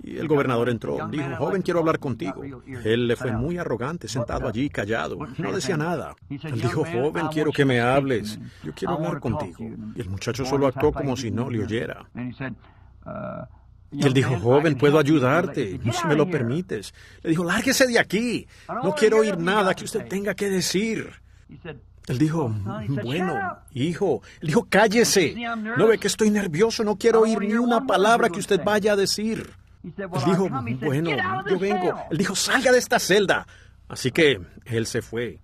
Y el gobernador entró. Dijo, joven, quiero hablar contigo. Él le fue muy arrogante, sentado allí, callado. No decía nada. Él dijo, joven, quiero que me hables. Yo quiero hablar contigo. Y el muchacho solo actuó como si no le oyera. Y él dijo, joven, puedo ayudarte, si me lo permites. Le dijo, lárguese de aquí. No quiero oír nada que usted tenga que decir. Él dijo, bueno, hijo. Él dijo, cállese. ¿No ve que estoy nervioso? No quiero oír ni una palabra que usted vaya a decir. Él dijo, bueno, yo vengo. Él dijo, salga de esta celda. Así que él se fue.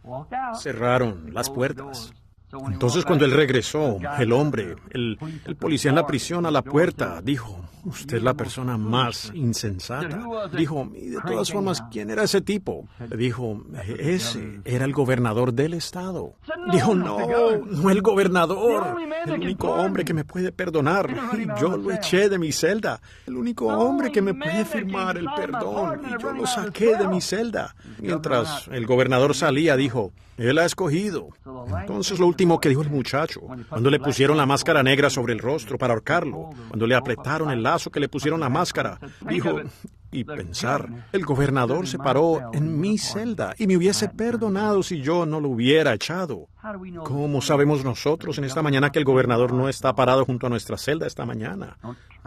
Cerraron las puertas. Entonces cuando él regresó, el hombre, el policía en la prisión a la puerta, dijo, usted es la persona más insensata. Dijo, y de todas formas, ¿quién era ese tipo? Le dijo, ese era el gobernador del estado. Dijo, no el gobernador, el único hombre que me puede perdonar. Y yo lo eché de mi celda. El único hombre que me puede firmar el perdón. Y yo lo saqué de mi celda. Mientras el gobernador salía, dijo, él ha escogido. Entonces lo último que dijo el muchacho, cuando le pusieron la máscara negra sobre el rostro para ahorcarlo, cuando le apretaron el lazo que le pusieron la máscara, dijo, y pensar, el gobernador se paró en mi celda y me hubiese perdonado si yo no lo hubiera echado. ¿Cómo sabemos nosotros en esta mañana que el gobernador no está parado junto a nuestra celda esta mañana?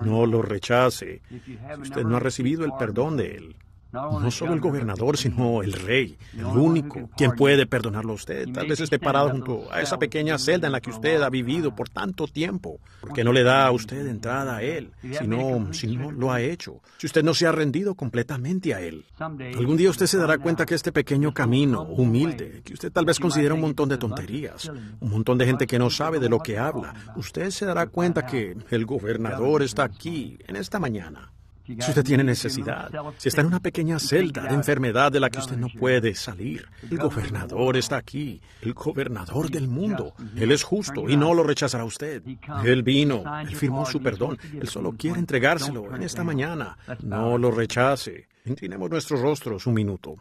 No lo rechace. Si usted no ha recibido el perdón de él. No solo el gobernador, sino el rey, el único, quien puede perdonarlo a usted. Tal vez esté parado junto a esa pequeña celda en la que usted ha vivido por tanto tiempo, porque no le da a usted entrada a él, si no lo ha hecho, si usted no se ha rendido completamente a él. Algún día usted se dará cuenta que este pequeño camino humilde, que usted tal vez considera un montón de tonterías, un montón de gente que no sabe de lo que habla, usted se dará cuenta que el gobernador está aquí en esta mañana. Si usted tiene necesidad, si está en una pequeña celda de enfermedad de la que usted no puede salir, el gobernador está aquí, el gobernador del mundo. Él es justo y no lo rechazará usted. Él vino, él firmó su perdón, él solo quiere entregárselo en esta mañana. No lo rechace. Inclinemos nuestros rostros un minuto.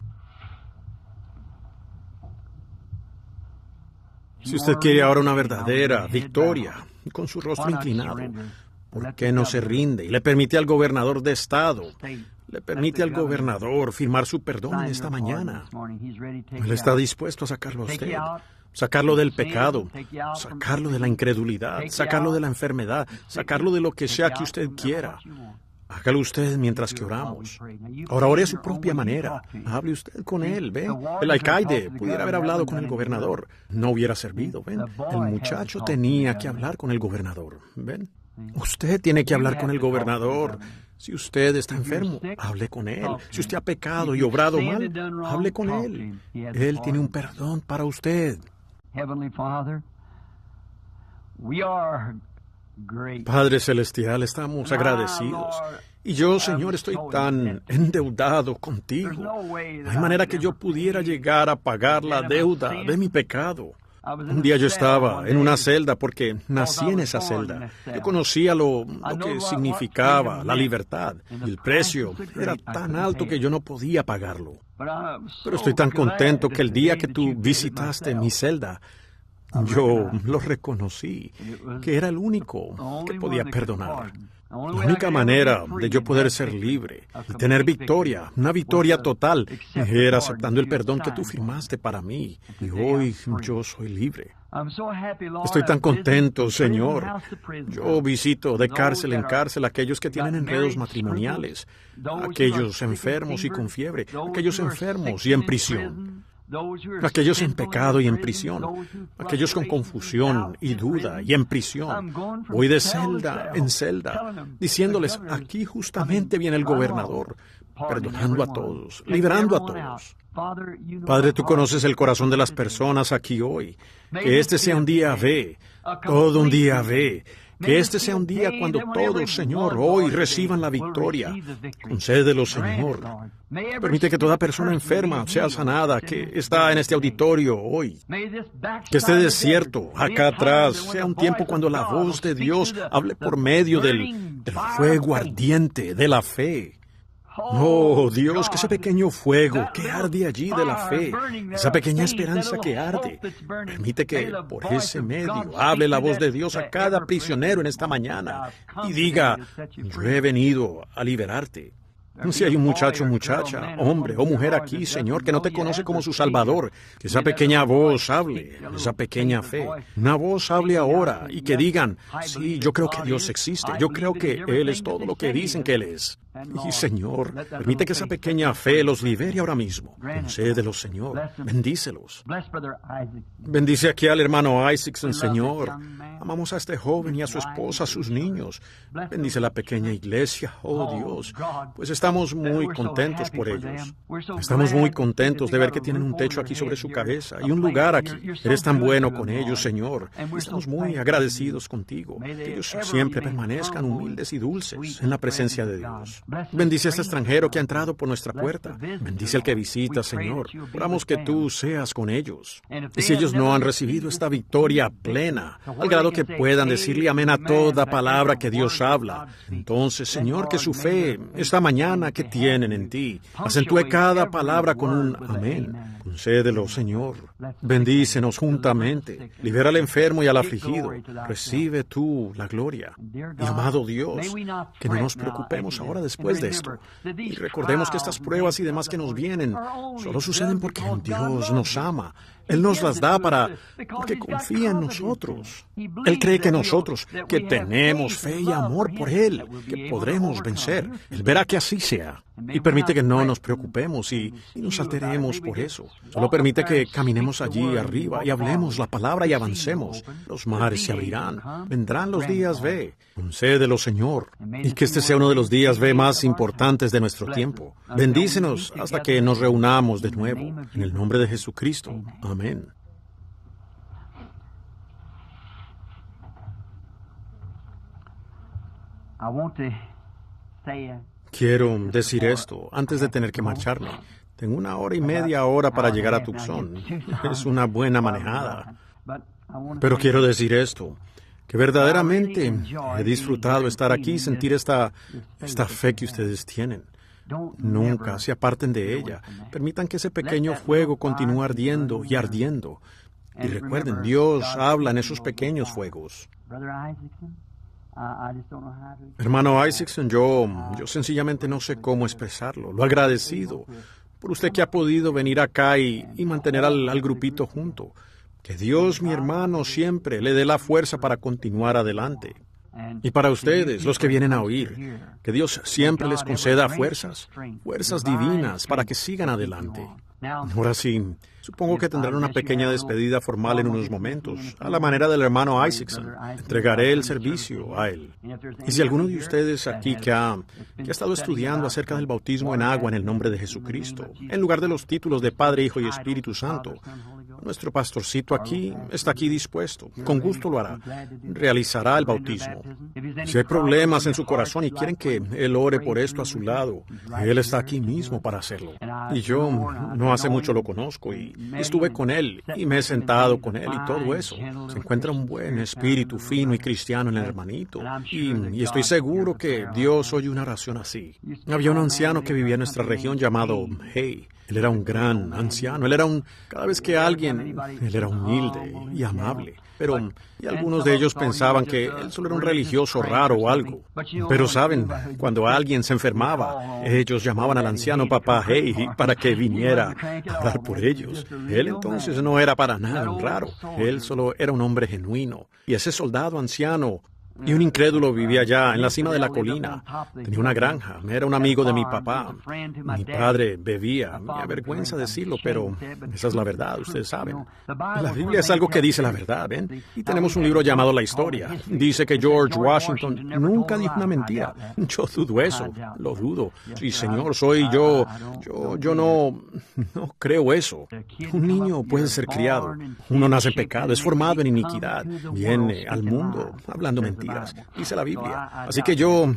Si usted quiere ahora una verdadera victoria, con su rostro inclinado, ¿por qué no se rinde y le permite al gobernador de estado, le permite al gobernador firmar su perdón en esta mañana? Él está dispuesto a sacarlo a usted, sacarlo del pecado, sacarlo de la incredulidad, sacarlo de la enfermedad, sacarlo de lo que sea que usted quiera. Hágalo usted mientras que oramos. Ahora ore a su propia manera. Hable usted con él, ¿ve? El alcaide pudiera haber hablado con el gobernador. No hubiera servido, ¿ven? El muchacho tenía que hablar con el gobernador, ¿ven? Usted tiene que hablar con el gobernador. Si usted está enfermo, hable con él. Si usted ha pecado y obrado mal, hable con él. Él tiene un perdón para usted. Padre Celestial, estamos agradecidos. Y yo, Señor, estoy tan endeudado contigo. No hay manera que yo pudiera llegar a pagar la deuda de mi pecado. Un día yo estaba en una celda porque nací en esa celda. Yo conocía lo que significaba la libertad. Y el precio era tan alto que yo no podía pagarlo. Pero estoy tan contento que el día que tú visitaste mi celda, yo lo reconocí, que era el único que podía perdonar. La única manera de yo poder ser libre y tener victoria, una victoria total, era aceptando el perdón que tú firmaste para mí. Y hoy yo soy libre. Estoy tan contento, Señor. Yo visito de cárcel en cárcel a aquellos que tienen enredos matrimoniales, aquellos enfermos y con fiebre, aquellos enfermos y en prisión, aquellos en pecado y en prisión, aquellos con confusión y duda y en prisión. Voy de celda en celda, diciéndoles, aquí justamente viene el gobernador, perdonando a todos, librando a todos. Padre, tú conoces el corazón de las personas aquí hoy. Que este sea un día ve, todo un día ve. Que este sea un día cuando todos, Señor, hoy reciban la victoria. Concédelo, Señor. Permite que toda persona enferma sea sanada, que está en este auditorio hoy. Que este desierto, acá atrás, sea un tiempo cuando la voz de Dios hable por medio del fuego ardiente de la fe. Oh, Dios, que ese pequeño fuego que arde allí de la fe, esa pequeña esperanza que arde, permite que por ese medio hable la voz de Dios a cada prisionero en esta mañana y diga, yo he venido a liberarte. Si hay un muchacho, muchacha, hombre o mujer aquí, Señor, que no te conoce como su Salvador, que esa pequeña voz hable, esa pequeña fe, una voz hable ahora y que digan, sí, yo creo que Dios existe, yo creo que Él es todo lo que dicen que Él es. Y Señor, permite que esa pequeña fe los libere ahora mismo. Concédelos, Señor. Bendícelos. Bendice aquí al hermano Isaacson, Señor. Amamos a este joven y a su esposa, a sus niños. Bendice la pequeña iglesia, oh Dios. Pues estamos muy contentos por ellos. Estamos muy contentos de ver que tienen un techo aquí sobre su cabeza y un lugar aquí. Eres tan bueno con ellos, Señor. Estamos muy agradecidos contigo. Que ellos siempre permanezcan humildes y dulces en la presencia de Dios. Bendice a este extranjero que ha entrado por nuestra puerta. Bendice al que visita, Señor. Oramos que tú seas con ellos. Y si ellos no han recibido esta victoria plena, al grado que puedan decirle amén a toda palabra que Dios habla, entonces, Señor, que su fe, esta mañana que tienen en ti, acentúe cada palabra con un amén. Concédelo, Señor. Bendícenos juntamente. Libera al enfermo y al afligido. Recibe tú la gloria. Y amado Dios, que no nos preocupemos ahora después de esto. Y recordemos que estas pruebas y demás que nos vienen solo suceden porque Dios nos ama. Él nos las da porque confía en nosotros. Él cree que nosotros, que tenemos fe y amor por Él, que podremos vencer. Él verá que así sea. Y permite que no nos preocupemos y nos alteremos por eso. Solo permite que caminemos allí arriba y hablemos la palabra y avancemos. Los mares se abrirán. Vendrán los días B. Concédelo, Señor. Y que este sea uno de los días B más importantes de nuestro tiempo. Bendícenos hasta que nos reunamos de nuevo. En el nombre de Jesucristo. Amén. Quiero decir esto antes de tener que marcharme. Tengo 1 hora para llegar a Tucson. Es una buena manejada. Pero quiero decir esto, que verdaderamente he disfrutado estar aquí y sentir esta fe que ustedes tienen. Nunca se aparten de ella. Permitan que ese pequeño fuego continúe ardiendo y ardiendo. Y recuerden, Dios habla en esos pequeños fuegos. Hermano Isaacson, yo sencillamente no sé cómo expresarlo. Lo agradecido por usted que ha podido venir acá y mantener al grupito junto. Que Dios, mi hermano, siempre le dé la fuerza para continuar adelante. Y para ustedes, los que vienen a oír, que Dios siempre les conceda fuerzas divinas para que sigan adelante. Ahora sí, supongo que tendrán una pequeña despedida formal en unos momentos, a la manera del hermano Isaacson. Entregaré el servicio a él. Y si alguno de ustedes aquí que ha estado estudiando acerca del bautismo en agua en el nombre de Jesucristo, en lugar de los títulos de Padre, Hijo y Espíritu Santo, nuestro pastorcito está aquí dispuesto. Con gusto lo hará. Realizará el bautismo. Si hay problemas en su corazón y quieren que él ore por esto a su lado, él está aquí mismo para hacerlo. Y yo no hace mucho lo conozco y estuve con él y me he sentado con él y todo eso. Se encuentra un buen espíritu fino y cristiano en el hermanito. Y estoy seguro que Dios oye una oración así. Había un anciano que vivía en nuestra región llamado Hay. Él era un gran anciano. Cada vez que él era humilde y amable. Pero y algunos de ellos pensaban que él solo era un religioso raro o algo. Pero saben, cuando alguien se enfermaba, ellos llamaban al anciano Papá Hay para que viniera a orar por ellos. Él entonces no era para nada un raro. Él solo era un hombre genuino. Y ese soldado anciano y un incrédulo vivía allá en la cima de la colina. Tenía una granja. Era un amigo de mi papá. Mi padre bebía. Me avergüenza decirlo, pero esa es la verdad, ustedes saben. La Biblia es algo que dice la verdad, ¿ven? Y tenemos un libro llamado La Historia. Dice que George Washington nunca dijo una mentira. Yo dudo eso. Lo dudo. Sí, señor, soy yo. Yo no creo eso. Un niño puede ser criado. Uno nace en pecado, es formado en iniquidad. Viene al mundo hablando mentiras. Dice la Biblia. Así que yo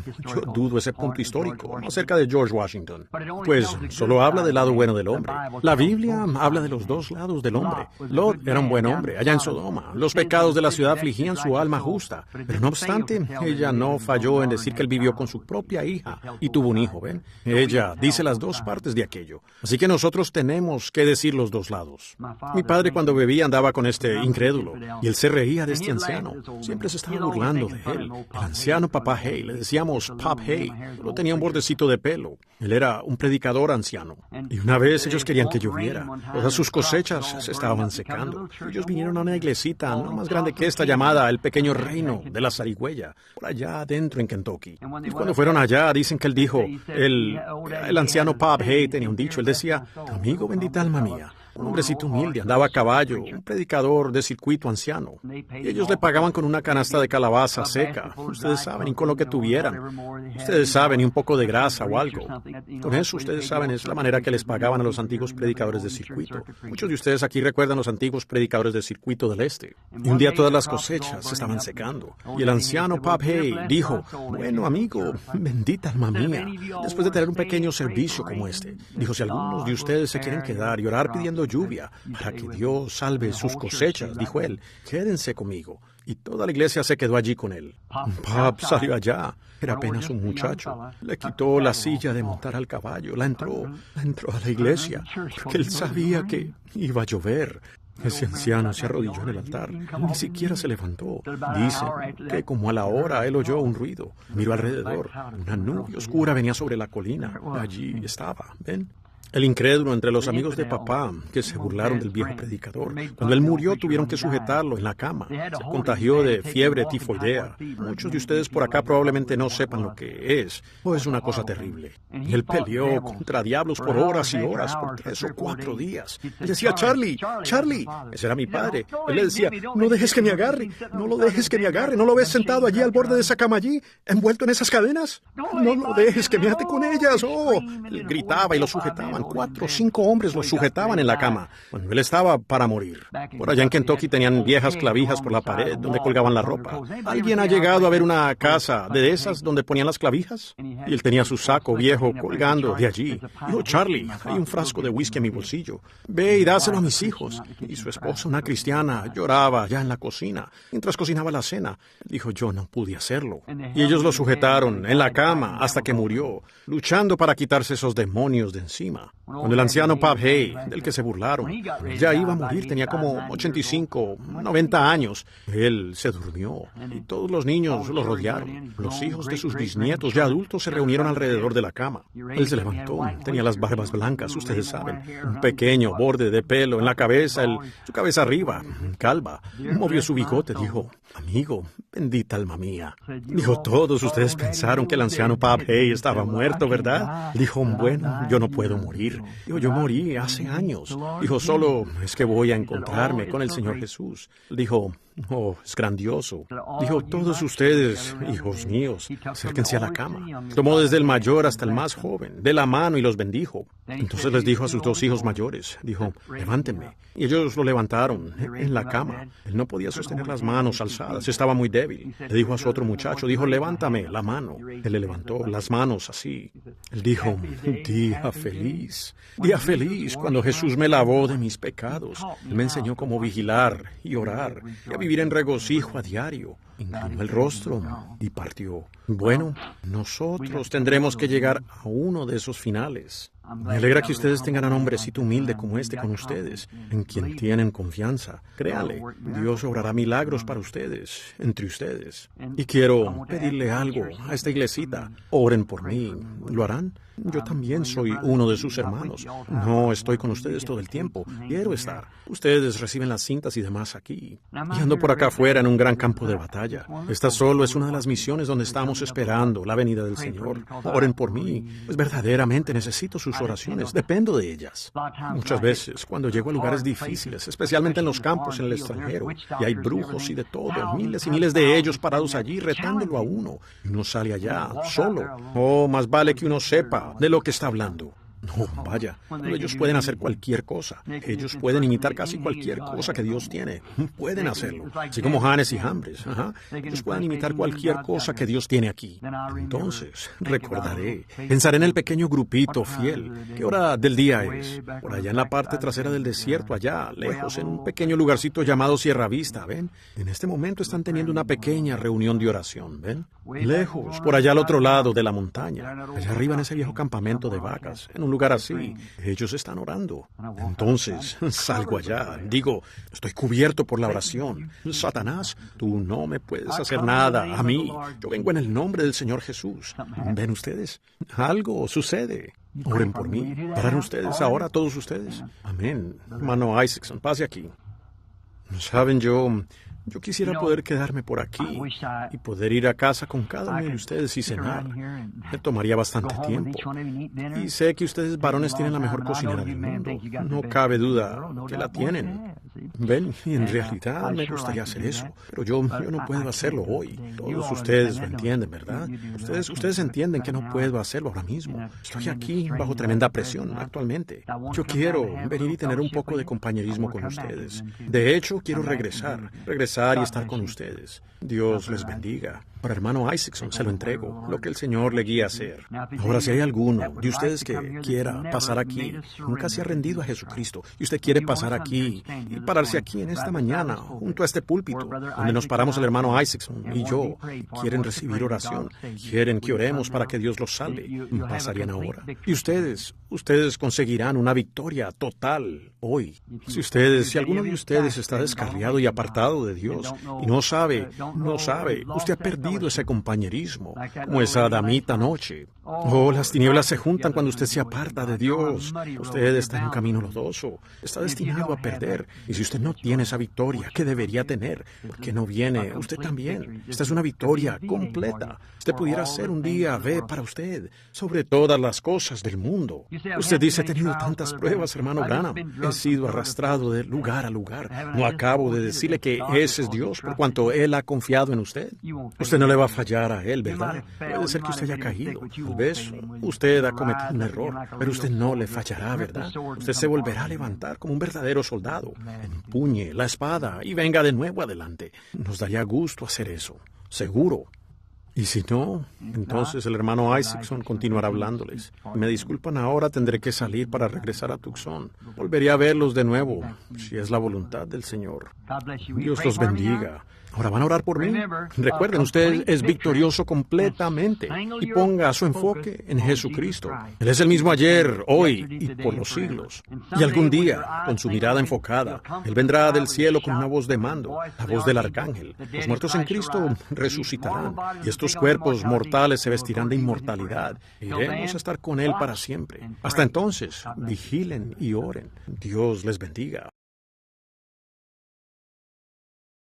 dudo ese punto histórico acerca de George Washington. Pues solo habla del lado bueno del hombre. La Biblia habla de los dos lados del hombre. Lot era un buen hombre allá en Sodoma. Los pecados de la ciudad afligían su alma justa. Pero no obstante, ella no falló en decir que él vivió con su propia hija y tuvo un hijo, ¿ven? Ella dice las dos partes de aquello. Así que nosotros tenemos que decir los dos lados. Mi padre cuando bebía andaba con este incrédulo y él se reía de este anciano. Siempre se estaba burlando de él. El anciano Papá Hay, le decíamos Pop Hay, solo tenía un bordecito de pelo. Él era un predicador anciano. Y una vez ellos querían que lloviera. Todas sus cosechas se estaban secando. Ellos vinieron a una iglesita no más grande que esta llamada El Pequeño Reino de la Zarigüeya, por allá adentro en Kentucky. Y cuando fueron allá, dicen que él dijo, el anciano Pop Hay tenía un dicho, él decía, amigo, bendita alma mía. Un hombrecito humilde, andaba a caballo, un predicador de circuito anciano. Y ellos le pagaban con una canasta de calabaza seca, ustedes saben, y con lo que tuvieran. Ustedes saben, y un poco de grasa o algo. Con eso, ustedes saben, es la manera que les pagaban a los antiguos predicadores de circuito. Muchos de ustedes aquí recuerdan los antiguos predicadores de circuito del este. Y un día todas las cosechas se estaban secando. Y el anciano Pop Hay dijo, bueno, amigo, bendita alma mía, después de tener un pequeño servicio como este, dijo, si algunos de ustedes se quieren quedar y orar pidiendo lluvia para que Dios salve sus cosechas, dijo él, quédense conmigo. Y toda la iglesia se quedó allí con él. Pop salió allá. Era apenas un muchacho. Le quitó la silla de montar al caballo. La entró a la iglesia porque él sabía que iba a llover. Ese anciano se arrodilló en el altar. Ni siquiera se levantó. Dicen que como a la hora él oyó un ruido. Miró alrededor. Una nube oscura venía sobre la colina. Allí estaba. ¿Ven? El incrédulo entre los amigos de papá que se burlaron del viejo predicador. Cuando él murió tuvieron que sujetarlo en la cama. Se contagió de fiebre tifoidea. Muchos de ustedes por acá probablemente no sepan lo que es. O es una cosa terrible. Él peleó contra diablos por horas y horas, por 3 o 4 días. Él decía, Charlie, ese era mi padre. Él le decía, no dejes que me agarre, no lo dejes que me agarre. ¿No lo ves sentado allí al borde de esa cama allí, envuelto en esas cadenas? No lo dejes que me ate con ellas. Oh, él gritaba y lo sujetaban. ayudaban. 4 o 5 hombres lo sujetaban en la cama cuando él estaba para morir. Por allá en Kentucky tenían viejas clavijas por la pared donde colgaban la ropa. ¿Alguien ha llegado a ver una casa de esas donde ponían las clavijas? Y él tenía su saco viejo colgando de allí. Dijo, Charlie, hay un frasco de whisky en mi bolsillo. Ve y dáselo a mis hijos. Y su esposa, una cristiana, lloraba ya en la cocina, mientras cocinaba la cena. Dijo, yo no pude hacerlo. Y ellos lo sujetaron en la cama hasta que murió, luchando para quitarse esos demonios de encima. Cuando el anciano Pop Hay, del que se burlaron, ya iba a morir, tenía como 85, 90 años. Él se durmió y todos los niños lo rodearon. Los hijos de sus bisnietos, ya adultos, se reunieron alrededor de la cama. Él se levantó, tenía las barbas blancas, ustedes saben, un pequeño borde de pelo en la cabeza, su cabeza arriba, calva. Movió su bigote, dijo, amigo, bendita alma mía. Dijo, todos ustedes pensaron que el anciano Pop Hay estaba muerto, ¿verdad? Dijo, bueno, yo no puedo morir. Dijo, yo morí hace años. Dijo, solo es que voy a encontrarme con el Señor Jesús. Dijo, oh, es grandioso. Dijo, todos ustedes, hijos míos, acérquense a la cama. Tomó desde el mayor hasta el más joven, de la mano y los bendijo. Entonces les dijo a sus 2 hijos mayores, dijo, levántenme. Y ellos lo levantaron en la cama. Él no podía sostener las manos alzadas, estaba muy débil. Le dijo a su otro muchacho, dijo, levántame la mano. Él le levantó las manos así. Él dijo, día feliz, cuando Jesús me lavó de mis pecados. Él me enseñó cómo vigilar y orar y a vivir en regocijo a diario. Inclinó el rostro y partió. Bueno, nosotros tendremos que llegar a uno de esos finales. Me alegra que ustedes tengan a un hombrecito humilde como este con ustedes, en quien tienen confianza. Créale, Dios obrará milagros para ustedes, entre ustedes. Y quiero pedirle algo a esta iglesita. Oren por mí. ¿Lo harán? Yo también soy uno de sus hermanos. No estoy con ustedes todo el tiempo. Quiero estar. Ustedes reciben las cintas y demás aquí. Y ando por acá afuera en un gran campo de batalla. Esta solo es una de las misiones donde estamos esperando la venida del Señor. Oren por mí. Pues verdaderamente necesito sus oraciones. Dependo de ellas. Muchas veces, cuando llego a lugares difíciles, especialmente en los campos en el extranjero, y hay brujos y de todo, miles y miles de ellos parados allí retándolo a uno, y uno sale allá solo. Oh, más vale que uno sepa de lo que está hablando. No, vaya, ellos pueden hacer cualquier cosa. Ellos pueden imitar casi cualquier cosa que Dios tiene. Pueden hacerlo. Así como Janes y Jambres. Ellos pueden imitar cualquier cosa que Dios tiene aquí. Entonces, recordaré. Pensaré en el pequeño grupito fiel. ¿Qué hora del día es? Por allá en la parte trasera del desierto, allá, lejos, en un pequeño lugarcito llamado Sierra Vista, ¿ven? En este momento están teniendo una pequeña reunión de oración, ¿ven? Lejos, por allá al otro lado de la montaña. Allá arriba en ese viejo campamento de vacas, en un lugar así, ellos están orando. Entonces, salgo allá, digo, estoy cubierto por la oración. Satanás, tú no me puedes hacer nada a mí. Yo vengo en el nombre del Señor Jesús. ¿Ven ustedes? Algo sucede. Oren por mí. ¿Paran ustedes ahora, todos ustedes? Amén. Hermano Isaacson, pase aquí. Saben, yo quisiera poder quedarme por aquí y poder ir a casa con cada uno de ustedes y cenar. Me tomaría bastante tiempo. Y sé que ustedes varones tienen la mejor cocinera del mundo. No cabe duda que la tienen. Ven, y en realidad me gustaría hacer eso, pero yo no puedo hacerlo hoy. Todos ustedes lo entienden, ¿verdad? Ustedes entienden que no puedo hacerlo ahora mismo. Estoy aquí bajo tremenda presión actualmente. Yo quiero venir y tener un poco de compañerismo con ustedes. De hecho, quiero regresar y estar con ustedes. Dios les bendiga. Para hermano Isaacson se lo entrego, lo que el Señor le guía a hacer. Ahora, si hay alguno de ustedes que quiera pasar aquí, nunca se ha rendido a Jesucristo, y usted quiere pasar aquí y pararse aquí en esta mañana, junto a este púlpito, donde nos paramos el hermano Isaacson y yo, quieren recibir oración, quieren que oremos para que Dios los salve, pasarían ahora. Y ustedes conseguirán una victoria total hoy. Si alguno de ustedes está descarriado y apartado de Dios y no sabe, usted ha perdido ese compañerismo, como esa damita anoche. Oh, las tinieblas se juntan cuando usted se aparta de Dios. Usted está en un camino lodoso, está destinado a perder. Y si usted no tiene esa victoria que debería tener, ¿por qué no viene usted también? Esta es una victoria completa. Usted pudiera ser un día para usted sobre todas las cosas del mundo. Usted dice, he tenido tantas pruebas, hermano Branham. He sido arrastrado de lugar a lugar. No acabo de decirle que ese es Dios por cuanto Él ha confiado en usted. Usted no le va a fallar a Él, ¿verdad? Puede ser que usted haya caído. Tal vez usted ha cometido un error, pero usted no le fallará, ¿verdad? Usted se volverá a levantar como un verdadero soldado. Empuñe la espada y venga de nuevo adelante. Nos daría gusto hacer eso, seguro. Y si no, entonces el hermano Isaacson continuará hablándoles. Me disculpan, ahora tendré que salir para regresar a Tucson. Volveré a verlos de nuevo, si es la voluntad del Señor. Dios los bendiga. Ahora van a orar por mí. Recuerden, usted es victorioso completamente y ponga su enfoque en Jesucristo. Él es el mismo ayer, hoy y por los siglos. Y algún día, con su mirada enfocada, Él vendrá del cielo con una voz de mando, la voz del arcángel. Los muertos en Cristo resucitarán y estos cuerpos mortales se vestirán de inmortalidad. Iremos a estar con Él para siempre. Hasta entonces, vigilen y oren. Dios les bendiga.